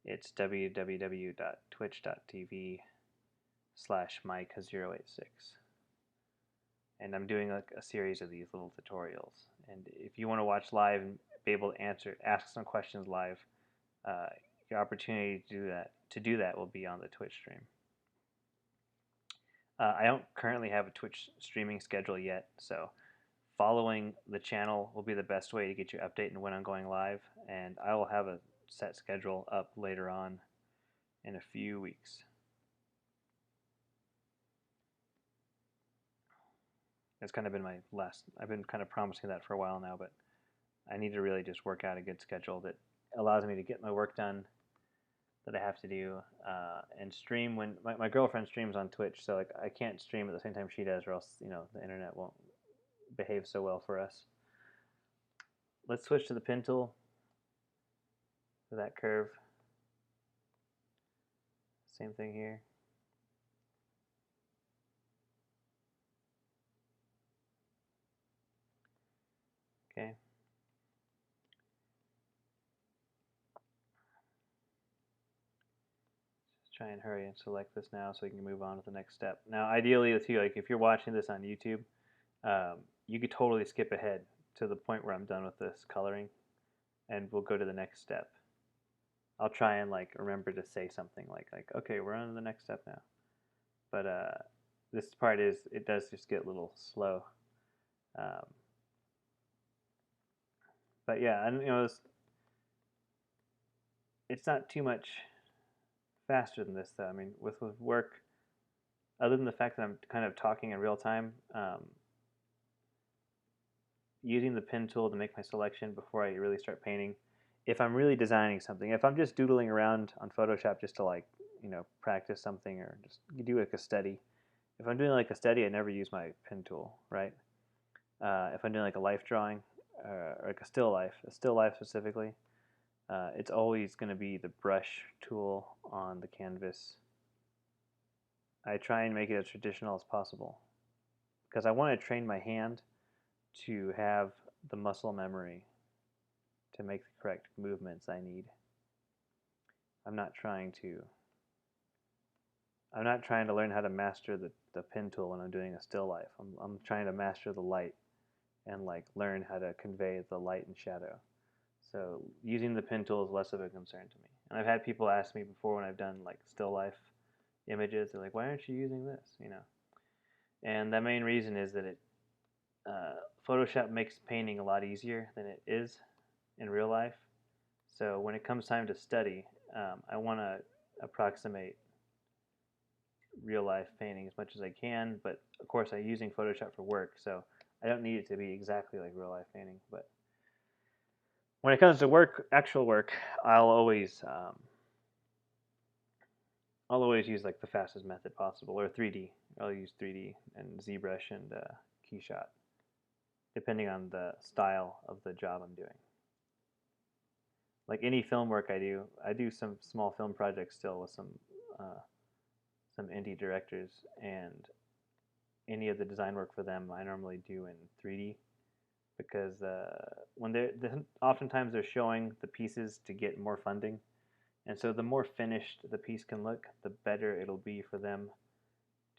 it's www.twitch.tv/Micah086. And I'm doing a series of these little tutorials. And if you want to watch live and be able to ask some questions live, your opportunity to do that will be on the Twitch stream. I don't currently have a Twitch streaming schedule yet, so following the channel will be the best way to get you update on when I'm going live, and I will have a set schedule up later on in a few weeks. That's kind of been I've been kind of promising that for a while now, but I need to really just work out a good schedule that allows me to get my work done that I have to do and stream when my girlfriend streams on Twitch, so like I can't stream at the same time she does, or else the internet won't behave so well for us. Let's switch to the pen tool for that curve. Same thing here. Okay. Just try and hurry and select this now so we can move on to the next step. Now, ideally, if you're watching this on YouTube, you could totally skip ahead to the point where I'm done with this coloring, and we'll go to the next step. I'll try and remember to say something like okay, we're on to the next step now. But this part it does just get a little slow. But yeah, and it's not too much faster than this though. I mean, with work, other than the fact that I'm kind of talking in real time, using the pen tool to make my selection before I really start painting. If I'm really designing something, if I'm just doodling around on Photoshop just to practice something or just do a study, if I'm doing a study, I never use my pen tool, right? If I'm doing a life drawing or a still life specifically, it's always going to be the brush tool on the canvas. I try and make it as traditional as possible because I want to train my hand to have the muscle memory to make the correct movements I need. I'm not trying to learn how to master the pen tool when I'm doing a still life. I'm trying to master the light and learn how to convey the light and shadow. So using the pen tool is less of a concern to me. And I've had people ask me before when I've done still life images, they're like, why aren't you using this? And the main reason is that Photoshop makes painting a lot easier than it is in real life. So when it comes time to study, I want to approximate real life painting as much as I can, but of course I'm using Photoshop for work, so I don't need it to be exactly like real life painting. But when it comes to work, actual work, I'll always use the fastest method possible, or 3D. I'll use 3D and ZBrush and Keyshot, depending on the style of the job I'm doing. Like any film work I do some small film projects still with some indie directors, and any of the design work for them I normally do in 3D because when oftentimes they're showing the pieces to get more funding, and so the more finished the piece can look, the better it'll be for them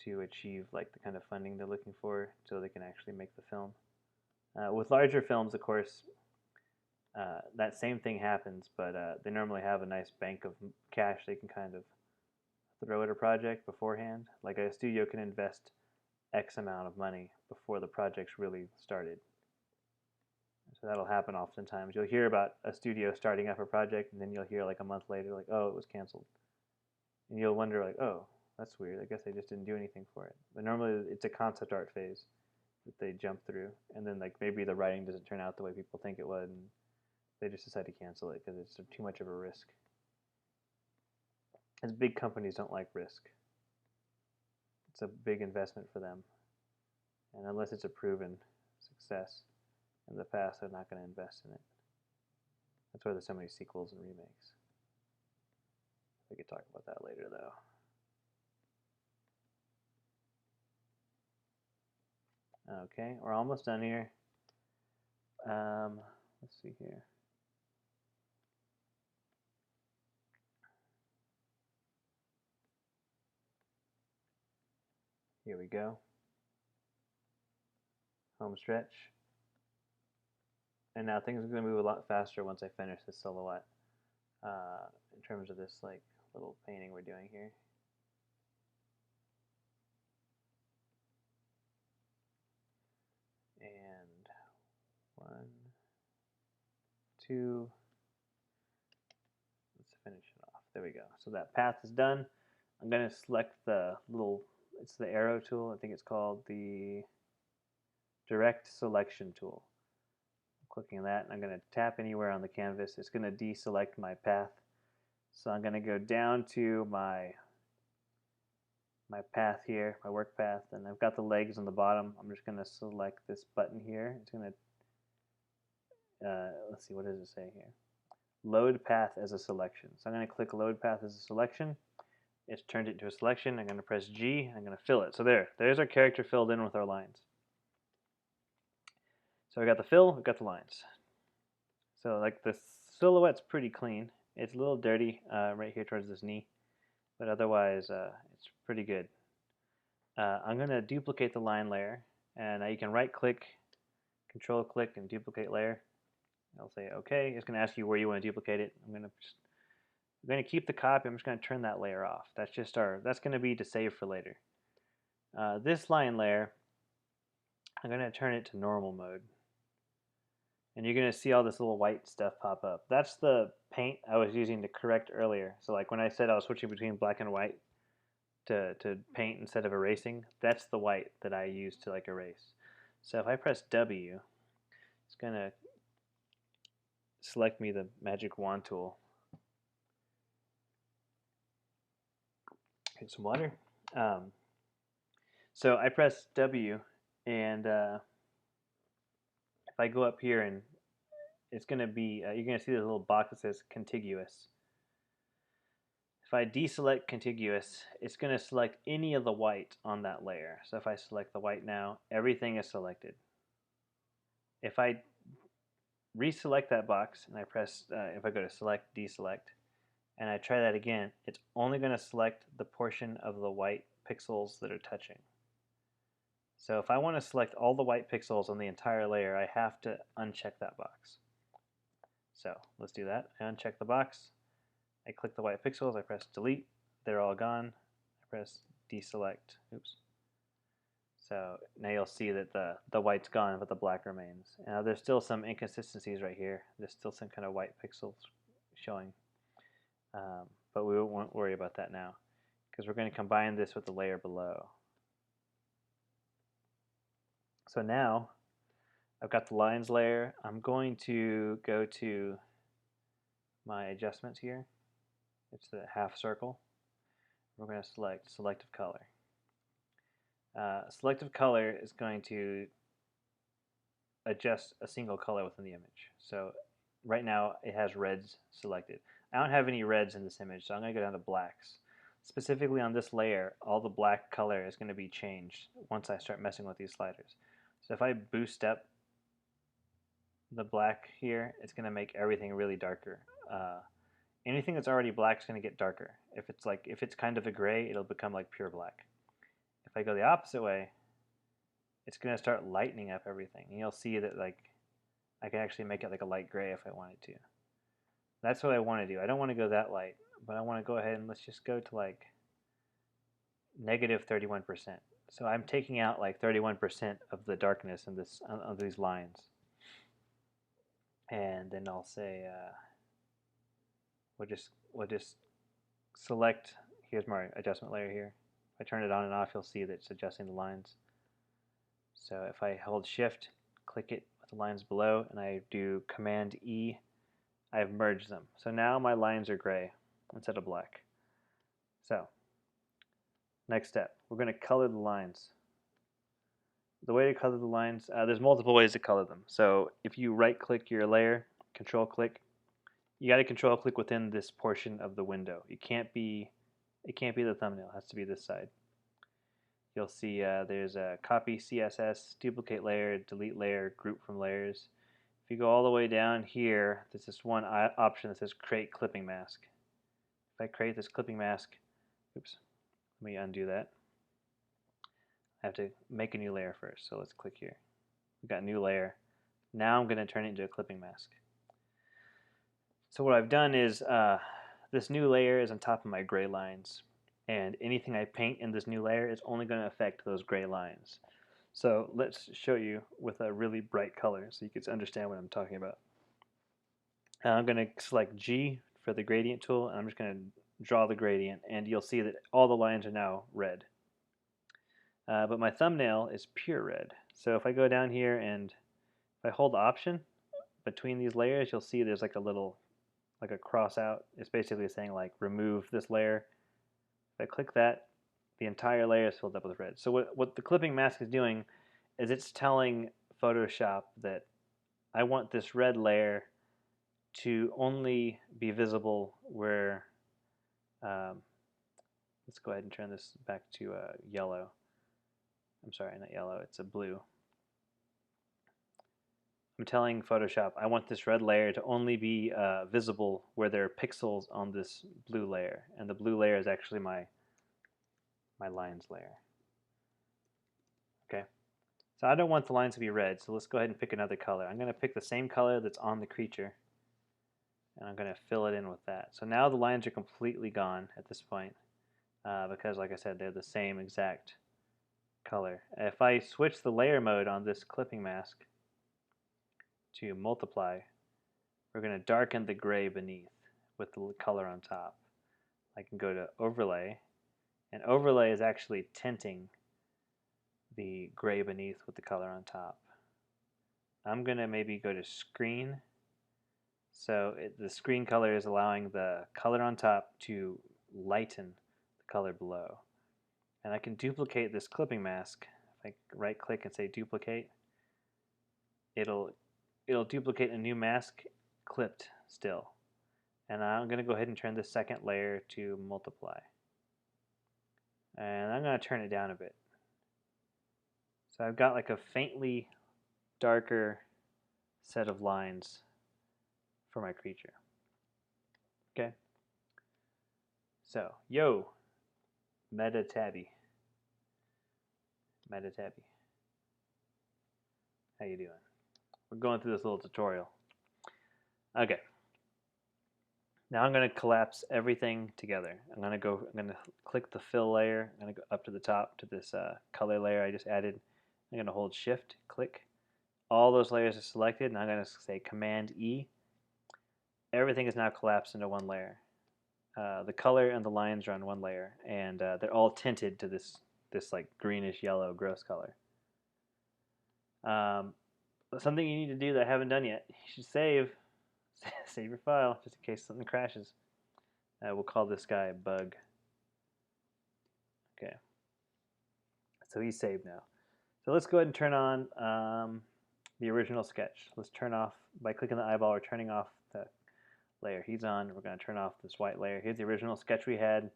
to achieve like the kind of funding they're looking for, so they can actually make the film. With larger films, of course, that same thing happens, but they normally have a nice bank of cash they can kind of throw at a project beforehand. Like a studio can invest X amount of money before the project's really started. So that'll happen oftentimes. You'll hear about a studio starting up a project, and then you'll hear like a month later, like, oh, it was canceled. And you'll wonder, like, oh, that's weird. I guess they just didn't do anything for it. But normally it's a concept art phase that they jump through, and then like maybe the writing doesn't turn out the way people think it would, and they just decide to cancel it because it's too much of a risk. As big companies don't like risk. It's a big investment for them, and unless it's a proven success in the past, they're not going to invest in it. That's why there's so many sequels and remakes. We could talk about that later, though. Okay, we're almost done here. Let's see here. Here we go. Home stretch. And now things are going to move a lot faster once I finish this silhouette. In terms of this like little painting we're doing here. And 1, 2. Let's finish it off. There we go. So that path is done. I'm going to select the little, it's the arrow tool. I think it's called the direct selection tool. I'm clicking that, and I'm going to tap anywhere on the canvas. It's going to deselect my path. So I'm going to go down to my path here, my work path, and I've got the legs on the bottom. I'm just going to select this button here. It's going to, let's see, what does it say here? Load path as a selection. So I'm going to click load path as a selection. It's turned it into a selection. I'm going to press G. I'm going to fill it. So there's our character filled in with our lines. So we got the fill, we've got the lines. So like the silhouette's pretty clean. It's a little dirty right here towards this knee, but otherwise it's pretty good. I'm going to duplicate the line layer, and you can right click, control click, and duplicate layer. I'll say OK. It's going to ask you where you want to duplicate it. I'm going to keep the copy. I'm just going to turn that layer off. That's just that's going to be to save for later. This line layer, I'm going to turn it to normal mode. And you're going to see all this little white stuff pop up. That's the paint I was using to correct earlier. So like when I said I was switching between black and white to paint instead of erasing, that's the white that I use to like erase. So if I press W, it's going to select me the magic wand tool. Get some water. So I press W, and if I go up here, and it's going to be, you're going to see this little box that says contiguous. If I deselect contiguous, it's going to select any of the white on that layer. So if I select the white now, everything is selected. If I reselect that box and I press, if I go to select, deselect, and I try that again, it's only going to select the portion of the white pixels that are touching. So if I want to select all the white pixels on the entire layer, I have to uncheck that box. So let's do that. I uncheck the box. I click the white pixels. I press delete. They're all gone. I press deselect. Oops. So now you'll see that the white's gone, but the black remains. Now there's still some inconsistencies right here. There's still some kind of white pixels showing. But we won't worry about that now, because we're going to combine this with the layer below. So now I've got the lines layer. I'm going to go to my adjustments here. It's the half circle. We're going to select selective color. Selective color is going to adjust a single color within the image. So right now it has reds selected. I don't have any reds in this image, so I'm going to go down to blacks. Specifically on this layer, all the black color is going to be changed once I start messing with these sliders. So if I boost up the black here, it's going to make everything really darker. Anything that's already black is going to get darker. If it's kind of a gray, it'll become like pure black. If I go the opposite way, it's going to start lightening up everything. And you'll see that like I can actually make it like a light gray if I wanted to. That's what I want to do. I don't want to go that light, but I want to go ahead and let's just go to like negative 31%. So I'm taking out like 31% of the darkness in this of these lines. And then I'll say we'll just select, here's my adjustment layer here. If I turn it on and off, you'll see that it's adjusting the lines. So if I hold shift, click it with the lines below, and I do Command E, I've merged them. So now my lines are gray instead of black. So next step, we're going to color the lines. The way to color the lines, there's multiple ways to color them. So if you right click your layer, control click, you got to control click within this portion of the window. It can't be the thumbnail, it has to be this side. You'll see there's a copy CSS, duplicate layer, delete layer, group from layers. If you go all the way down here, there's this one option that says create clipping mask. If I create this clipping mask, oops, let me undo that. I have to make a new layer first, so let's click here. We've got a new layer. Now I'm going to turn it into a clipping mask. So what I've done is this new layer is on top of my gray lines, and anything I paint in this new layer is only going to affect those gray lines. So let's show you with a really bright color so you can understand what I'm talking about. I'm going to select G for the gradient tool, and I'm just going to draw the gradient, and you'll see that all the lines are now red. But my thumbnail is pure red. So if I go down here and if I hold Option between these layers, you'll see there's like a little, like a cross out. It's basically saying like remove this layer. If I click that, the entire layer is filled up with red. So what the clipping mask is doing is it's telling Photoshop that I want this red layer to only be visible where, let's go ahead and turn this back to yellow. I'm sorry, not yellow, it's a blue. I'm telling Photoshop I want this red layer to only be visible where there are pixels on this blue layer, and the blue layer is actually my lines layer. Okay, so I don't want the lines to be red, so let's go ahead and pick another color. I'm going to pick the same color that's on the creature, and I'm going to fill it in with that. So now the lines are completely gone at this point because, like I said, they're the same exact color. If I switch the layer mode on this clipping mask to multiply, we're going to darken the gray beneath with the color on top. I can go to overlay, and overlay is actually tinting the gray beneath with the color on top. I'm going to maybe go to screen. So the screen color is allowing the color on top to lighten the color below. And I can duplicate this clipping mask. If I right click and say duplicate, it'll duplicate a new mask clipped still. And I'm going to go ahead and turn this second layer to multiply. And I'm going to turn it down a bit. So I've got like a faintly darker set of lines for my creature. Okay. So, yo, Meta Tabby. Meta Tabby. How you doing? We're going through this little tutorial. Okay. Now I'm going to collapse everything together. I'm going to click the fill layer. I'm going to go up to the top to this color layer I just added. I'm going to hold shift, click. All those layers are selected, and I'm going to say Command E. Everything is now collapsed into one layer. The color and the lines are on one layer, and they're all tinted to this like greenish yellow gross color. Something you need to do that I haven't done yet, you should save your file just in case something crashes. We'll call this guy bug. Okay, so he's saved now. So let's go ahead and turn on the original sketch. Let's turn off, by clicking the eyeball, we're turning off the layer he's on. We're going to turn off this white layer. Here's the original sketch we had.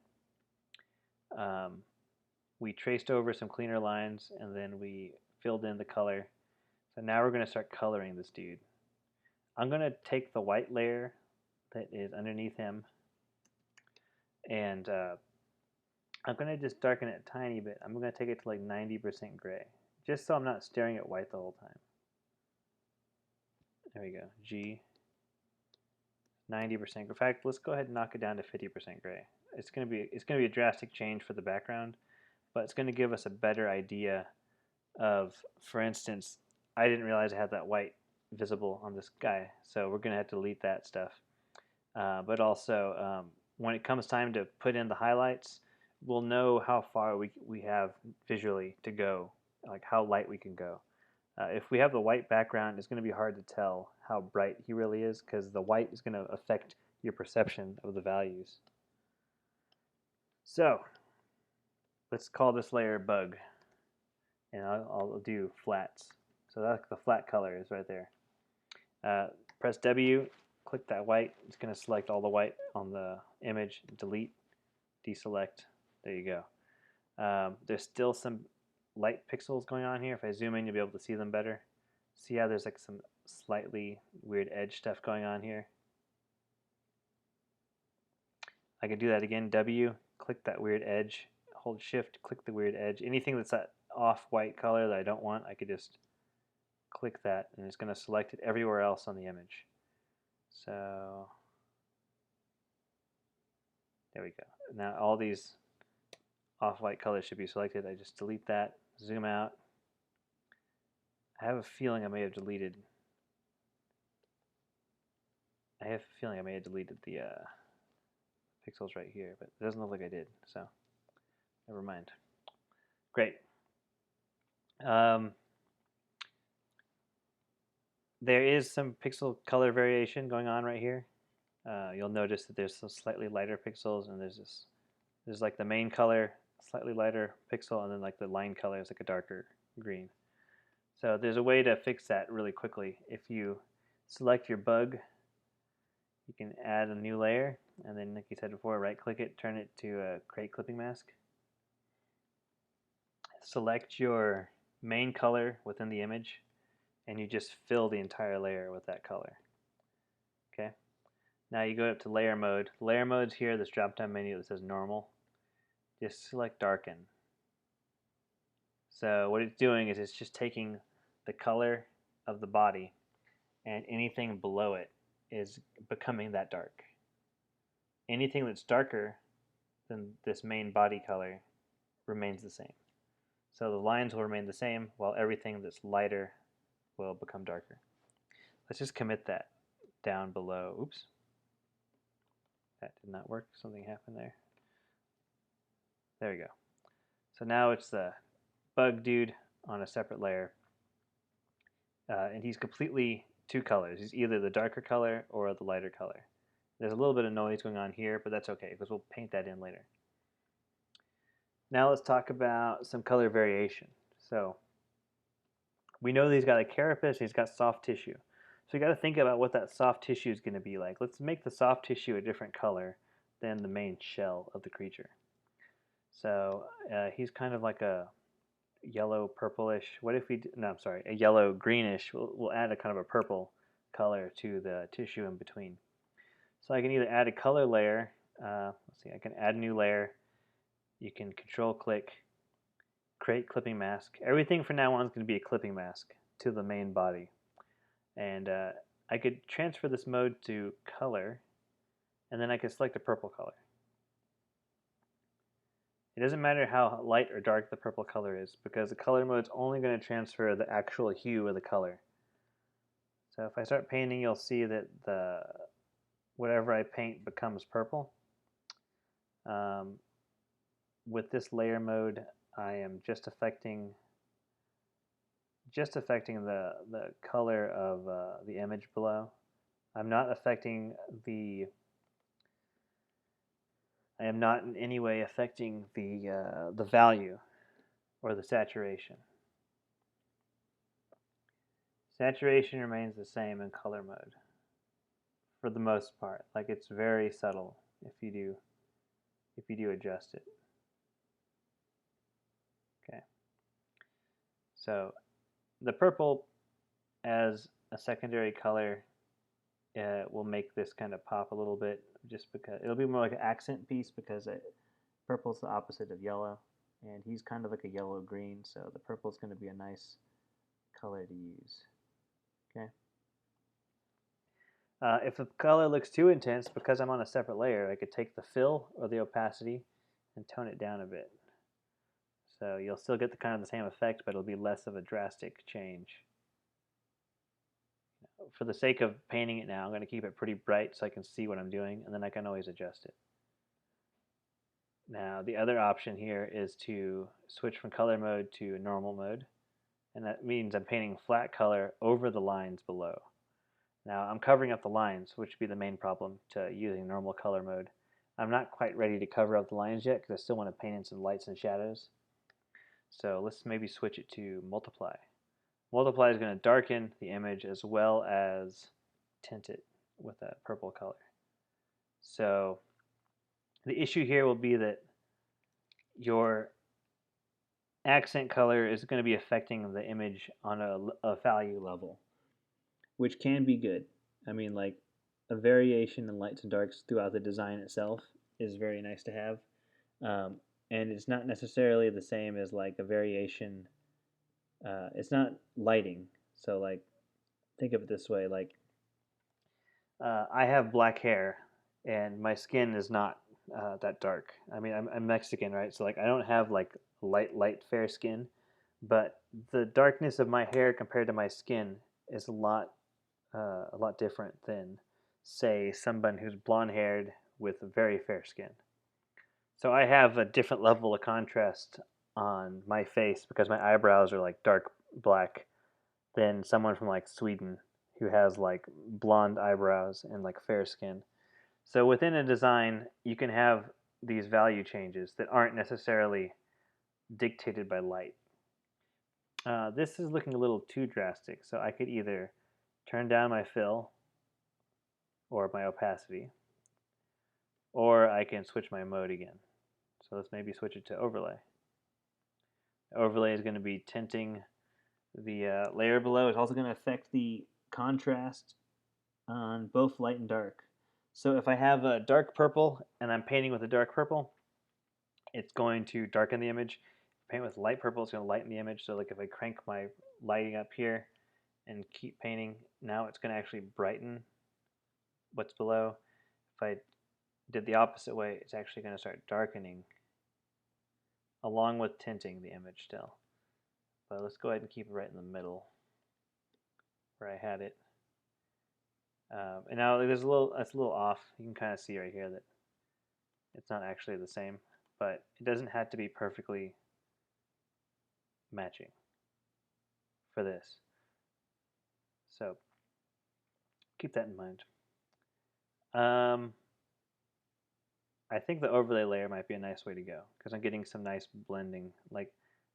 We traced over some cleaner lines, and then we filled in the color. So now we're going to start coloring this dude. I'm going to take the white layer that is underneath him, and I'm going to just darken it a tiny bit. I'm going to take it to like 90% gray, just so I'm not staring at white the whole time. There we go. G, 90%. In fact, let's go ahead and knock it down to 50% gray. It's going to be a drastic change for the background, but it's going to give us a better idea of, for instance, I didn't realize I had that white visible on this guy, so we're going to have to delete that stuff. But also, when it comes time to put in the highlights, we'll know how far we have visually to go, like how light we can go. If we have the white background, it's going to be hard to tell how bright he really is because the white is going to affect your perception of the values. So let's call this layer bug, and I'll do flats. So that's the flat color is right there. Press W, click that white. It's going to select all the white on the image. Delete, deselect. There you go. There's still some light pixels going on here. If I zoom in, you'll be able to see them better. See how there's like some slightly weird edge stuff going on here? I can do that again. W, click that weird edge. Hold shift, click the weird edge. Anything that's that off-white color that I don't want, I could just click that and it's going to select it everywhere else on the image. So there we go. Now all these off-white colors should be selected. I just delete that, zoom out. I have a feeling I may have deleted the pixels right here, but it doesn't look like I did, so never mind. Great. There is some pixel color variation going on right here. You'll notice that there's some slightly lighter pixels, and there's like the main color, slightly lighter pixel, and then like the line color is like a darker green. So there's a way to fix that really quickly. If you select your bug, you can add a new layer, and then like you said before, right-click it, turn it to create clipping mask. Select your main color within the image, and you just fill the entire layer with that color. Okay. Now you go up to layer mode. Layer mode's here, this drop-down menu that says normal. Just select darken. So what it's doing is it's just taking the color of the body, and anything below it is becoming that dark. Anything that's darker than this main body color remains the same. So the lines will remain the same while everything that's lighter will become darker. Let's just commit that down below. Oops. That did not work. Something happened there. There we go. So now it's the bug dude on a separate layer. And he's completely two colors. He's either the darker color or the lighter color. There's a little bit of noise going on here, but that's okay because we'll paint that in later. Now let's talk about some color variation. So we know that he's got a carapace, he's got soft tissue. So you got to think about what that soft tissue is going to be like. Let's make the soft tissue a different color than the main shell of the creature. So he's kind of like a yellow purplish. What if we do, no, I'm sorry, a yellow greenish. We'll add a kind of a purple color to the tissue in between. So I can either add a color layer. Let's see, I can add a new layer. You can control click, create clipping mask. Everything from now on is going to be a clipping mask to the main body. And I could transfer this mode to color, and then I could select a purple color. It doesn't matter how light or dark the purple color is because the color mode is only going to transfer the actual hue of the color. So if I start painting, you'll see that whatever I paint becomes purple. With this layer mode, I am just affecting the color of the image below. I'm not affecting I am not in any way affecting the value or the saturation. Saturation remains the same in color mode for the most part. Like it's very subtle if you do adjust it. Okay. So the purple as a secondary color will make this kind of pop a little bit, just because it'll be more like an accent piece because Purple's the opposite of yellow, and he's kind of like a yellow-green, so the purple's going to be a nice color to use. Okay. If the color looks too intense, because I'm on a separate layer, I could take the fill or the opacity and tone it down a bit. So you'll still get the kind of the same effect, but it'll be less of a drastic change. For the sake of painting it now, I'm going to keep it pretty bright so I can see what I'm doing, and then I can always adjust it. Now, the other option here is to switch from color mode to normal mode, and that means I'm painting flat color over the lines below. Now, I'm covering up the lines, which would be the main problem to using normal color mode. I'm not quite ready to cover up the lines yet because I still want to paint in some lights and shadows. So let's maybe switch it to multiply. Multiply is going to darken the image as well as tint it with that purple color. So the issue here will be that your accent color is going to be affecting the image on a value level, which can be good. I mean, like a variation in lights and darks throughout the design itself is very nice to have. And it's not necessarily the same as like a variation. It's not lighting. So like, think of it this way: like, I have black hair, and my skin is not that dark. I mean, I'm Mexican, right? So like, I don't have like light fair skin, but the darkness of my hair compared to my skin is a lot different than, say, someone who's blonde haired with very fair skin. So I have a different level of contrast on my face because my eyebrows are like dark black than someone from like Sweden who has like blonde eyebrows and like fair skin. So within a design, you can have these value changes that aren't necessarily dictated by light. This is looking a little too drastic, so I could either turn down my fill or my opacity, or I can switch my mode again. So let's maybe switch it to overlay. Overlay is going to be tinting the layer below. It's also going to affect the contrast on both light and dark. So if I have a dark purple and I'm painting with a dark purple, it's going to darken the image. If I paint with light purple, it's going to lighten the image. So like if I crank my lighting up here and keep painting, now it's going to actually brighten what's below. If I did the opposite way, it's actually going to start darkening along with tinting the image still. But let's go ahead and keep it right in the middle where I had it. And now it's a little off. You can kind of see right here that it's not actually the same, but it doesn't have to be perfectly matching for this. So keep that in mind. I think the overlay layer might be a nice way to go because I'm getting some nice blending. Like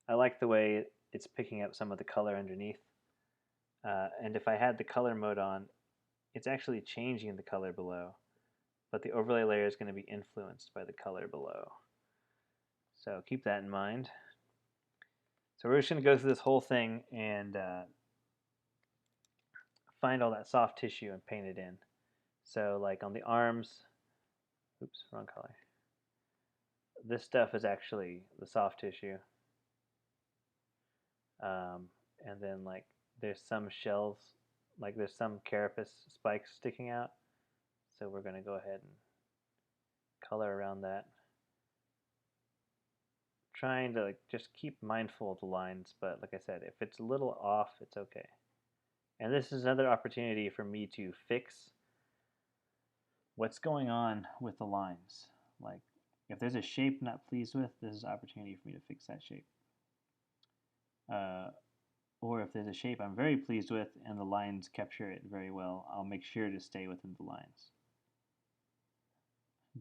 I like the way it's picking up some of the color underneath. And if I had the color mode on, it's actually changing the color below, but the overlay layer is going to be influenced by the color below. So keep that in mind. So we're just going to go through this whole thing and find all that soft tissue and paint it in. So like on the arms, oops, wrong color. This stuff is actually the soft tissue. And then like there's some shells, like there's some carapace spikes sticking out. So we're going to go ahead and color around that. Trying to like just keep mindful of the lines, but like I said, if it's a little off, it's okay. And this is another opportunity for me to fix what's going on with the lines. Like if there's a shape I'm not pleased with, this is an opportunity for me to fix that shape. Or if there's a shape I'm very pleased with and the lines capture it very well, I'll make sure to stay within the lines.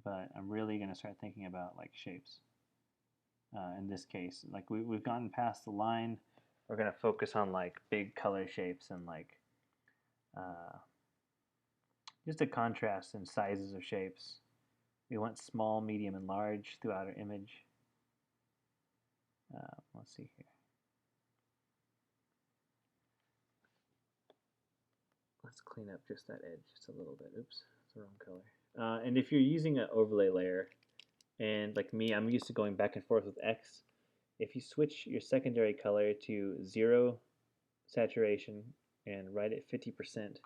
But I'm really going to start thinking about like shapes. In this case, like we've gotten past the line, we're going to focus on like big color shapes and like just a contrast in sizes of shapes. We want small, medium, and large throughout our image. Let's see here. Let's clean up just that edge just a little bit. Oops, it's the wrong color. And if you're using an overlay layer, and like me, I'm used to going back and forth with X. If you switch your secondary color to 0 saturation and right at 50%,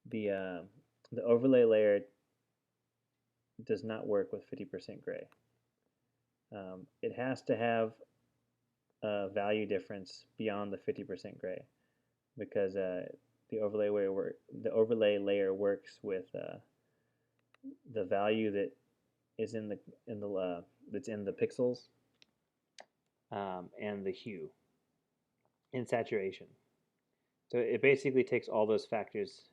the overlay layer does not work with 50% gray. It has to have a value difference beyond the 50% gray because the overlay layer works with the value that is in the that's in the pixels and the hue in saturation. So it basically takes all those factors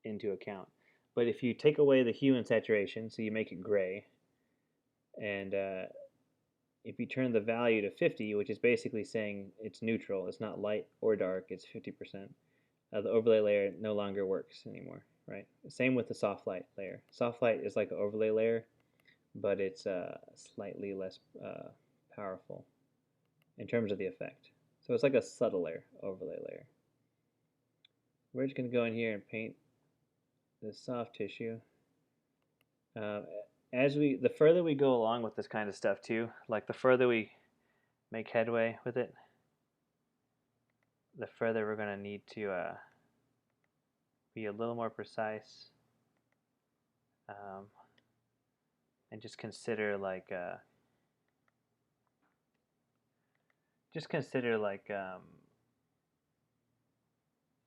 into account. But if you take away the hue and saturation, so you make it gray, and if you turn the value to 50, which is basically saying it's neutral, it's not light or dark, it's 50%, the overlay layer no longer works anymore, right? Same with the soft light layer. Soft light is like an overlay layer, but it's slightly less powerful in terms of the effect. So it's like a subtler overlay layer. We're just going to go in here and paint the soft tissue. The further we go along with this kind of stuff too, like the further we make headway with it, the further we're going to need to be a little more precise and just consider like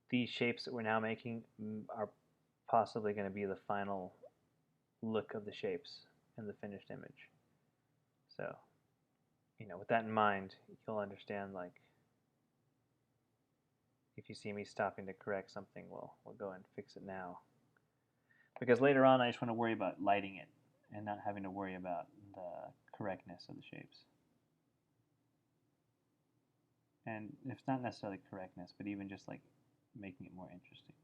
these shapes that we're now making are possibly going to be the final look of the shapes in the finished image. So, with that in mind, you'll understand, like, if you see me stopping to correct something, we'll go and fix it now. Because later on, I just want to worry about lighting it and not having to worry about the correctness of the shapes. And it's not necessarily correctness, but even just like making it more interesting.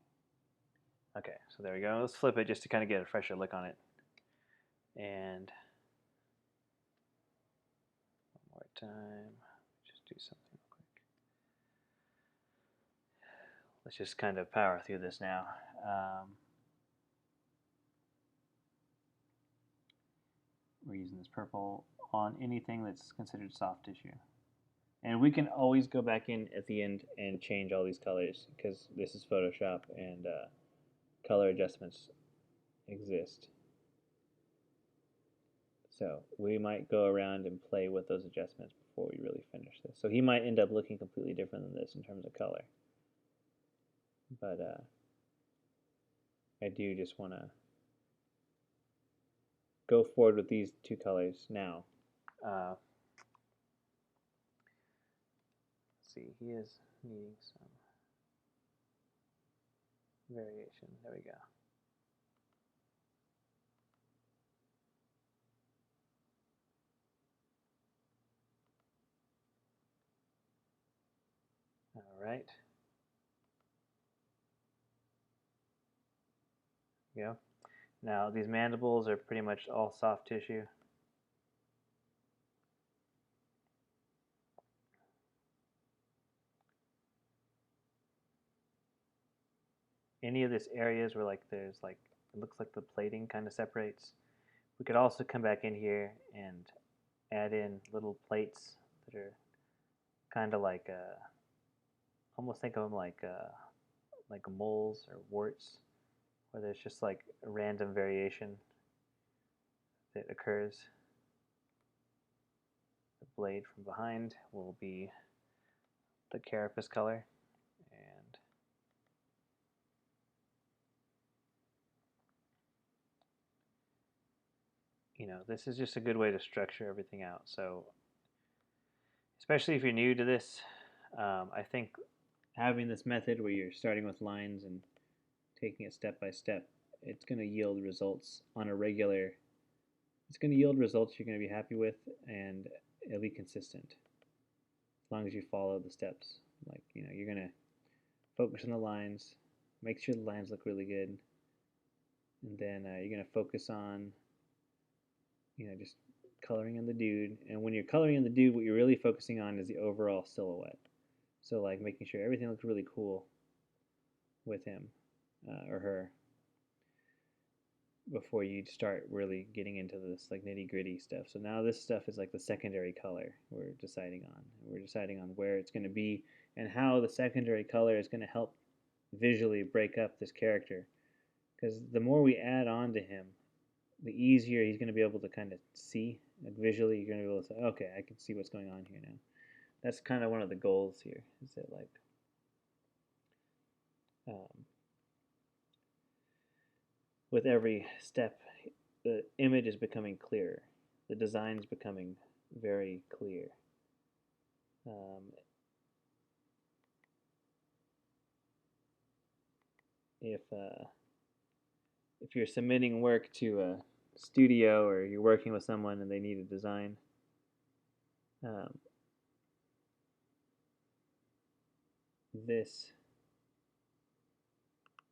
Okay, so there we go. Let's flip it just to kind of get a fresher look on it. And one more time, just do something real quick. Let's just kind of power through this now. We're using this purple on anything that's considered soft tissue. And we can always go back in at the end and change all these colors because this is Photoshop and color adjustments exist. So we might go around and play with those adjustments before we really finish this. So he might end up looking completely different than this in terms of color. But I do just want to go forward with these two colors now. Let's see, he is needing some variation. There we go. All right. Yeah. Now these mandibles are pretty much all soft tissue. Any of this areas where like there's like it looks like the plating kind of separates. We could also come back in here and add in little plates that are kind of like almost think of them like moles or warts, where there's just like a random variation that occurs. The blade from behind will be the carapace color, and this is just a good way to structure everything out. So especially if you're new to this, I think having this method where you're starting with lines and taking it step by step, it's going to yield results on a regular. It's going to yield results you're going to be happy with, and it'll be consistent as long as you follow the steps. Like you're going to focus on the lines, make sure the lines look really good, and then you're going to focus on just coloring in the dude. And when you're coloring in the dude, what you're really focusing on is the overall silhouette. So like making sure everything looks really cool with him or her. before you start really getting into this like nitty gritty stuff. So now this stuff is like the secondary color we're deciding on. We're deciding on where it's going to be and how the secondary color is going to help visually break up this character. Because the more we add on to him, the easier he's going to be able to kind of see. Like visually, you're going to be able to say, okay, I can see what's going on here now. That's kind of one of the goals here. Is that like with every step, the image is becoming clearer. The design is becoming very clear. If you're submitting work to a studio or you're working with someone and they need a design, this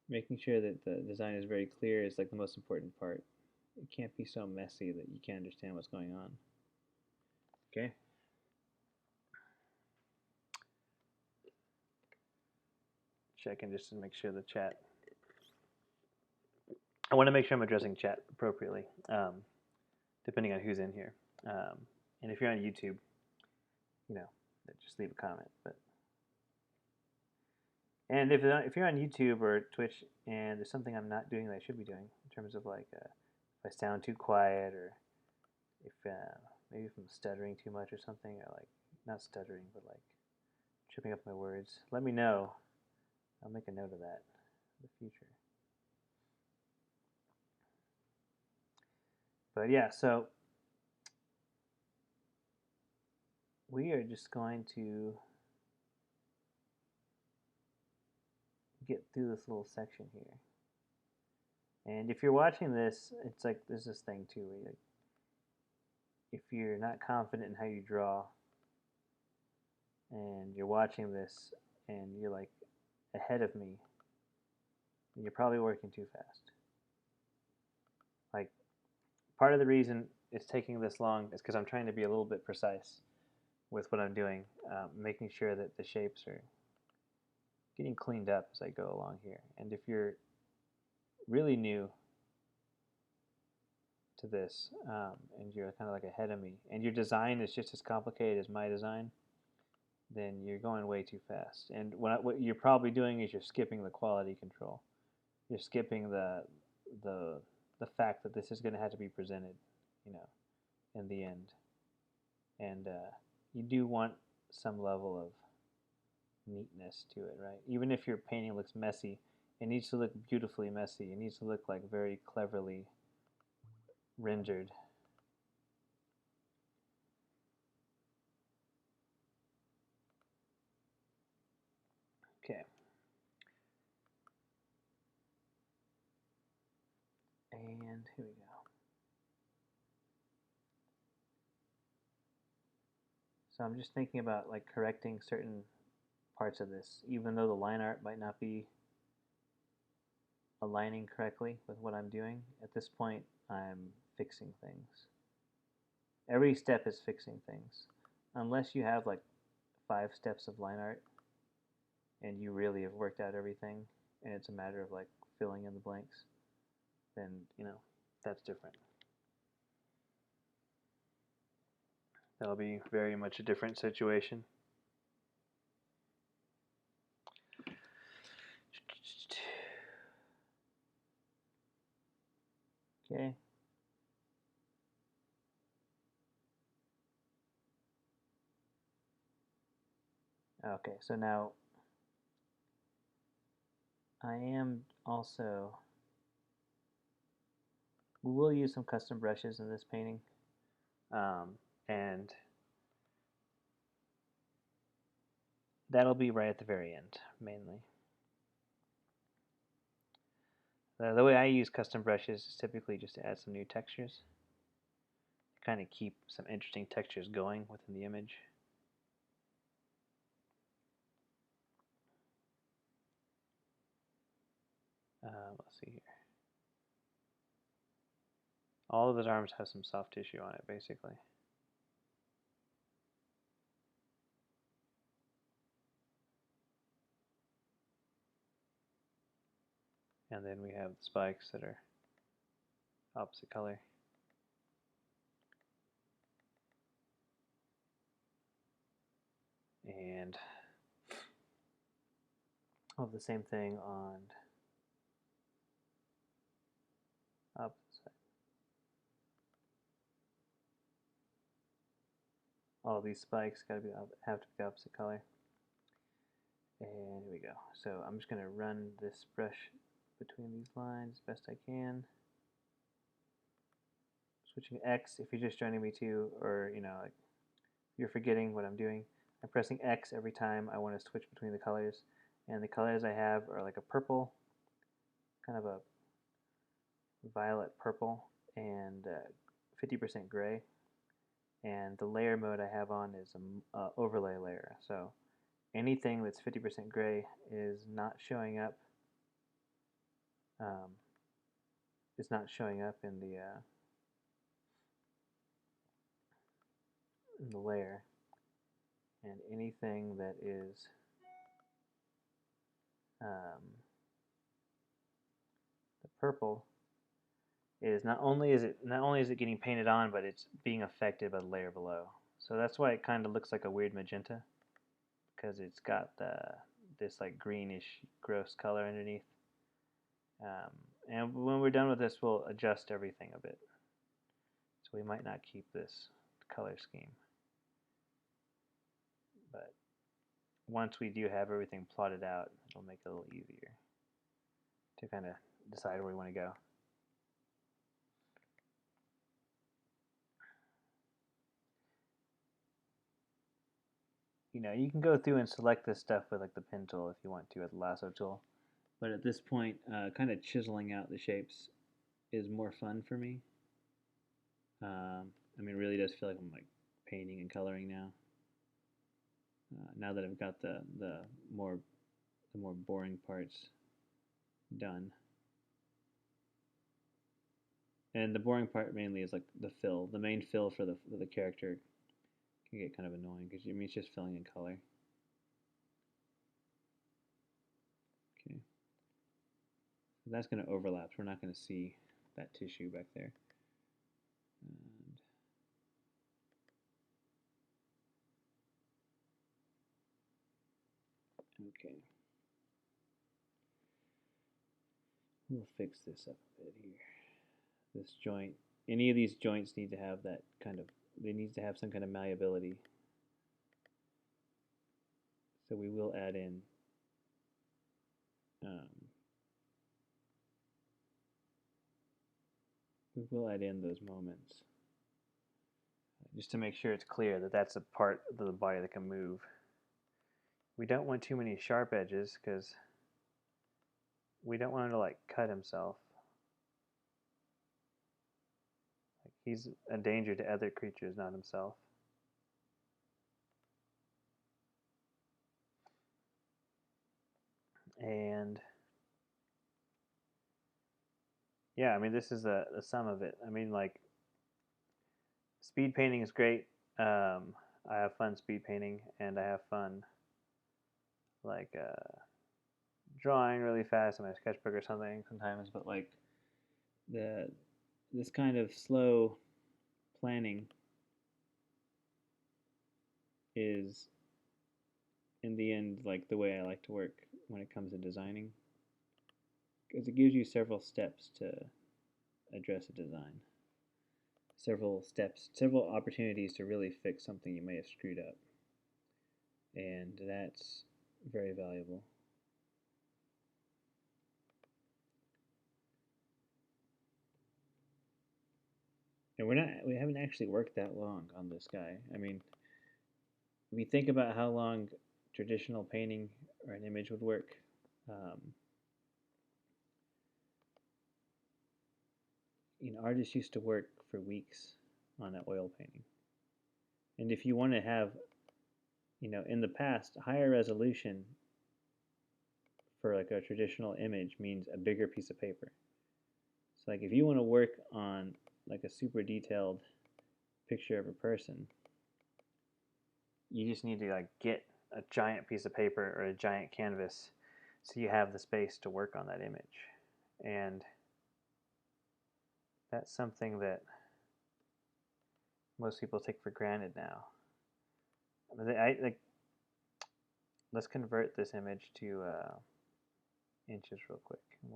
making sure that the design is very clear is like the most important part. It can't be so messy that you can't understand what's going on. Okay. Checking just to make sure the chat. I want to make sure I'm addressing chat appropriately, depending on who's in here. And if you're on YouTube, just leave a comment. And if you're on YouTube or Twitch and there's something I'm not doing that I should be doing in terms of like if I sound too quiet or if maybe if I'm stuttering too much or something, or like not stuttering but like tripping up my words, let me know. I'll make a note of that in the future. But yeah, so we are just going to get through this little section here. And if you're watching this, it's like there's this thing too where if you're not confident in how you draw and you're watching this and you're like ahead of me, then you're probably working too fast. Like part of the reason it's taking this long is because I'm trying to be a little bit precise with what I'm doing, making sure that the shapes are getting cleaned up as I go along here. And if you're really new to this and you're kind of like ahead of me and your design is just as complicated as my design, then you're going way too fast. And what you're probably doing is you're skipping the quality control. You're skipping the fact that this is going to have to be presented, in the end. And you do want some level of neatness to it, right? Even if your painting looks messy, it needs to look beautifully messy. It needs to look like very cleverly rendered. Okay. And here we go. So I'm just thinking about like correcting certain parts of this, even though the line art might not be aligning correctly with what I'm doing. At this point, I'm fixing things. Every step is fixing things. Unless you have like 5 steps of line art and you really have worked out everything and it's a matter of like filling in the blanks, then, that's different. That'll be very much a different situation. Okay. Okay, so now I am also, we will use some custom brushes in this painting, and that'll be right at the very end, mainly. The way I use custom brushes is typically just to add some new textures, kind of keep some interesting textures going within the image. Let's see here. All of his arms have some soft tissue on it, basically. And then we have the spikes that are opposite color. And I'll have the same thing on opposite side. All these spikes have to be the opposite color. And here we go. So I'm just going to run this brush between these lines best I can. Switching X if you're just joining me too, or like you're forgetting what I'm doing. I'm pressing X every time I want to switch between the colors. And the colors I have are like a purple, kind of a violet purple, and 50% gray. And the layer mode I have on is an overlay layer. So anything that's 50% gray is not showing up. Is not showing up in the layer, and anything that is the purple is not only is it getting painted on, but it's being affected by the layer below. So that's why it kind of looks like a weird magenta, because it's got this like greenish gross color underneath. And when we're done with this, we'll adjust everything a bit. So we might not keep this color scheme. But once we do have everything plotted out, it'll make it a little easier to kind of decide where we want to go. You can go through and select this stuff with like the pen tool if you want to, with the lasso tool. But at this point, kind of chiseling out the shapes is more fun for me. I mean, it really does feel like I'm like painting and coloring now. Now that I've got the more boring parts done. And the boring part mainly is like the fill. The main fill for the character can get kind of annoying because it's just filling in color. Okay. So that's going to overlap. We're not going to see that tissue back there. Okay. We'll fix this up a bit here. This joint, any of these joints need to have that kind of, they need to have some kind of malleability. So we will add in those moments just to make sure it's clear that that's a part of the body that can move. We don't want too many sharp edges because we don't want him to like cut himself. Like, he's a danger to other creatures, not himself. And yeah, I mean, this is the sum of it. I mean, like, speed painting is great. I have fun speed painting, and I have fun like drawing really fast in my sketchbook or something sometimes. But like this kind of slow planning is, in the end, like the way I like to work when it comes to designing, because it gives you several steps to address a design, several steps, several opportunities to really fix something you may have screwed up, and that's very valuable. And we haven't actually worked that long on this guy. I mean, if you think about how long traditional painting or an image would work, artists used to work for weeks on an oil painting. And if you want to have, in the past, higher resolution for like a traditional image means a bigger piece of paper. So like if you want to work on like a super detailed picture of a person, you just need to like get a giant piece of paper or a giant canvas so you have the space to work on that image. And that's something that most people take for granted now. Let's convert this image to inches real quick, and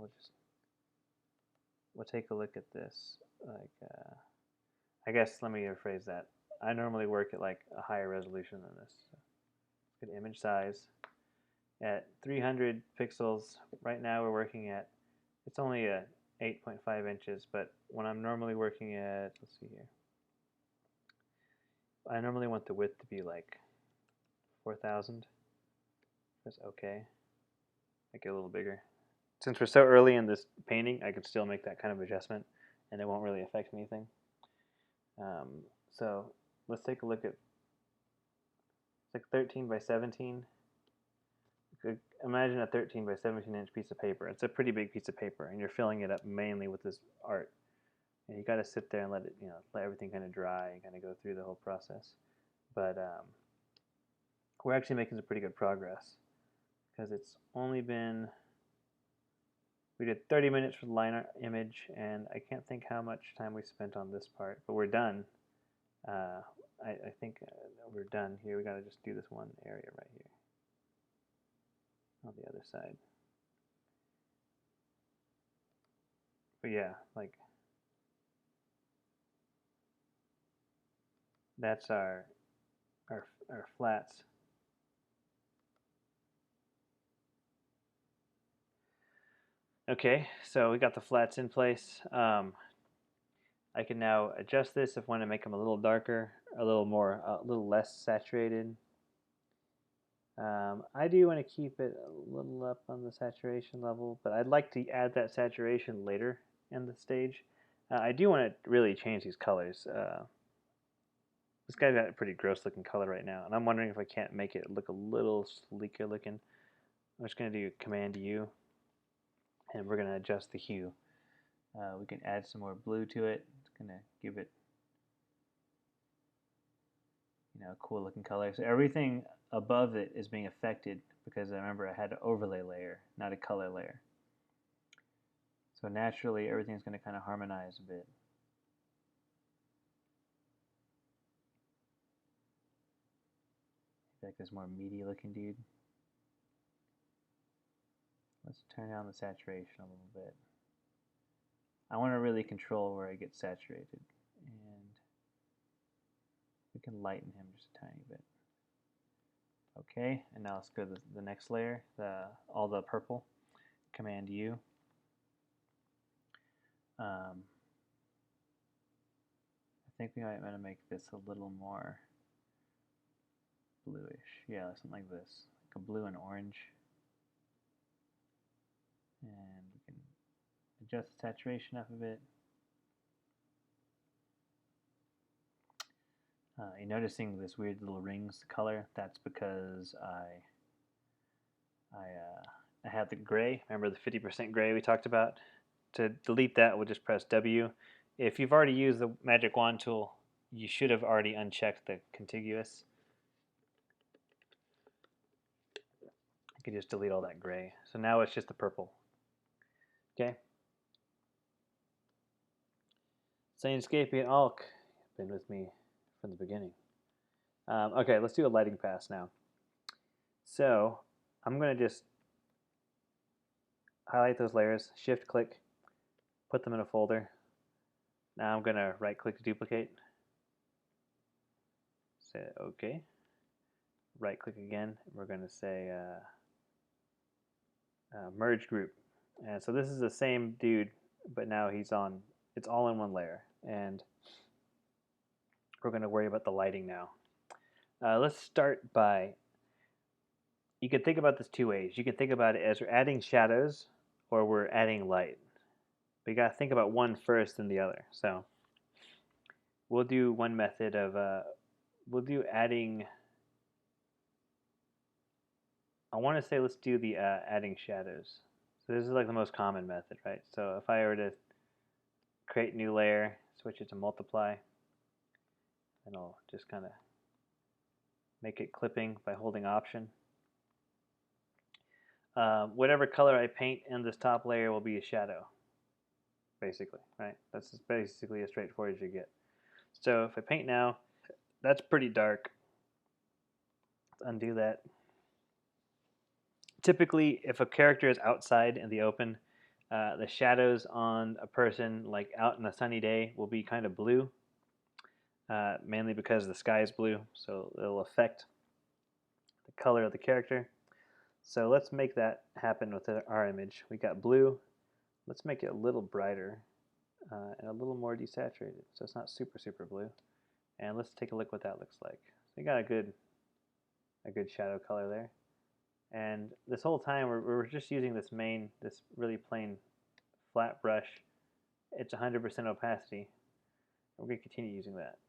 we'll take a look at this. I guess let me rephrase that. I normally work at like a higher resolution than this. So let's get image size at 300 pixels. Right now we're working at, it's only a 8.5 inches, but when I'm normally working at, let's see here, I normally want the width to be like 4,000. That's okay. Make it a little bigger. Since we're so early in this painting, I could still make that kind of adjustment, and it won't really affect anything. So let's take a look at, it's like 13 by 17. Imagine a 13 by 17 inch piece of paper. It's a pretty big piece of paper, and you're filling it up mainly with this art. And you got to sit there and let it, let everything kind of dry and kind of go through the whole process. But we're actually making some pretty good progress because it's only been, we did 30 minutes for the line art image, and I can't think how much time we spent on this part, but we're done. I think we're done here. We got to just do this one area right here on the other side. But yeah, like that's our flats. Okay, so we got the flats in place. I can now adjust this if I want to make them a little darker, a little less saturated. I do want to keep it a little up on the saturation level, but I'd like to add that saturation later in the stage. I do want to really change these colors. This guy's got a pretty gross looking color right now, and I'm wondering if I can't make it look a little sleeker looking. I'm just going to do Command U, and we're going to adjust the hue. We can add some more blue to it. It's going to give it a cool looking color. So everything above it is being affected because I remember I had an overlay layer, not a color layer. So naturally everything's going to kind of harmonize a bit. Like this more meaty looking dude. Let's turn down the saturation a little bit. I want to really control where I get saturated, and we can lighten him just a tiny bit. Okay, and now let's go to the next layer, all the purple. Command U. I think we might want to make this a little more bluish. Yeah, something like this, like a blue and orange. And we can adjust the saturation up a bit. You're noticing this weird little rings color? That's because I have the gray. Remember the 50% gray we talked about? To delete that, we'll just press W. If you've already used the magic wand tool, you should have already unchecked the contiguous. You can just delete all that gray. So now it's just the purple. Okay. Sainscape Alk, been with me from the beginning. Okay, let's do a lighting pass now. So I'm going to just highlight those layers, shift click, put them in a folder. Now I'm going to right click to duplicate. Say OK. Right click again. We're going to say merge group. And so this is the same dude, but now it's all in one layer. And we're going to worry about the lighting now. Let's start by, you can think about this two ways. You can think about it as we're adding shadows or we're adding light. But you got to think about one first and the other. So we'll do one method of, we'll do adding, I want to say let's do the adding shadows. So this is like the most common method, right? So if I were to create a new layer, switch it to multiply, and I'll just kind of make it clipping by holding Option. Whatever color I paint in this top layer will be a shadow. basically, right? That's basically as straightforward as you get. So if I paint now, that's pretty dark. Let's undo that. Typically, if a character is outside in the open, the shadows on a person, like out in a sunny day, will be kind of blue, mainly because the sky is blue, so it'll affect the color of the character. So let's make that happen with our image. We got blue. Let's make it a little brighter and a little more desaturated, so it's not super, super blue. And let's take a look what that looks like. So we got a good shadow color there. And this whole time we're just using this really plain flat brush. It's 100% opacity. We're going to continue using that.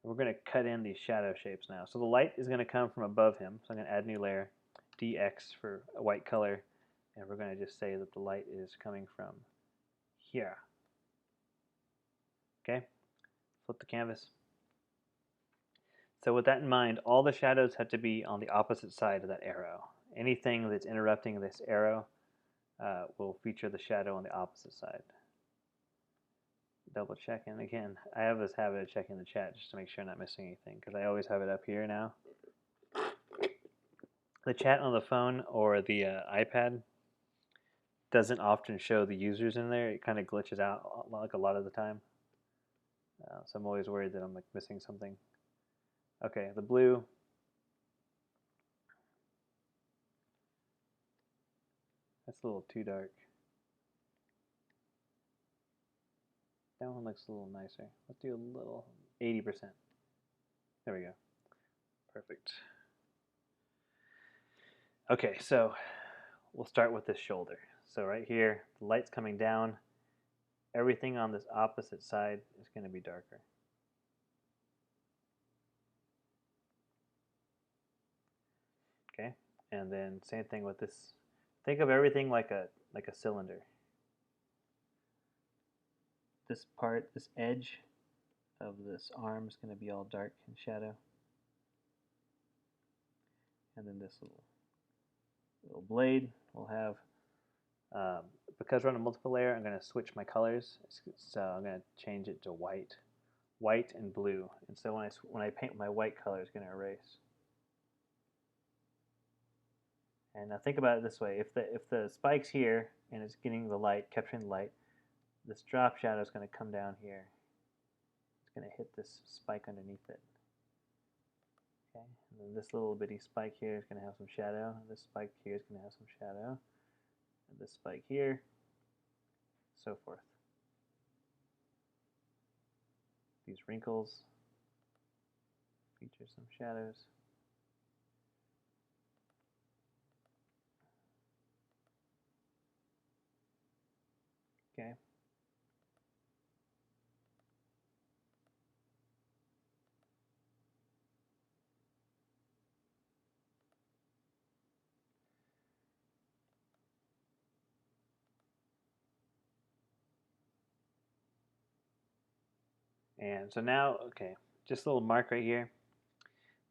We're going to cut in these shadow shapes now. So the light is going to come from above him. So I'm going to add a new layer, DX for a white color, and we're going to just say that the light is coming from here. Okay, flip the canvas. So with that in mind, all the shadows have to be on the opposite side of that arrow. Anything that's interrupting this arrow will feature the shadow on the opposite side. Double checking again. I have this habit of checking the chat just to make sure I'm not missing anything, because I always have it up here now. The chat on the phone or the iPad doesn't often show the users in there. It kind of glitches out like a lot of the time. So I'm always worried that I'm like missing something. Okay, the blue. That's a little too dark. That one looks a little nicer. Let's do a little 80%. There we go. Perfect. Okay, so we'll start with this shoulder. So right here, the light's coming down. Everything on this opposite side is going to be darker. Okay, and then same thing with this. Think of everything like a cylinder. This part, this edge of this arm is going to be all dark in shadow. And then this little blade will have, because we're on a multiple layer, I'm going to switch my colors. So I'm going to change it to white and blue. And so when I paint my white color, it's going to erase. And now think about it this way: if the spike's here and it's getting the light, capturing the light, this drop shadow is going to come down here. It's going to hit this spike underneath it. Okay, and then this little bitty spike here is going to have some shadow. And this spike here is going to have some shadow. And this spike here, so forth. These wrinkles feature some shadows. Okay. And so now, okay, just a little mark right here.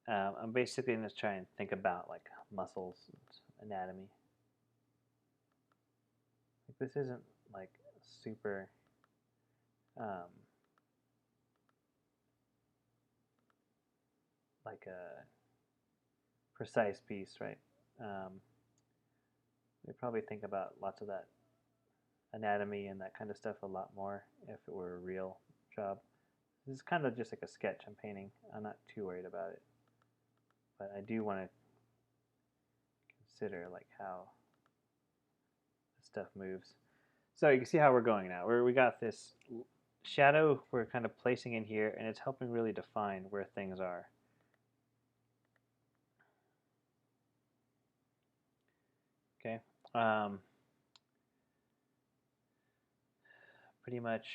I'm basically going to try and think about like muscles and anatomy. Like, this isn't like super like a precise piece, right? We probably think about lots of that anatomy and that kind of stuff a lot more if it were a real job. This is kind of just like a sketch I'm painting. I'm not too worried about it, but I do want to consider like how this stuff moves. So you can see how we're going now. We got this shadow we're kind of placing in here, and it's helping really define where things are. Okay. Pretty much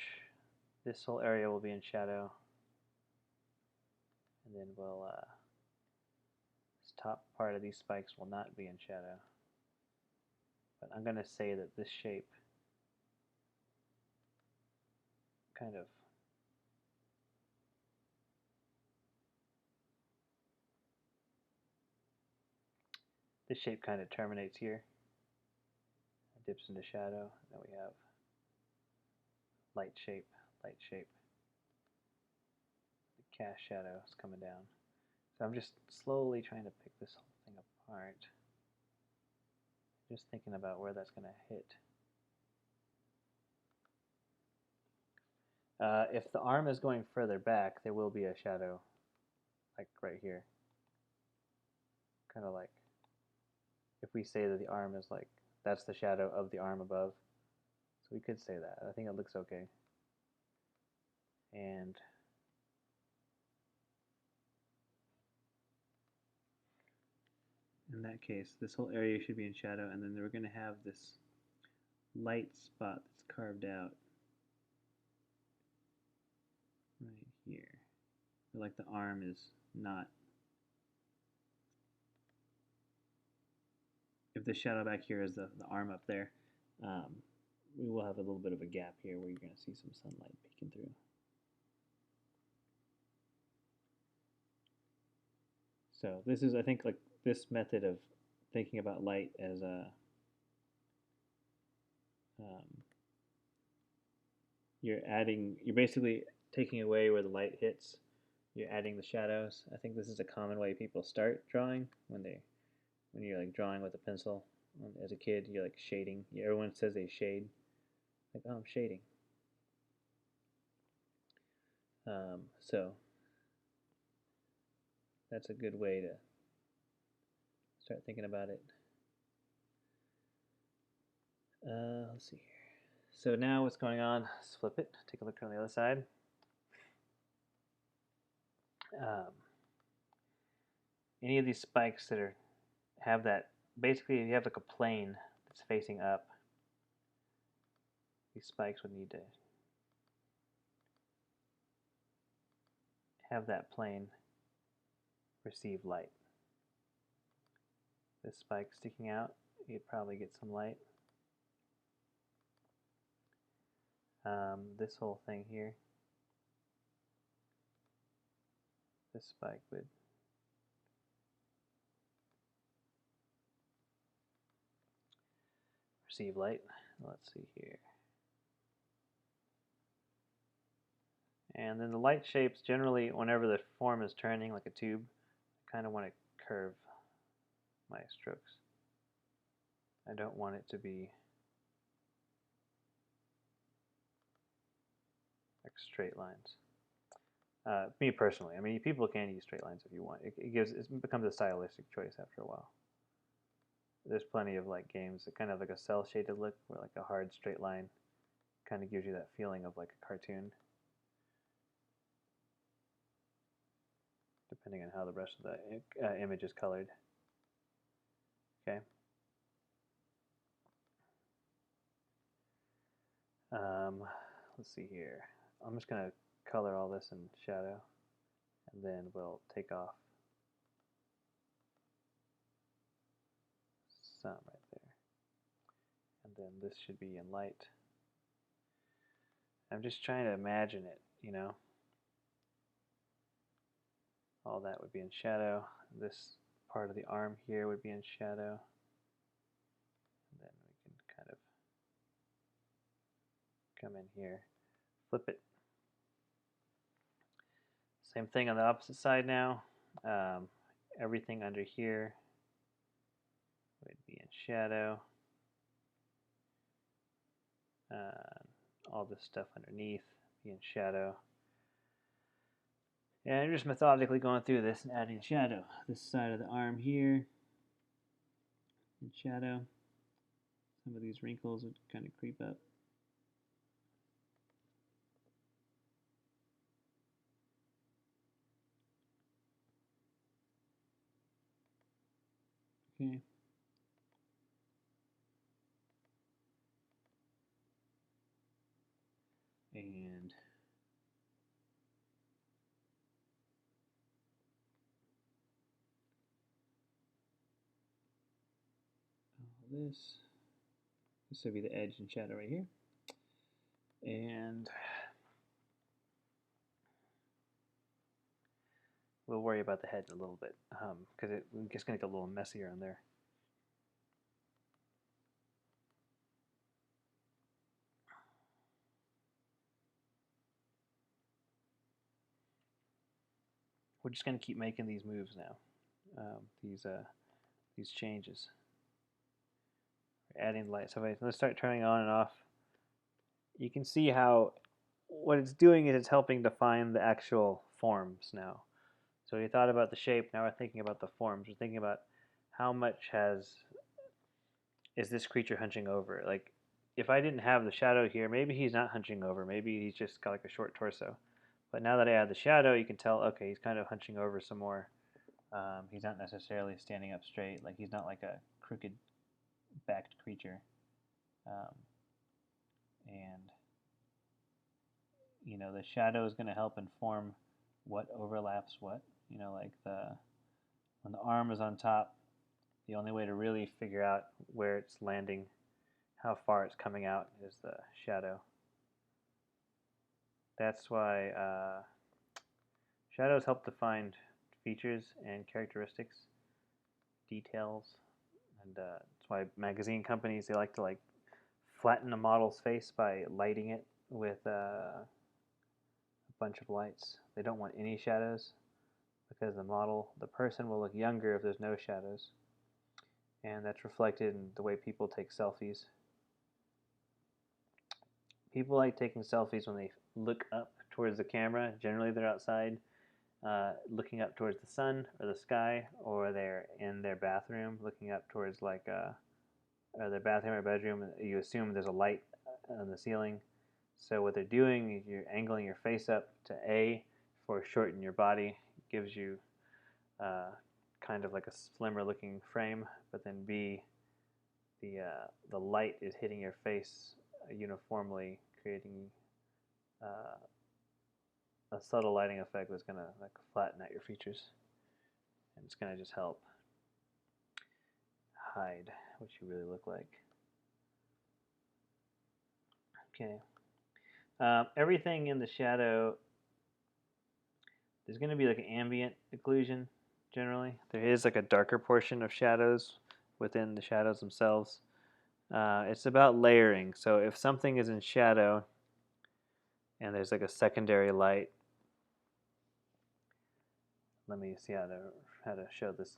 this whole area will be in shadow, and then we'll this top part of these spikes will not be in shadow. But I'm going to say that this shape kind of terminates here. It dips into shadow. Then we have light shape, light shape. The cast shadow is coming down. So I'm just slowly trying to pick this whole thing apart. Just thinking about where that's going to hit. If the arm is going further back, there will be a shadow, like right here. Kind of like, if we say that the arm is like, that's the shadow of the arm above. So we could say that. I think it looks okay. And in that case, this whole area should be in shadow, and then we're going to have this light spot that's carved out right here. Like the arm is not. If the shadow back here is the arm up there, we will have a little bit of a gap here where you're going to see some sunlight peeking through. So this is, I think, like this method of thinking about light as a you're basically taking away where the light hits. You're adding the shadows. I think this is a common way people start drawing when you're like drawing with a pencil. As a kid, you're like shading. Everyone says they shade. Like, oh, I'm shading. So that's a good way to start thinking about it. Let's see here. So now what's going on? Let's flip it. Take a look on the other side. Any of these spikes that have that, basically you have like a plane that's facing up. These spikes would need to have that plane receive light. This spike sticking out, you'd probably get some light. This whole thing here, this spike would receive light. Let's see here. And then the light shapes, generally whenever the form is turning like a tube, I kind of want to curve my strokes. I don't want it to be like straight lines. Me personally, I mean, people can use straight lines if you want. It becomes a stylistic choice after a while. There's plenty of like games that kind of like a cell shaded look, where like a hard straight line kind of gives you that feeling of like a cartoon, depending on how the rest of the image is colored. Okay. Let's see here. I'm just going to color all this in shadow, and then we'll take off some right there. And then this should be in light. I'm just trying to imagine it, you know. All that would be in shadow. This part of the arm here would be in shadow. And then we can kind of come in here, flip it. Same thing on the opposite side now. Everything under here would be in shadow. All this stuff underneath be in shadow. And you're just methodically going through this and adding shadow. This side of the arm here in shadow. Some of these wrinkles would kind of creep up. Okay. And all this would be the edge and shadow right here. And we'll worry about the head in a little bit, because it's just going to get a little messier on there. we're just going to keep making these moves now, these changes. We're adding light. So let's start turning on and off. You can see how what it's doing is it's helping define the actual forms now. So we thought about the shape, now we're thinking about the forms. We're thinking about how much is this creature hunching over. Like, if I didn't have the shadow here, maybe he's not hunching over. Maybe he's just got like a short torso. But now that I add the shadow, you can tell, okay, he's kind of hunching over some more. He's not necessarily standing up straight. Like, he's not like a crooked backed creature. And you know, the shadow is going to help inform what overlaps what. You know, like when the arm is on top, the only way to really figure out where it's landing, how far it's coming out, is the shadow. That's why shadows help define features and characteristics, details, and that's why magazine companies, they like to like flatten a model's face by lighting it with a bunch of lights. They don't want any shadows because the person will look younger if there's no shadows. And that's reflected in the way people take selfies. People like taking selfies when they look up towards the camera. Generally they're outside looking up towards the sun or the sky, or they're in their bathroom looking up towards like their bathroom or bedroom. You assume there's a light on the ceiling. So what they're doing is you're angling your face up to A for shorten your body. It gives you kind of like a slimmer looking frame, but then B, the light is hitting your face uniformly, creating a subtle lighting effect that's going to like flatten out your features, and it's going to just help hide what you really look like. Okay. Everything in the shadow, there's going to be like an ambient occlusion generally. There is like a darker portion of shadows within the shadows themselves. It's about layering. So if something is in shadow and there's like a secondary light, let me see how to show this.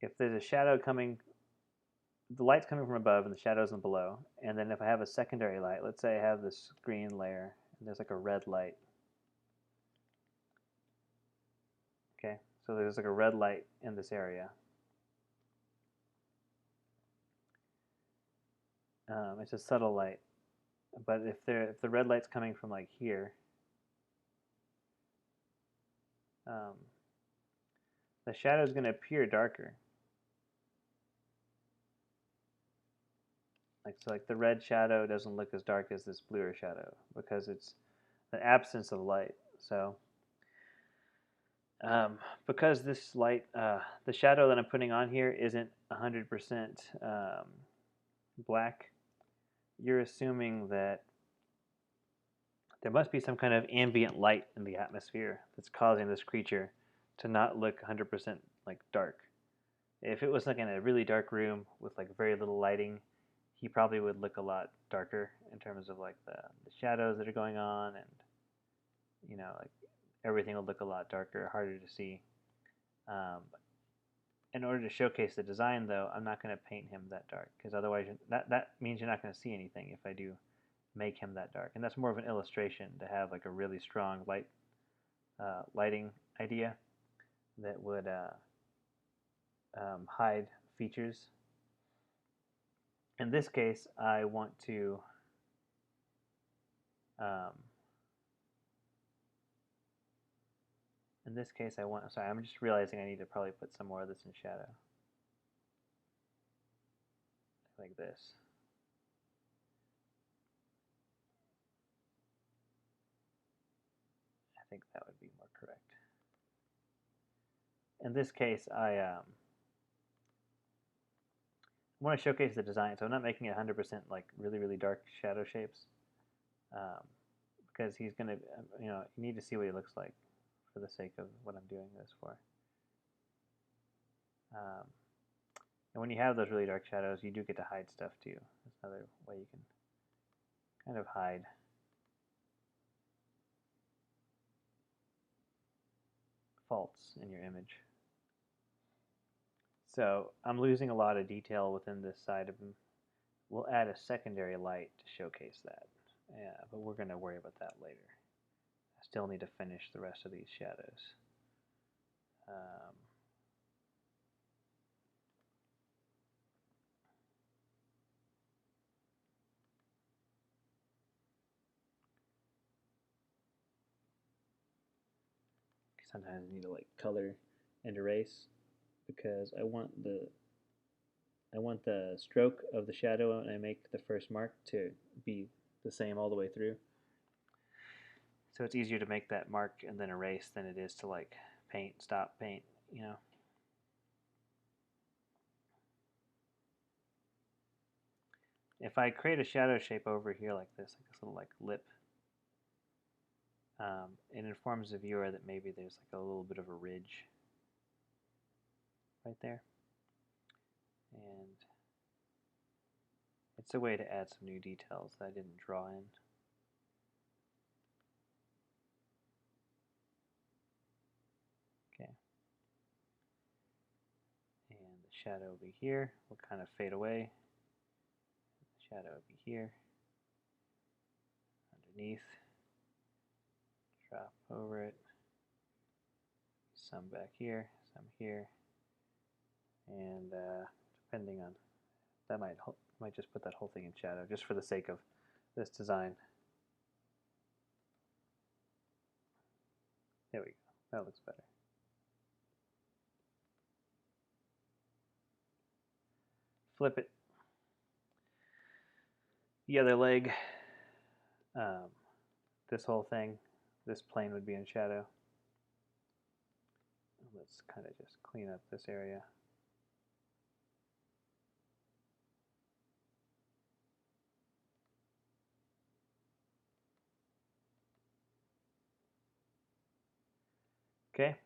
If there's a shadow coming, the light's coming from above and the shadow's in below, and then if I have a secondary light, let's say I have this green layer and there's like a red light. Okay, so there's like a red light in this area. It's a subtle light, but if the red light's coming from like here, the shadow is going to appear darker. Like the red shadow doesn't look as dark as this bluer shadow because it's the absence of light. So because this light, the shadow that I'm putting on here isn't 100% black, you're assuming that there must be some kind of ambient light in the atmosphere that's causing this creature to not look 100% like dark. If it was like in a really dark room with like very little lighting, he probably would look a lot darker in terms of like the shadows that are going on, and you know, like everything will look a lot darker, harder to see. In order to showcase the design, though, I'm not going to paint him that dark, because otherwise that means you're not going to see anything if I do make him that dark. And that's more of an illustration to have like a really strong lighting idea that would hide features. In this case, I want to sorry, I'm just realizing I need to probably put some more of this in shadow. Like this. I think that would be more correct. In this case, I want to showcase the design, so I'm not making it 100% like really, really dark shadow shapes, because he's going to, you know, you need to see what he looks like for the sake of what I'm doing this for. And when you have those really dark shadows, you do get to hide stuff too. That's another way you can kind of hide. faults in your image. So I'm losing a lot of detail within this side of them. We'll add a secondary light to showcase that. Yeah, but we're going to worry about that later. I still need to finish the rest of these shadows. Sometimes I need to like color and erase because I want the stroke of the shadow when I make the first mark to be the same all the way through. So it's easier to make that mark and then erase than it is to like paint, stop, paint, you know. If I create a shadow shape over here like this little like lip, it informs the viewer that maybe there's like a little bit of a ridge right there. And it's a way to add some new details that I didn't draw in. Okay. And the shadow will be here. Will kind of fade away. The shadow will be here. Underneath. Drop over it. Some back here, some here. And depending on, that might just put that whole thing in shadow just for the sake of this design. There we go. That looks better. Flip it. The other leg, this whole thing, this plane would be in shadow. Let's kind of just clean up this area. Okay.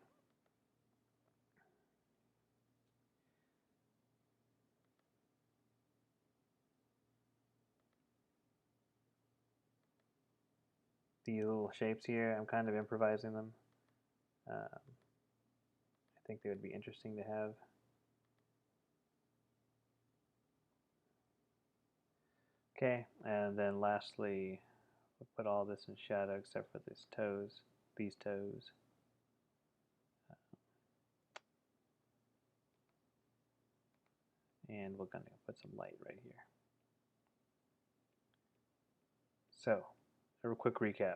These little shapes here, I'm kind of improvising them. I think they would be interesting to have. Okay, and then lastly, we'll put all this in shadow except for these toes. And we're going to put some light right here. So, a real quick recap.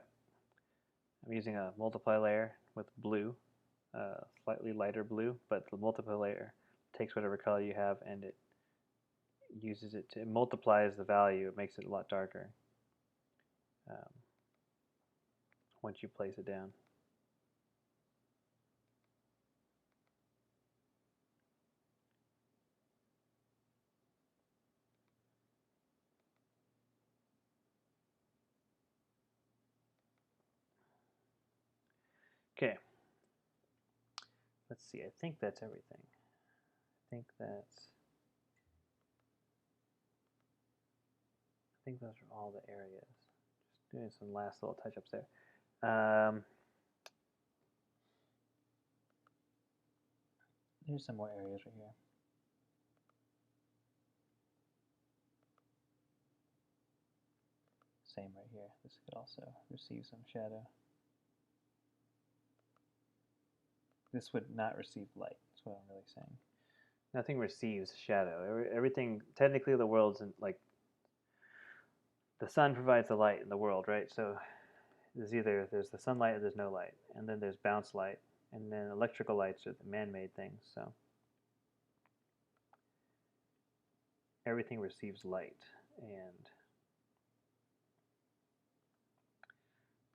I'm using a multiply layer with blue, slightly lighter blue, but the multiply layer takes whatever color you have and it uses it to, it multiplies the value, it makes it a lot darker once you place it down. Okay, let's see, I think that's everything. I think those are all the areas. Just doing some last little touch-ups there. There's some more areas right here. Same right here. This could also receive some shadow. This would not receive light, that's what I'm really saying. Nothing receives shadow. Everything, technically the world's in, like, the sun provides the light in the world, right? So there's the sunlight or there's no light. And then there's bounce light. And then electrical lights are the man-made things, so. Everything receives light, and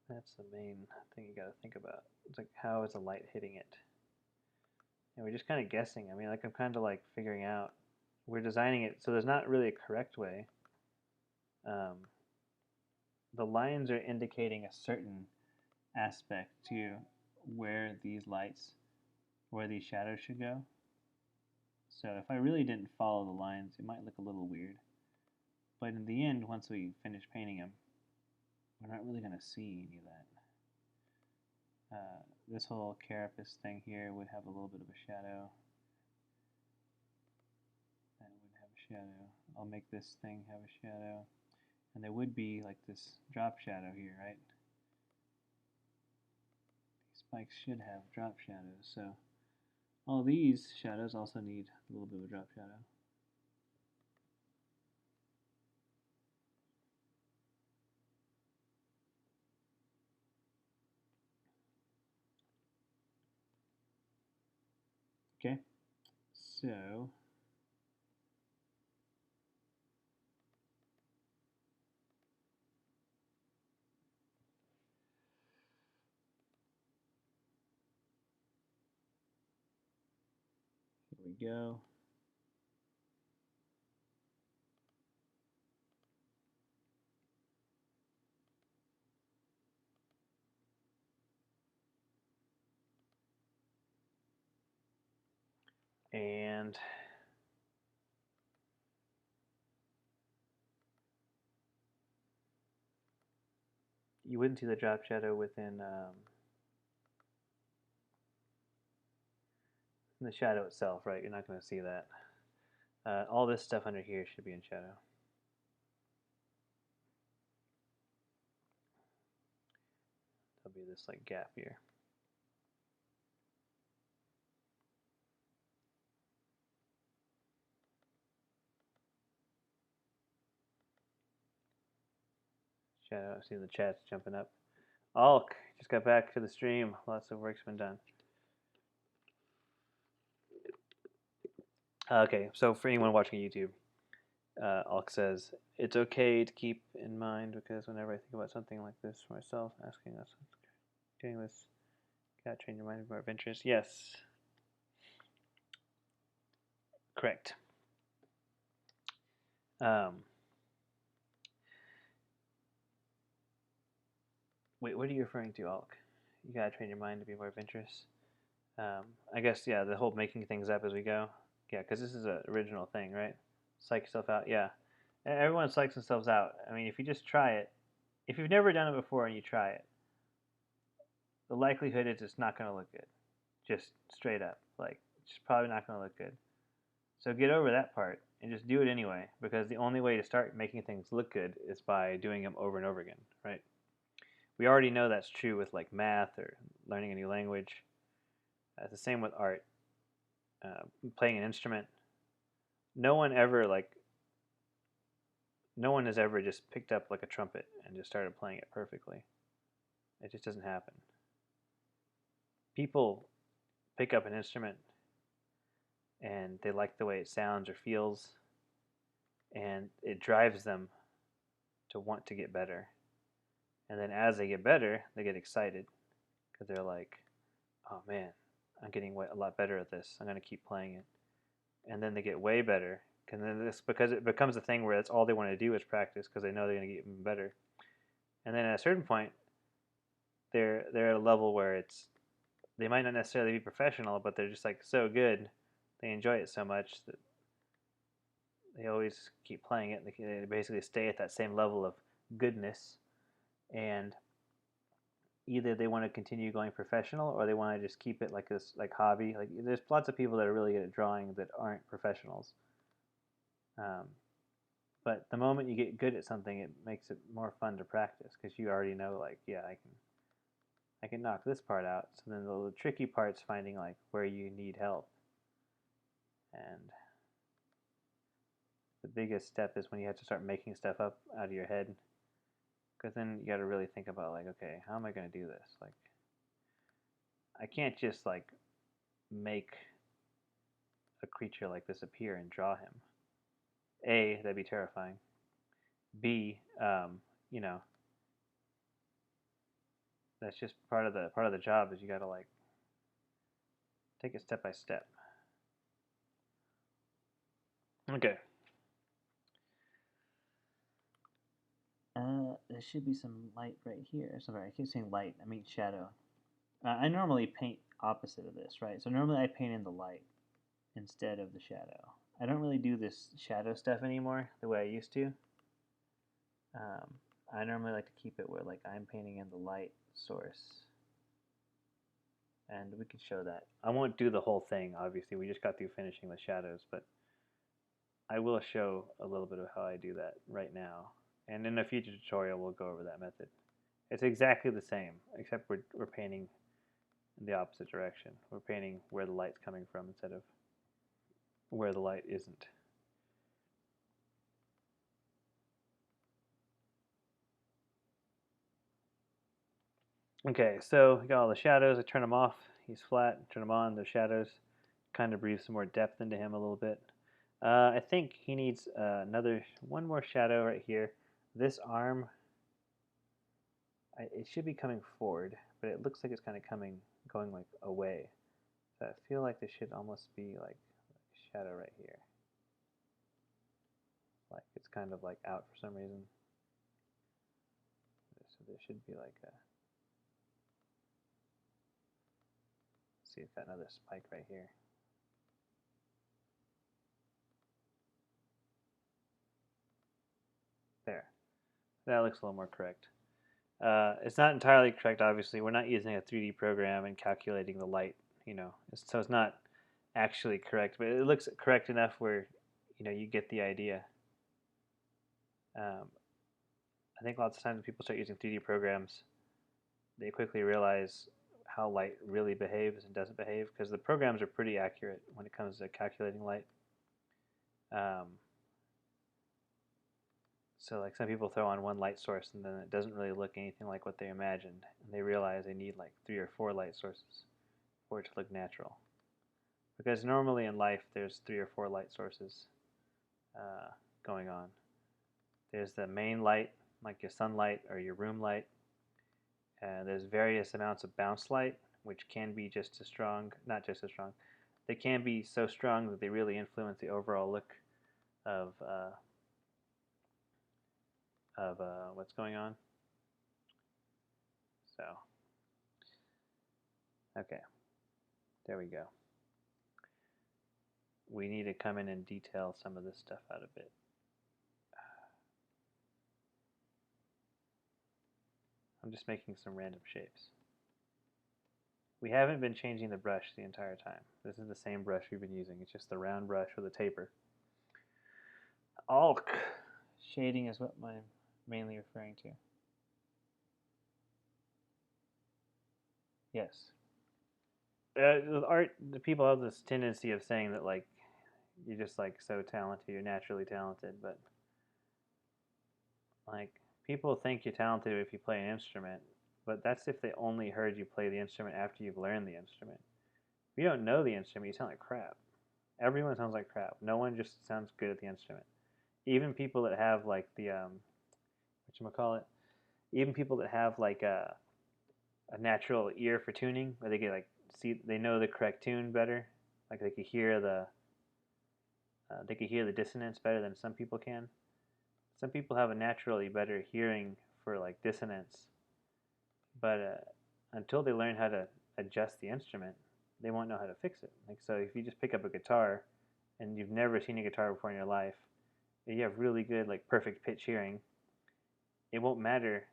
that's the main thing you got to think about. It's like, how is the light hitting it? And we're just kind of guessing. I mean, like, I'm kind of like figuring out. We're designing it so there's not really a correct way. The lines are indicating a certain aspect to where these shadows should go. So if I really didn't follow the lines, it might look a little weird. But in the end, once we finish painting them, we're not really going to see any of that. this whole carapace thing here would have a little bit of a shadow. That would have a shadow. I'll make this thing have a shadow. And there would be like this drop shadow here, right? These spikes should have drop shadows, so all these shadows also need a little bit of a drop shadow. Okay, so here we go. And you wouldn't see the drop shadow within the shadow itself, right? You're not going to see that. All this stuff under here should be in shadow. There'll be this like gap here. Shadow, I see the chat's jumping up. Alk, just got back to the stream. Lots of work's been done. Okay, so for anyone watching YouTube, Alk says, it's okay to keep in mind because whenever I think about something like this for myself, asking us, doing this, gotta train your mind more of interest. Yes. Correct. Wait, what are you referring to, Alk? You gotta train your mind to be more of interest. I guess, yeah, the whole making things up as we go. Yeah, because this is an original thing, right? Psych yourself out. Yeah. Everyone psychs themselves out. I mean, if you just try it, if you've never done it before and you try it, the likelihood is it's not going to look good. Just straight up. Like, it's probably not going to look good. So get over that part and just do it anyway, because the only way to start making things look good is by doing them over and over again, right? We already know that's true with like math or learning a new language. It's the same with art. Playing an instrument. No one has ever just picked up like a trumpet and just started playing it perfectly. It just doesn't happen. People pick up an instrument and they like the way it sounds or feels, and it drives them to want to get better. And then as they get better, they get excited because they're like, oh man, I'm getting a lot better at this. I'm going to keep playing it. And then they get way better. And then because it becomes a thing where that's all they want to do is practice because they know they're going to get even better. And then at a certain point, they're at a level where they might not necessarily be professional, but they're just like so good, they enjoy it so much that they always keep playing it. They basically stay at that same level of goodness, and either they want to continue going professional or they want to just keep it like this like hobby. Like there's lots of people that are really good at drawing that aren't professionals. But the moment you get good at something, it makes it more fun to practice because you already know, like, yeah, I can knock this part out. So then the tricky part's finding like where you need help. And the biggest step is when you have to start making stuff up out of your head, because then you got to really think about like, okay, how am I going to do this? Like, I can't just like make a creature like this appear and draw him. A, that'd be terrifying. B, you know, that's just part of the job is you got to like take it step by step. Okay. There should be some light right here. Sorry, I keep saying light. I mean shadow. I normally paint opposite of this, right? So normally I paint in the light instead of the shadow. I don't really do this shadow stuff anymore the way I used to. I normally like to keep it where like I'm painting in the light source. and we can show that. I won't do the whole thing, obviously. We just got through finishing the shadows, but I will show a little bit of how I do that right now. And in a future tutorial, we'll go over that method. It's exactly the same, except we're painting in the opposite direction. We're painting where the light's coming from instead of where the light isn't. Okay, so we got all the shadows. I turn them off. He's flat. Turn them on. The shadows. Kind of breathe some more depth into him a little bit. I think he needs one more shadow right here. This arm, it should be coming forward, but it looks like it's kind of going like away. So I feel like there should almost be like a shadow right here. Like it's kind of like out for some reason. So there should be like a, see, it's got another spike right here. There. That looks a little more correct. It's not entirely correct, obviously. We're not using a 3D program and calculating the light, so it's not actually correct, but it looks correct enough where, you get the idea. I think lots of times when people start using 3D programs, they quickly realize how light really behaves and doesn't behave, because the programs are pretty accurate when it comes to calculating light. So like some people throw on one light source and then it doesn't really look anything like what they imagined, and they realize they need like 3 or 4 light sources for it to look natural. Because normally in life there's 3 or 4 light sources going on. There's the main light, like your sunlight or your room light. There's various amounts of bounce light, which can be just as strong, not just as strong. They can be so strong that they really influence the overall look of what's going on. So, okay, there we go. We need to come in and detail some of this stuff out a bit. I'm just making some random shapes. We haven't been changing the brush the entire time. This is the same brush we've been using. It's just the round brush with a taper. Alk shading is what I'm mainly referring to. Yes. With art, the people have this tendency of saying that like you're just like so talented, you're naturally talented, but like people think you're talented if you play an instrument, but that's if they only heard you play the instrument after you've learned the instrument. If you don't know the instrument, you sound like crap. Everyone sounds like crap. No one just sounds good at the instrument. Even people that have like the whatchamacallit, even people that have like a natural ear for tuning, where they get like they know the correct tune better, like they could hear the dissonance better than some people can. Some people have a naturally better hearing for like dissonance, but until they learn how to adjust the instrument, they won't know how to fix it. Like so, if you just pick up a guitar and you've never seen a guitar before in your life, and you have really good like perfect pitch hearing, it won't matter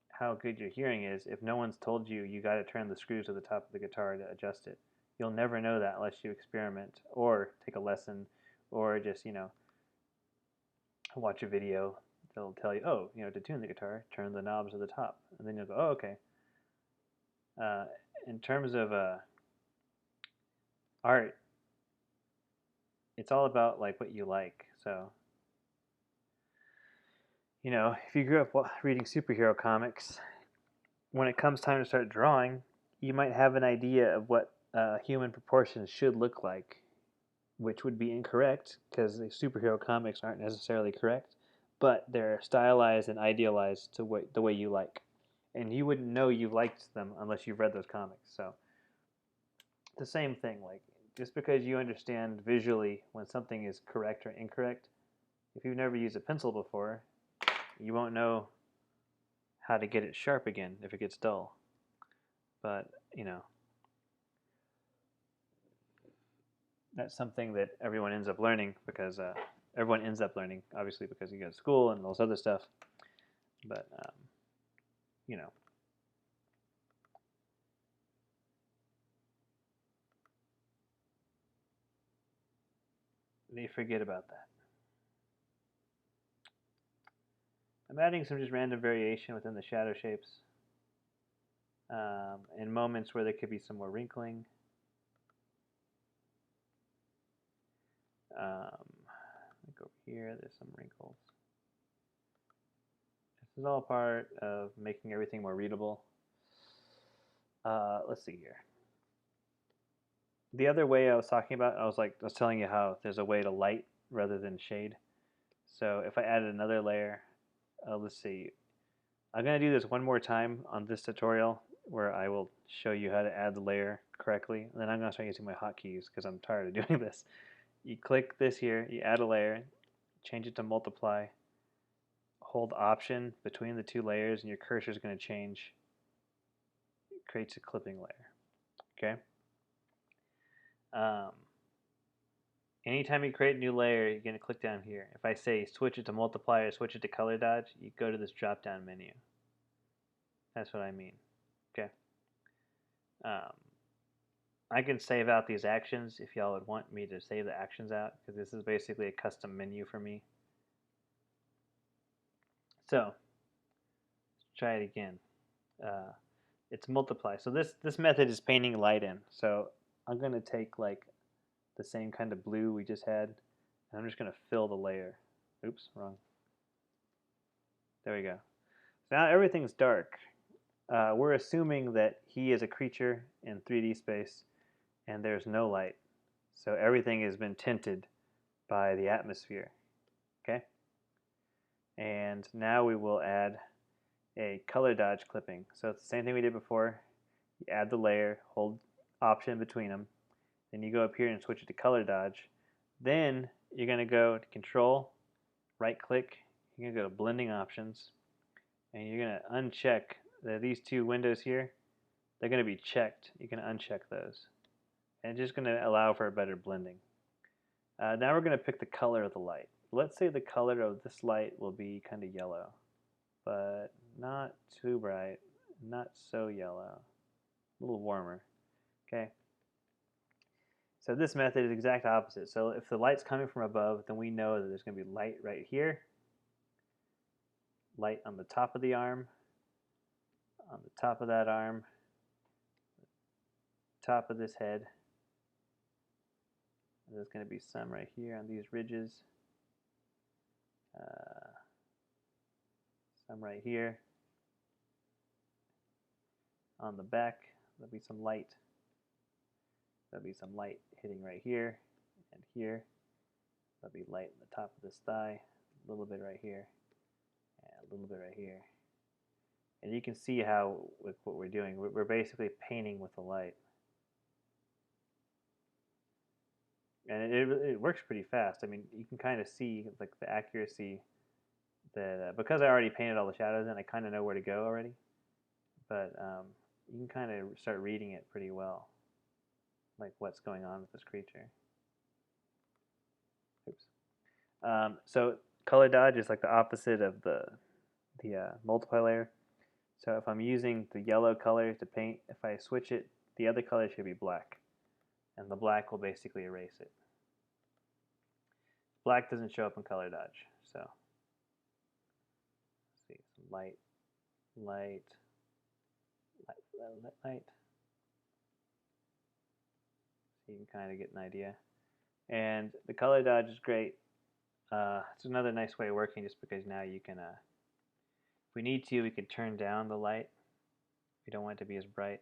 how good your hearing is if no one's told you you got to turn the screws at the top of the guitar to adjust it. You'll never know that unless you experiment or take a lesson or just watch a video. They'll tell you, oh, to tune the guitar, turn the knobs at the top, and then you'll go, oh, okay. In terms of art, it's all about like what you like. So, if you grew up reading superhero comics, when it comes time to start drawing, you might have an idea of what human proportions should look like, which would be incorrect because the superhero comics aren't necessarily correct, but they're stylized and idealized to the way you like. And you wouldn't know you liked them unless you've read those comics. So, the same thing, like just because you understand visually when something is correct or incorrect, if you've never used a pencil before, you won't know how to get it sharp again if it gets dull. But, that's something that everyone ends up learning because obviously because you go to school and all this other stuff. But, they forget about that. I'm adding some just random variation within the shadow shapes. In moments where there could be some more wrinkling. Look over here, there's some wrinkles. This is all part of making everything more readable. Let's see here. The other way I was talking about, I was telling you how there's a way to light rather than shade. So if I added another layer, let's see. I'm going to do this one more time on this tutorial where I will show you how to add the layer correctly. And then I'm going to start using my hotkeys because I'm tired of doing this. You click this here, you add a layer, change it to multiply, hold option between the two layers, and your cursor is going to change. It creates a clipping layer. Okay. Anytime you create a new layer, you're going to click down here. If I say switch it to multiply or switch it to color dodge, you go to this drop down menu. That's what I mean. Okay. I can save out these actions if y'all would want me to save the actions out, because this is basically a custom menu for me. So let's try it again. It's multiply. So this method is painting light in. So I'm going to take like the same kind of blue we just had, and I'm just going to fill the layer. Oops, wrong. There we go. So now everything's dark. We're assuming that he is a creature in 3D space and there's no light. So everything has been tinted by the atmosphere. Okay? And now we will add a color dodge clipping. So it's the same thing we did before. You add the layer, hold option between them. Then you go up here and switch it to color dodge. Then you're going to go to control, right click, you're going to go to blending options, and you're going to uncheck these two windows here. They're going to be checked. You can uncheck those. And it's just going to allow for a better blending. Now we're going to pick the color of the light. Let's say the color of this light will be kind of yellow, but not too bright, not so yellow, a little warmer. Okay. So this method is the exact opposite. So if the light's coming from above, then we know that there's going to be light right here, light on the top of the arm, on the top of that arm, top of this head. And there's going to be some right here on these ridges, some right here. On the back, there'll be some light. There'll be some light hitting right here and here. There'll be light on the top of this thigh, a little bit right here, and a little bit right here. And you can see how, with what we're doing, we're basically painting with the light. And it works pretty fast. I mean, you can kind of see like the accuracy that, because I already painted all the shadows in, I kind of know where to go already. But you can kind of start reading it pretty well, like what's going on with this creature. Oops. So color dodge is like the opposite of the multiply layer. So if I'm using the yellow color to paint, if I switch it, the other color should be black. And the black will basically erase it. Black doesn't show up in color dodge. So let's see, some light, light, light, light. So you can kind of get an idea. And the color dodge is great. It's another nice way of working, just because now you can, if we need to, we could turn down the light. We don't want it to be as bright.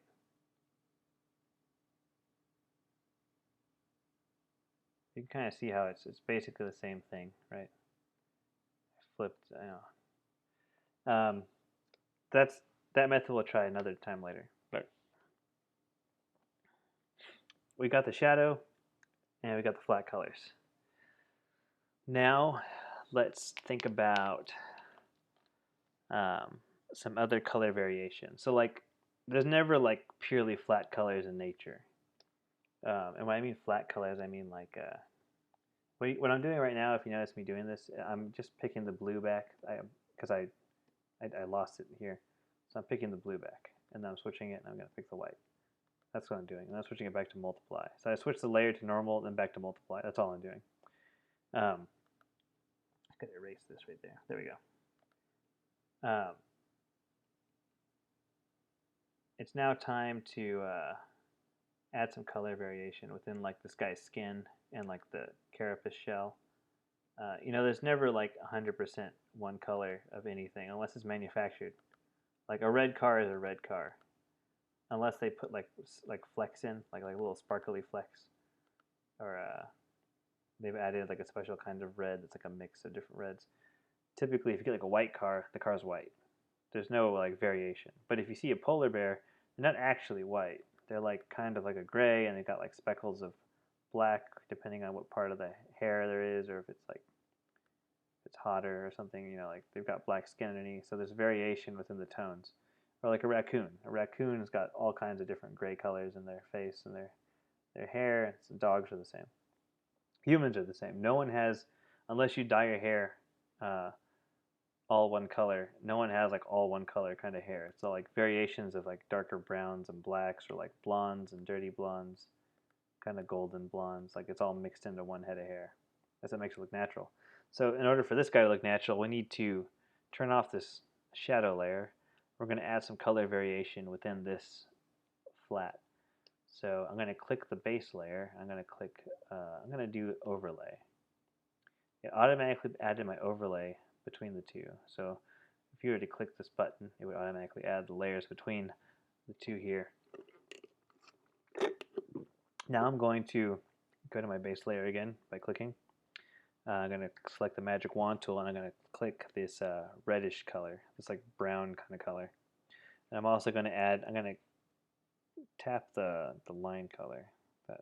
You can kind of see how it's basically the same thing, right? Flipped, I know. That method we'll try another time later. But we got the shadow and we got the flat colors. Now let's think about some other color variation. So like, there's never like purely flat colors in nature. And when I mean flat colors, I mean like what I'm doing right now, if you notice me doing this, I'm just picking the blue back because I lost it here. So I'm picking the blue back, and then I'm switching it, and I'm going to pick the white. That's what I'm doing. And I'm switching it back to multiply. So I switch the layer to normal, then back to multiply. That's all I'm doing. I could erase this right there. There we go. It's now time to add some color variation within like this guy's skin and like the carapace shell. You know, there's never like 100% one color of anything unless it's manufactured. Like a red car is a red car, unless they put like flecks in, like little sparkly flecks, or they've added like a special kind of red that's like a mix of different reds. Typically, if you get like a white car, the car's white. There's no like variation. But if you see a polar bear, they're not actually white. They're like kind of like a gray, and they've got like speckles of black, depending on what part of the hair there is, or if it's like it's hotter or something. You know, like they've got black skin underneath, so there's variation within the tones. Or like a raccoon. A raccoon's got all kinds of different gray colors in their face and their hair. So dogs are the same. Humans are the same. No one has, unless you dye your hair all one color. No one has like all one color kind of hair. It's all like variations of like darker browns and blacks, or like blondes and dirty blondes, kind of golden blondes. Like it's all mixed into one head of hair. That's what makes it look natural. So in order for this guy to look natural, we need to turn off this shadow layer. We're going to add some color variation within this flat. So I'm going to click the base layer. I'm going to do overlay. It automatically added my overlay between the two. So if you were to click this button, it would automatically add the layers between the two here. Now I'm going to go to my base layer again by clicking. I'm going to select the magic wand tool, and I'm going to click this reddish color, this like brown kind of color. And I'm also going to add, I'm going to tap the line color, that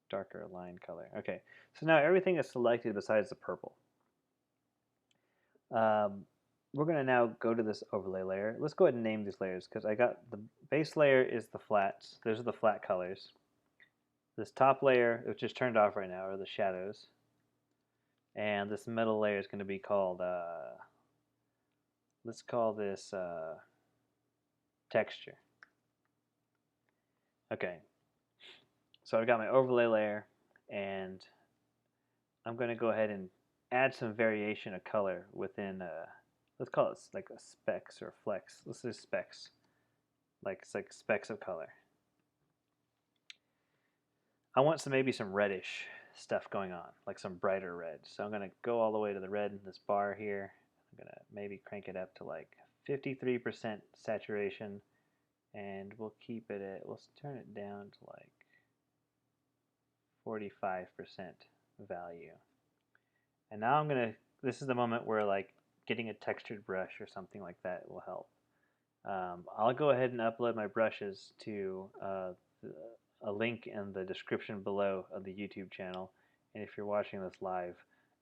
darker line color. Okay, so now everything is selected besides the purple. We're going to now go to this overlay layer. Let's go ahead and name these layers, because I got the base layer is the flats. Those are the flat colors. This top layer, which is turned off right now, are the shadows. And this middle layer is going to be called, let's call this texture. Okay, so I've got my overlay layer, and I'm going to go ahead and add some variation of color within, let's call it like a specks or flecks. Let's do specks, like it's like specks of color. I want maybe some reddish stuff going on, like some brighter red. So I'm going to go all the way to the red in this bar here. I'm going to maybe crank it up to like 53% saturation, and we'll keep it at, we'll turn it down to like 45% value. And now I'm going to, this is the moment where like getting a textured brush or something like that will help. I'll go ahead and upload my brushes to a link in the description below of the YouTube channel, and if you're watching this live,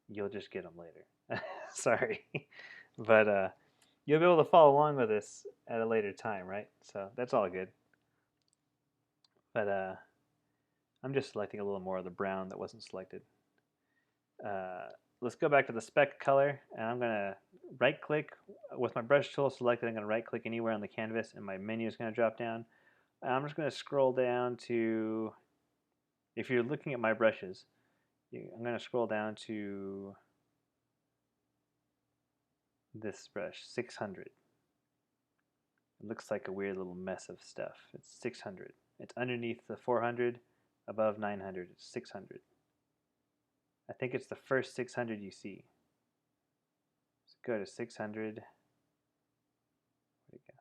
you'll just get them later. Sorry, but you'll be able to follow along with this at a later time, right? So that's all good. But I'm just selecting a little more of the brown that wasn't selected. Let's go back to the speck color, and I'm going to right click with my brush tool selected. I'm going to right click anywhere on the canvas, and my menu is going to drop down. I'm just going to scroll down to, if you're looking at my brushes, I'm going to scroll down to this brush, 600. It looks like a weird little mess of stuff. It's 600. It's underneath the 400, above 900. It's 600. I think it's the first 600 you see. Let's go to 600. Where'd it go?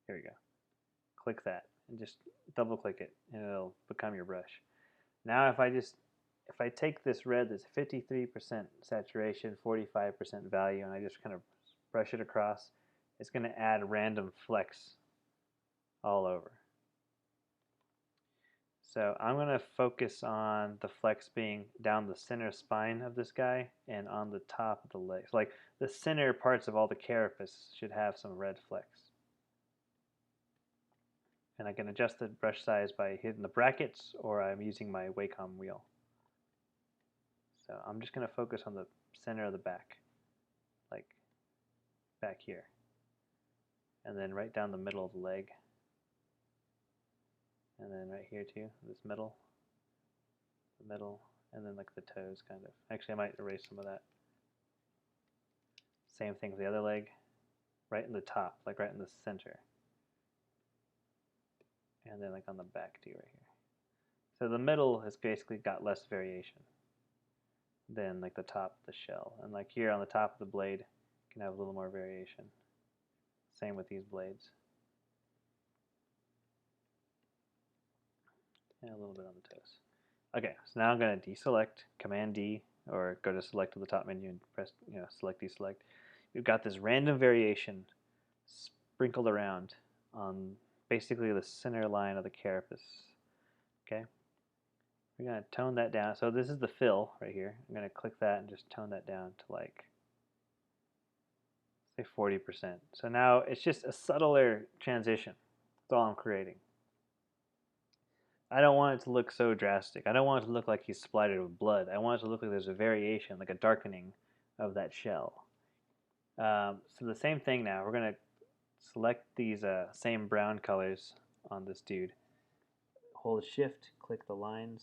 Here we go. Click that and just double click it, and it'll become your brush. Now if I take this red that's 53% saturation, 45% value, and I just kind of brush it across, it's going to add random flecks all over. So I'm going to focus on the flecks being down the center spine of this guy and on the top of the legs. Like the center parts of all the carapace should have some red flecks. And I can adjust the brush size by hitting the brackets, or I'm using my Wacom wheel. So I'm just going to focus on the center of the back, like back here. And then right down the middle of the leg. And then right here too, this middle, the middle, and then like the toes kind of. Actually, I might erase some of that. Same thing with the other leg, right in the top, like right in the center. And then like on the back too, right here. So the middle has basically got less variation than like the top of the shell. And like here on the top of the blade, you can have a little more variation. Same with these blades. And a little bit on the toes. Okay, so now I'm going to deselect, Command D, or go to select to the top menu and press, select, deselect. We've got this random variation sprinkled around on basically the center line of the carapace. Okay, we're going to tone that down. So this is the fill right here. I'm going to click that and just tone that down to like, say 40%. So now it's just a subtler transition. That's all I'm creating. I don't want it to look so drastic. I don't want it to look like he's splattered with blood. I want it to look like there's a variation, like a darkening of that shell. So the same thing now. We're going to select these same brown colors on this dude. Hold Shift, click the lines.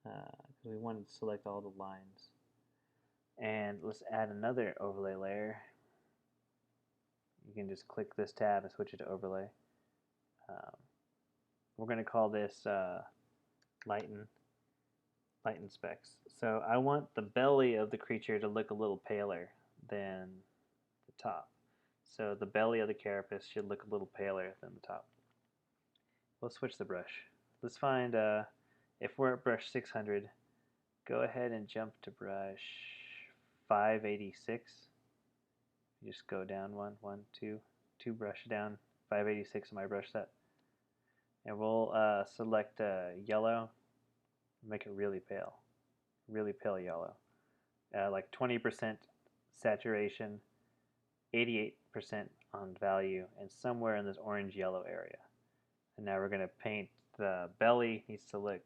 Because we want to select all the lines. And let's add another overlay layer. You can just click this tab and switch it to overlay. We're going to call this lighten specks. So I want the belly of the creature to look a little paler than the top. So the belly of the carapace should look a little paler than the top. We'll switch the brush. Let's find, if we're at brush 600, go ahead and jump to brush 586. You just go down two brush down, 586 in my brush set. And we'll select yellow, make it really pale yellow. Like 20% saturation, 88% on value, and somewhere in this orange-yellow area. And now we're going to paint the belly, needs to look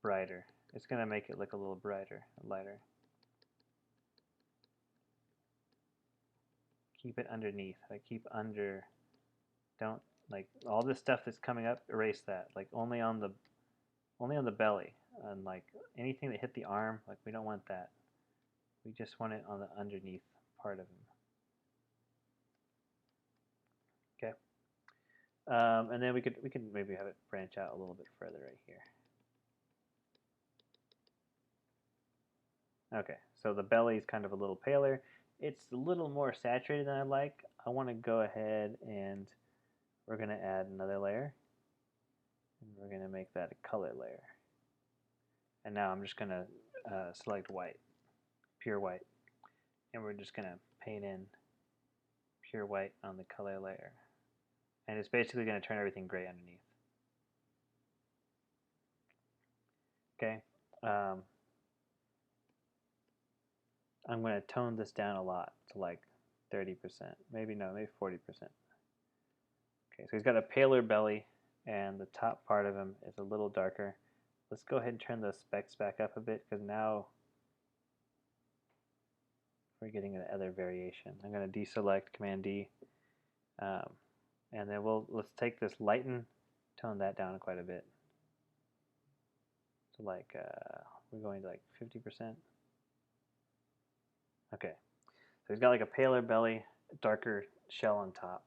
brighter. It's going to make it look a little brighter, lighter. Keep it underneath. Like keep under. Don't like all this stuff that's coming up. Erase that. Like only on the belly, and like anything that hit the arm. Like we don't want that. We just want it on the underneath part of him. Okay. And then we could maybe have it branch out a little bit further right here. Okay, so the belly is kind of a little paler. It's a little more saturated than I like. I want to go ahead and we're going to add another layer. And we're going to make that a color layer. And now I'm just going to select white, pure white. And we're just going to paint in pure white on the color layer. And it's basically going to turn everything gray underneath. Okay. I'm going to tone this down a lot to like 30%. Maybe 40%. Okay, so he's got a paler belly, and the top part of him is a little darker. Let's go ahead and turn those specs back up a bit, because now we're getting another variation. I'm going to deselect, Command D, and then let's take this lighten, tone that down quite a bit. So like we're going to like 50%. Okay, so he's got like a paler belly, darker shell on top.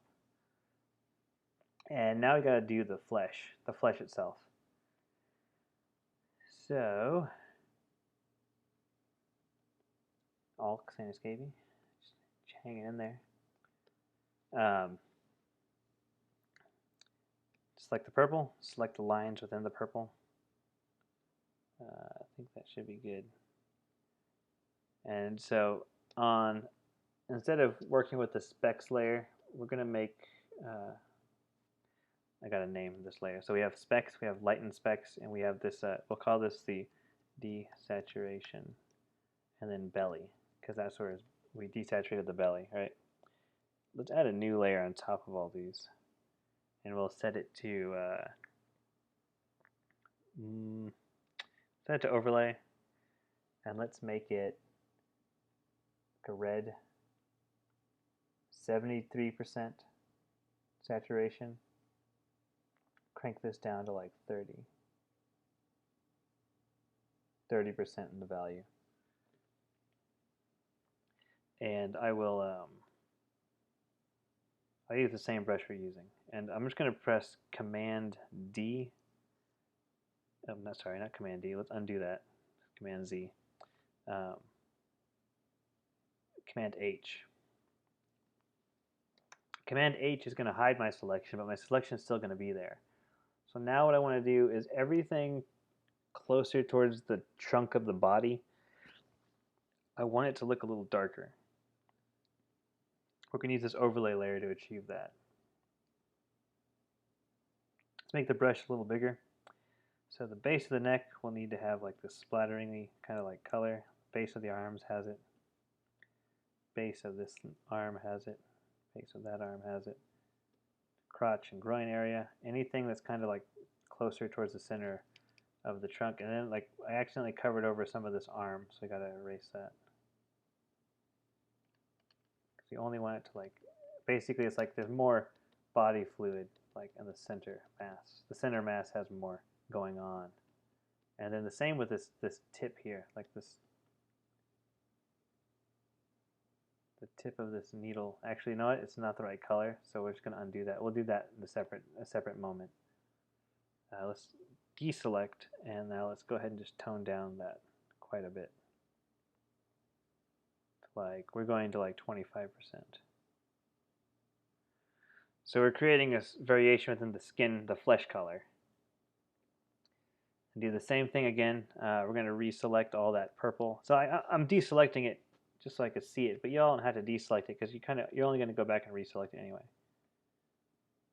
And now we got to do the flesh itself. So, all Xan escaping, just hanging in there. Select the purple, select the lines within the purple. I think that should be good. And so instead of working with the specs layer, we're going to make, I got to name this layer. So we have specs, we have lighten specs, and we have this, we'll call this the desaturation, and then belly, because that's where we desaturated the belly, right? Let's add a new layer on top of all these, and we'll set it to overlay, and let's make it like a red 73% saturation. crank this down to like 30% in the value. And I will, I'll use the same brush we're using. And I'm just going to press Command D. Oh, not Command D. Let's undo that. Command Z. Command H. Command H is going to hide my selection, but my selection is still going to be there. So now what I want to do is everything closer towards the trunk of the body, I want it to look a little darker. We're going to use this overlay layer to achieve that. Let's make the brush a little bigger. So the base of the neck will need to have like this splatteringly kind of like color. Base of the arms has it. Base of this arm has it. Base of that arm has it. Crotch and groin area. Anything that's kind of like closer towards the center of the trunk. And then like I accidentally covered over some of this arm, so I gotta erase that. Because you only want it to like, basically it's like there's more body fluid like in the center mass. The center mass has more going on. And then the same with this tip here, like this, the tip of this needle. Actually, you know what? It's not the right color, so we're just going to undo that. We'll do that in a separate moment. Let's deselect, and now let's go ahead and just tone down that quite a bit. Like we're going to like 25%. So we're creating a variation within the skin, the flesh color. And do the same thing again. We're going to reselect all that purple. So I'm deselecting it just so I could see it, but you all don't have to deselect it because you're only going to go back and reselect it anyway.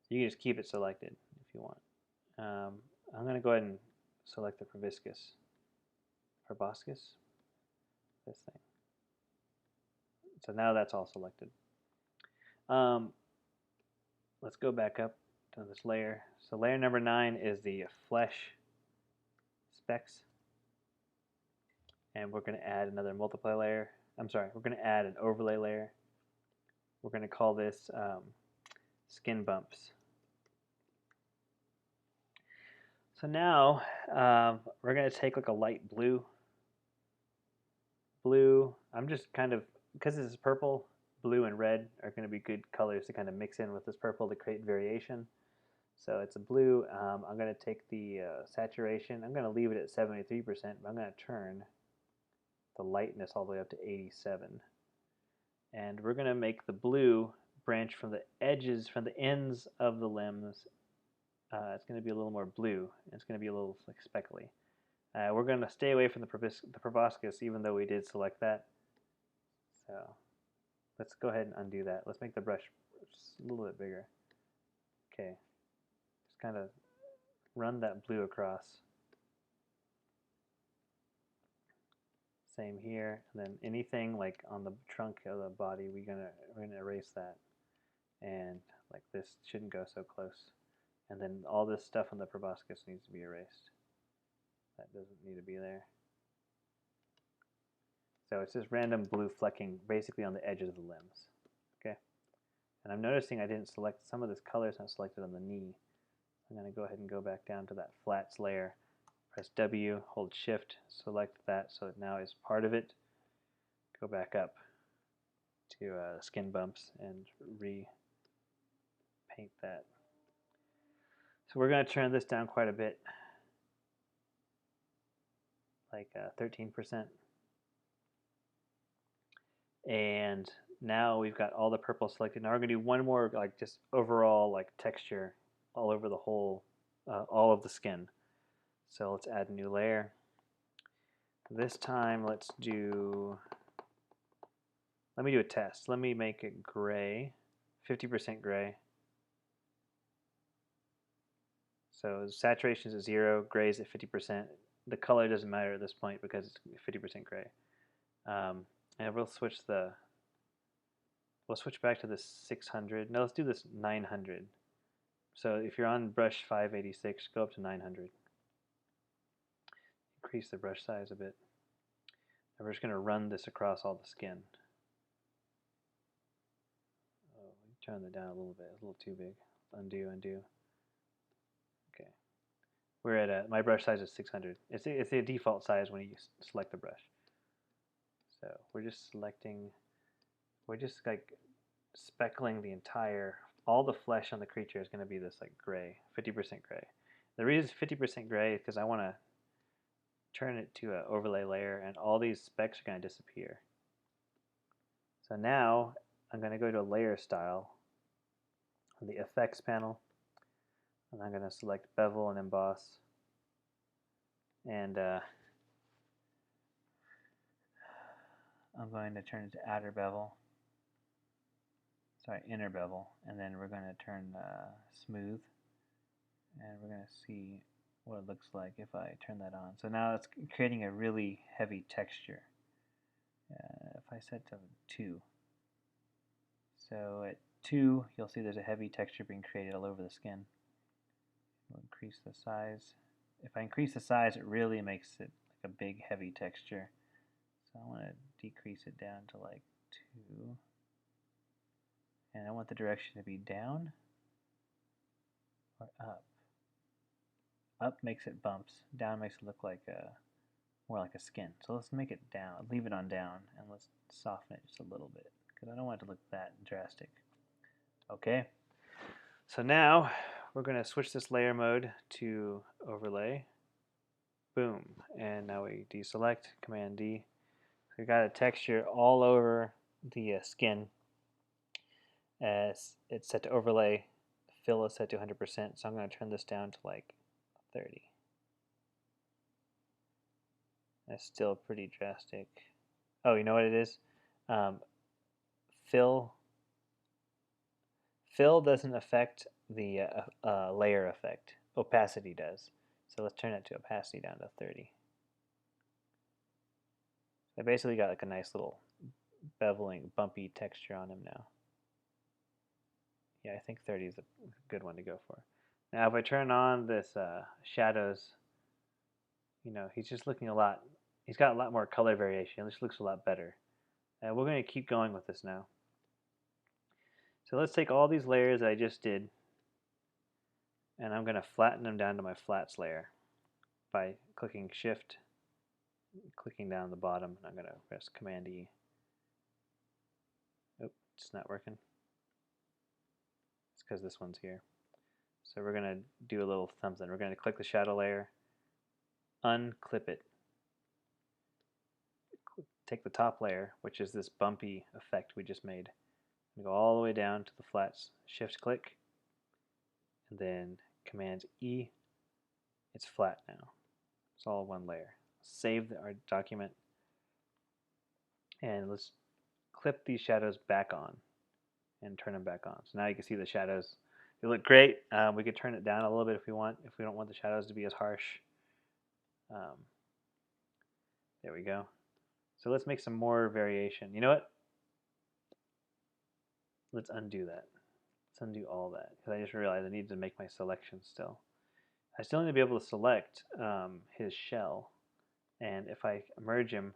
So you can just keep it selected if you want. I'm going to go ahead and select the proboscis. This thing. So now that's all selected. Let's go back up to this layer. So layer number 9 is the flesh specs. And we're going to add another multiply layer. I'm sorry, we're going to add an overlay layer. We're going to call this skin bumps. So now we're going to take like a light blue. I'm just kind of, because this is purple, blue and red are going to be good colors to kind of mix in with this purple to create variation. So it's a blue. I'm going to take the saturation. I'm going to leave it at 73%, but I'm going to turn the lightness all the way up to 87. And we're going to make the blue branch from the edges, from the ends of the limbs. It's going to be a little more blue. It's going to be a little like speckly. We're going to stay away from the proboscis, even though we did select that. So let's go ahead and undo that. Let's make the brush just a little bit bigger. Okay. Just kind of run that blue across. Same here. And then anything like on the trunk of the body, we're gonna erase that. And like this shouldn't go so close. And then all this stuff on the proboscis needs to be erased. That doesn't need to be there. So it's just random blue flecking basically on the edges of the limbs. Okay. And I'm noticing I didn't select, some of this color is not selected on the knee. I'm going to go ahead and go back down to that flats layer. Press W, hold shift, select that so it now is part of it. Go back up to skin bumps and repaint that. So we're going to turn this down quite a bit, like 13%. And now we've got all the purple selected. Now we're going to do one more like just overall like texture all over the whole, all of the skin. So let's add a new layer. This time let's do, let me do a test. Let me make it gray, 50% gray. So saturation is at 0, gray is at 50%. The color doesn't matter at this point because it's 50% gray. And we'll switch back to this 600. No, let's do this 900. So if you're on brush 586, go up to 900. Increase the brush size a bit. And we're just going to run this across all the skin. Oh, turn that down a little bit. It's a little too big. Undo, undo. Okay. we're at my brush size is 600. It's the default size when you select the brush. So we're just selecting, we're just like speckling the entire, all the flesh on the creature is going to be this like gray, 50% gray. The reason it's 50% gray is because I want to turn it to an overlay layer, and all these specks are going to disappear. So now I'm going to go to layer style on the effects panel, and I'm going to select bevel and emboss, and I'm going to turn it to outer bevel. Sorry, inner bevel, and then we're going to turn smooth, and we're going to see what it looks like if I turn that on. So now it's creating a really heavy texture. If I set to 2, so at 2 you'll see there's a heavy texture being created all over the skin. We'll increase the size. If I increase the size, it really makes it like a big heavy texture. So I want to decrease it down to like 2. And I want the direction to be down or up. Up makes it bumps. Down makes it look like more like a skin. So let's make it down. Leave it on down, and let's soften it just a little bit because I don't want it to look that drastic. Okay. So now we're going to switch this layer mode to overlay. Boom. And now we deselect, Command D. We got a texture all over the skin. As it's set to overlay, fill is set to 100%, so I'm going to turn this down to like 30. That's still pretty drastic. Oh, you know what it is? Fill doesn't affect the layer effect. Opacity does. So let's turn it to opacity down to 30. I basically got like a nice little beveling, bumpy texture on him now. Yeah, I think 30 is a good one to go for. Now if I turn on this shadows, you know, he's just looking a lot, he's got a lot more color variation. This looks a lot better. We're going to keep going with this now. So let's take all these layers that I just did, and I'm going to flatten them down to my flats layer by clicking Shift, clicking down the bottom, and I'm going to press Command E. Oh, it's not working. It's because this one's here. So we're going to do a little something. We're going to click the shadow layer, unclip it, take the top layer, which is this bumpy effect we just made, and go all the way down to the flats, Shift click, and then Command E. It's flat now. It's all one layer. Save our document, and let's clip these shadows back on and turn them back on. So now you can see the shadows. They look great. We could turn it down a little bit if we want, if we don't want the shadows to be as harsh. There we go. So let's make some more variation. You know what? Let's undo that. Let's undo all that, because I just realized I need to make my selection still. I still need to be able to select his shell, and if I merge him,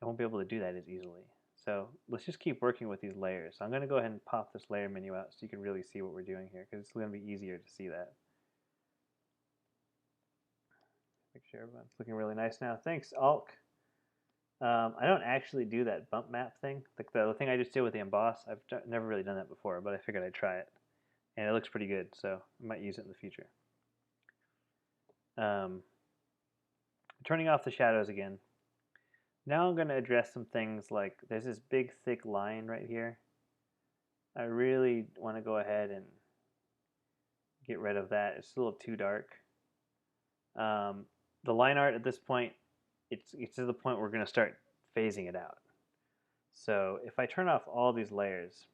I won't be able to do that as easily. So let's just keep working with these layers. So I'm going to go ahead and pop this layer menu out so you can really see what we're doing here, because it's going to be easier to see that. Make sure everyone's looking really nice now. Thanks, Alk. I don't actually do that bump map thing. Like the thing I just did with the emboss, I've never really done that before, but I figured I'd try it. And it looks pretty good, so I might use it in the future. Turning off the shadows again. Now I'm going to address some things like there's this big thick line right here. I really want to go ahead and get rid of that. It's a little too dark. The line art at this point, it's to the point we're going to start phasing it out. So if I turn off all these layers,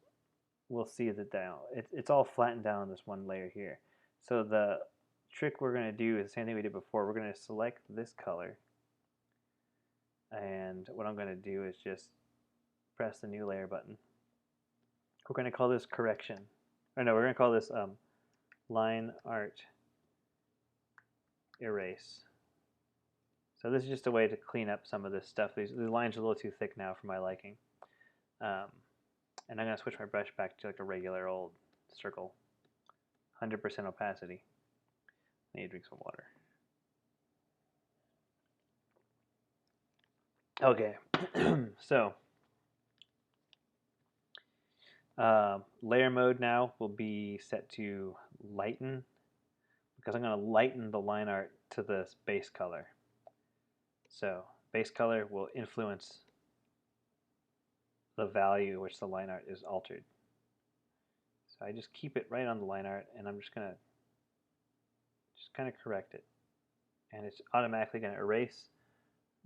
we'll see that now it's all flattened down on this one layer here. So the trick we're going to do is the same thing we did before. We're going to select this color, and what I'm going to do is just press the new layer button. We're going to call this correction. Or no, we're going to call this line art erase. So this is just a way to clean up some of this stuff. These lines are a little too thick now for my liking. And I'm going to switch my brush back to like a regular old circle. 100% opacity. I need to drink some water. Okay, so layer mode now will be set to lighten because I'm going to lighten the line art to this base color. So base color will influence the value which the line art is altered. So I just keep it right on the line art, and I'm just going to just kind of correct it. And it's automatically going to erase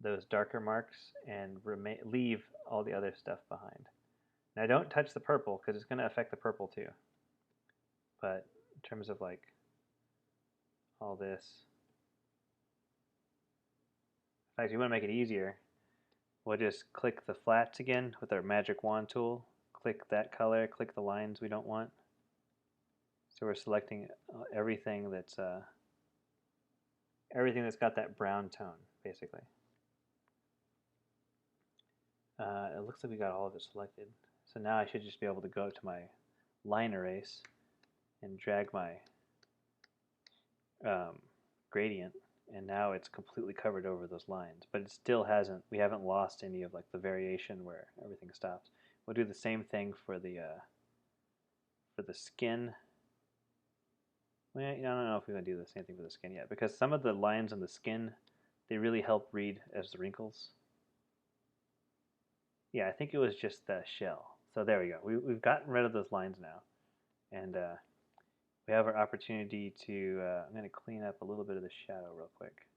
those darker marks and leave all the other stuff behind. Now don't touch the purple because it's going to affect the purple too. But in terms of like all this, in fact, if you want to make it easier, we'll just click the flats again with our magic wand tool. Click that color, click the lines we don't want. So we're selecting everything that's got that brown tone, basically. It looks like we got all of it selected. So now I should just be able to go to my line erase and drag my gradient, and now it's completely covered over those lines. But it still hasn't. We haven't lost any of like the variation where everything stops. We'll do the same thing for the skin. Well, I don't know if we're going to do the same thing for the skin yet, because some of the lines on the skin, they really help read as the wrinkles. Yeah, I think it was just the shell. So there we go. We've gotten rid of those lines now. And we have our opportunity to, I'm going to clean up a little bit of the shadow real quick.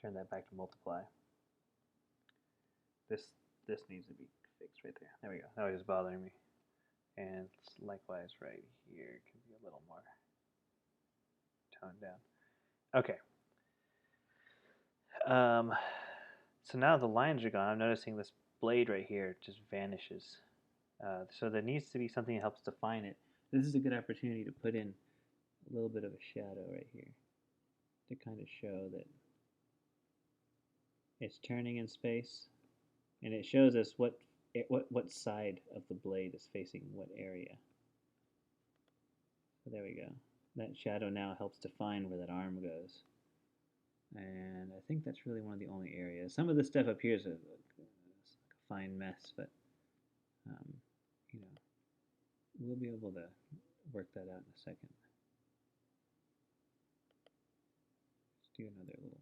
Turn that back to multiply. This needs to be fixed right there. There we go. That was just bothering me. And likewise right here can be a little more toned down. Okay. So now the lines are gone. I'm noticing this blade right here just vanishes. So there needs to be something that helps define it. This is a good opportunity to put in a little bit of a shadow right here to kind of show that it's turning in space, and it shows us what side of the blade is facing what area. So there we go. That shadow now helps define where that arm goes. And I think that's really one of the only areas. Some of the stuff up here is a fine mess, but you know, we'll be able to work that out in a second. Let's do another little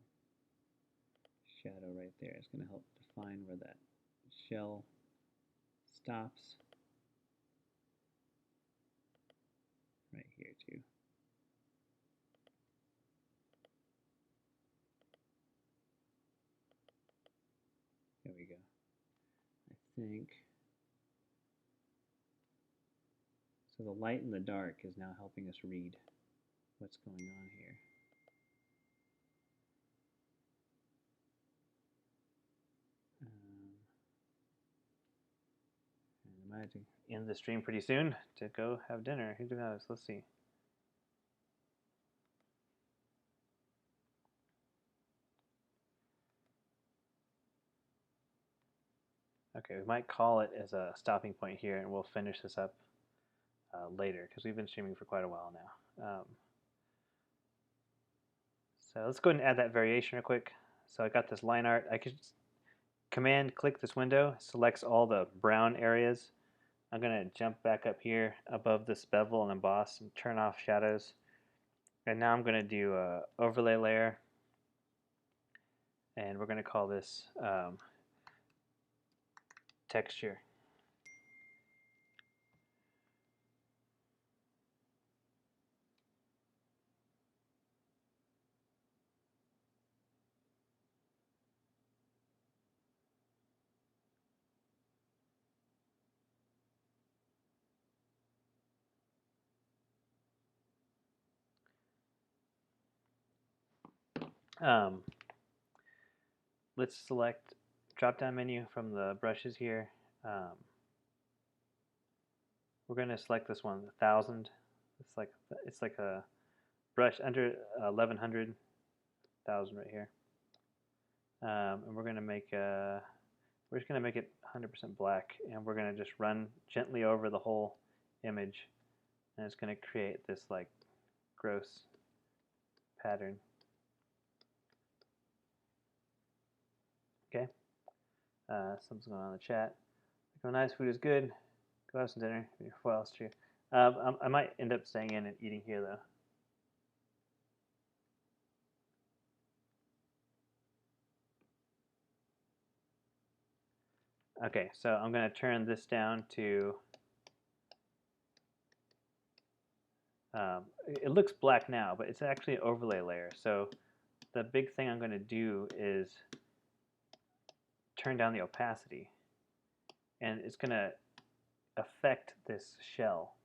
shadow right there. It's going to help define where that shell stops. Right here too. There we go. I think so. The light and the dark is now helping us read what's going on here. And I'm going to end the stream pretty soon to go have dinner. Who knows? Let's see. Okay, we might call it as a stopping point here, and we'll finish this up later because we've been streaming for quite a while now. So let's go ahead and add that variation real quick. So I got this line art. I could command click this window, selects all the brown areas. I'm going to jump back up here above this bevel and emboss and turn off shadows. And now I'm going to do a overlay layer, and we're going to call this texture. Let's select drop-down menu from the brushes here. We're going to select this one, 1000. It's like a brush under 1100, 1000 right here. And we're going to make we're just going to make it 100% black, and we're going to just run gently over the whole image, and it's going to create this like gross pattern. Okay. Something's going on in the chat. Go nice, food is good. Go have some dinner. What else true? I might end up staying in and eating here though. Okay, so I'm going to turn this down to, it looks black now, but it's actually an overlay layer. So the big thing I'm going to do is turn down the opacity, and it's going to affect this shell.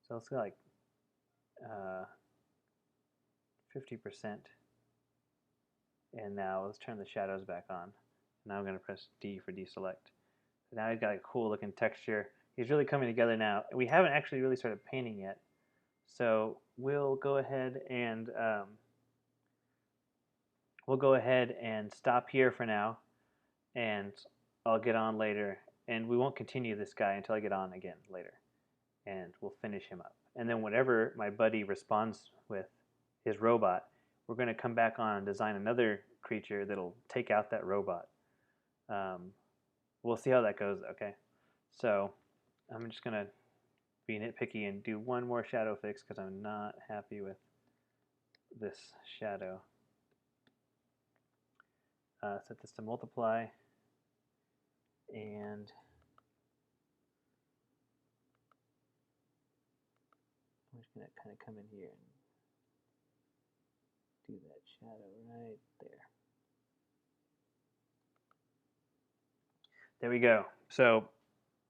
So let's go like 50%. And now let's turn the shadows back on. Now I'm going to press D for deselect. So now he's got a cool looking texture. He's really coming together now. We haven't actually really started painting yet. So we'll go ahead and stop here for now, and I'll get on later. And we won't continue this guy until I get on again later, and we'll finish him up. And then whenever my buddy responds with his robot, we're going to come back on and design another creature that'll take out that robot. We'll see how that goes, okay? So I'm just going to be nitpicky and do one more shadow fix because I'm not happy with this shadow. Set this to multiply, and I'm just going to kind of come in here and do that shadow right there. There we go. So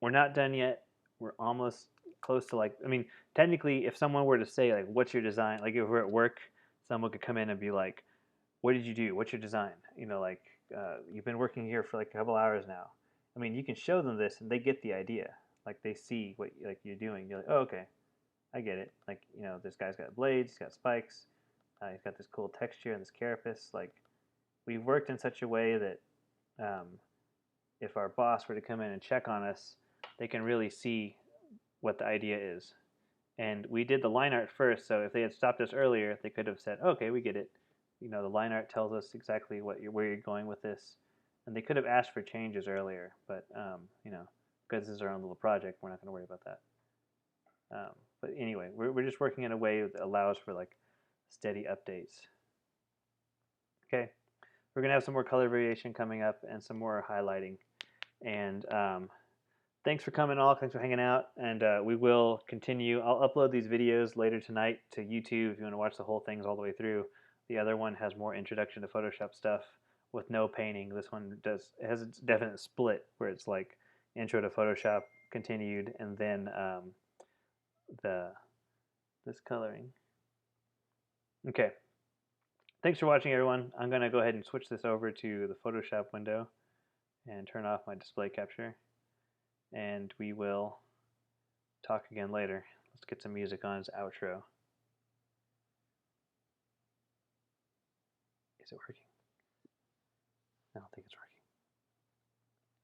we're not done yet. We're almost close to, like, I mean, technically, if someone were to say, like, what's your design? Like, if we're at work, someone could come in and be like, what did you do? What's your design? You know, like, you've been working here for like a couple hours now. I mean, you can show them this and they get the idea. Like, they see what like you're doing. You're like, oh, okay, I get it. Like, you know, this guy's got blades, he's got spikes, he's got this cool texture and this carapace. Like, we've worked in such a way that if our boss were to come in and check on us, they can really see what the idea is. And we did the line art first, so if they had stopped us earlier, they could have said, okay, we get it. You know, the line art tells us exactly where you're going with this. And they could have asked for changes earlier, but, you know, because this is our own little project, we're not going to worry about that. But anyway, we're just working in a way that allows for, like, steady updates. Okay, we're going to have some more color variation coming up and some more highlighting. And thanks for coming all. Thanks for hanging out. And we will continue. I'll upload these videos later tonight to YouTube if you want to watch the whole things all the way through. The other one has more introduction to Photoshop stuff with no painting. This one does, it has a definite split where it's like intro to Photoshop continued and then this coloring. Okay. Thanks for watching, everyone. I'm going to go ahead and switch this over to the Photoshop window and turn off my display capture. And we will talk again later. Let's get some music on as outro. Is it working? I don't think it's working.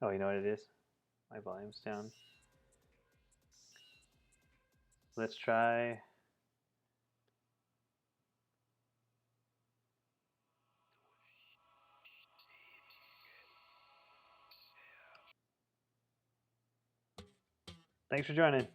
Oh, you know what it is? My volume's down. Let's try. Thanks for joining.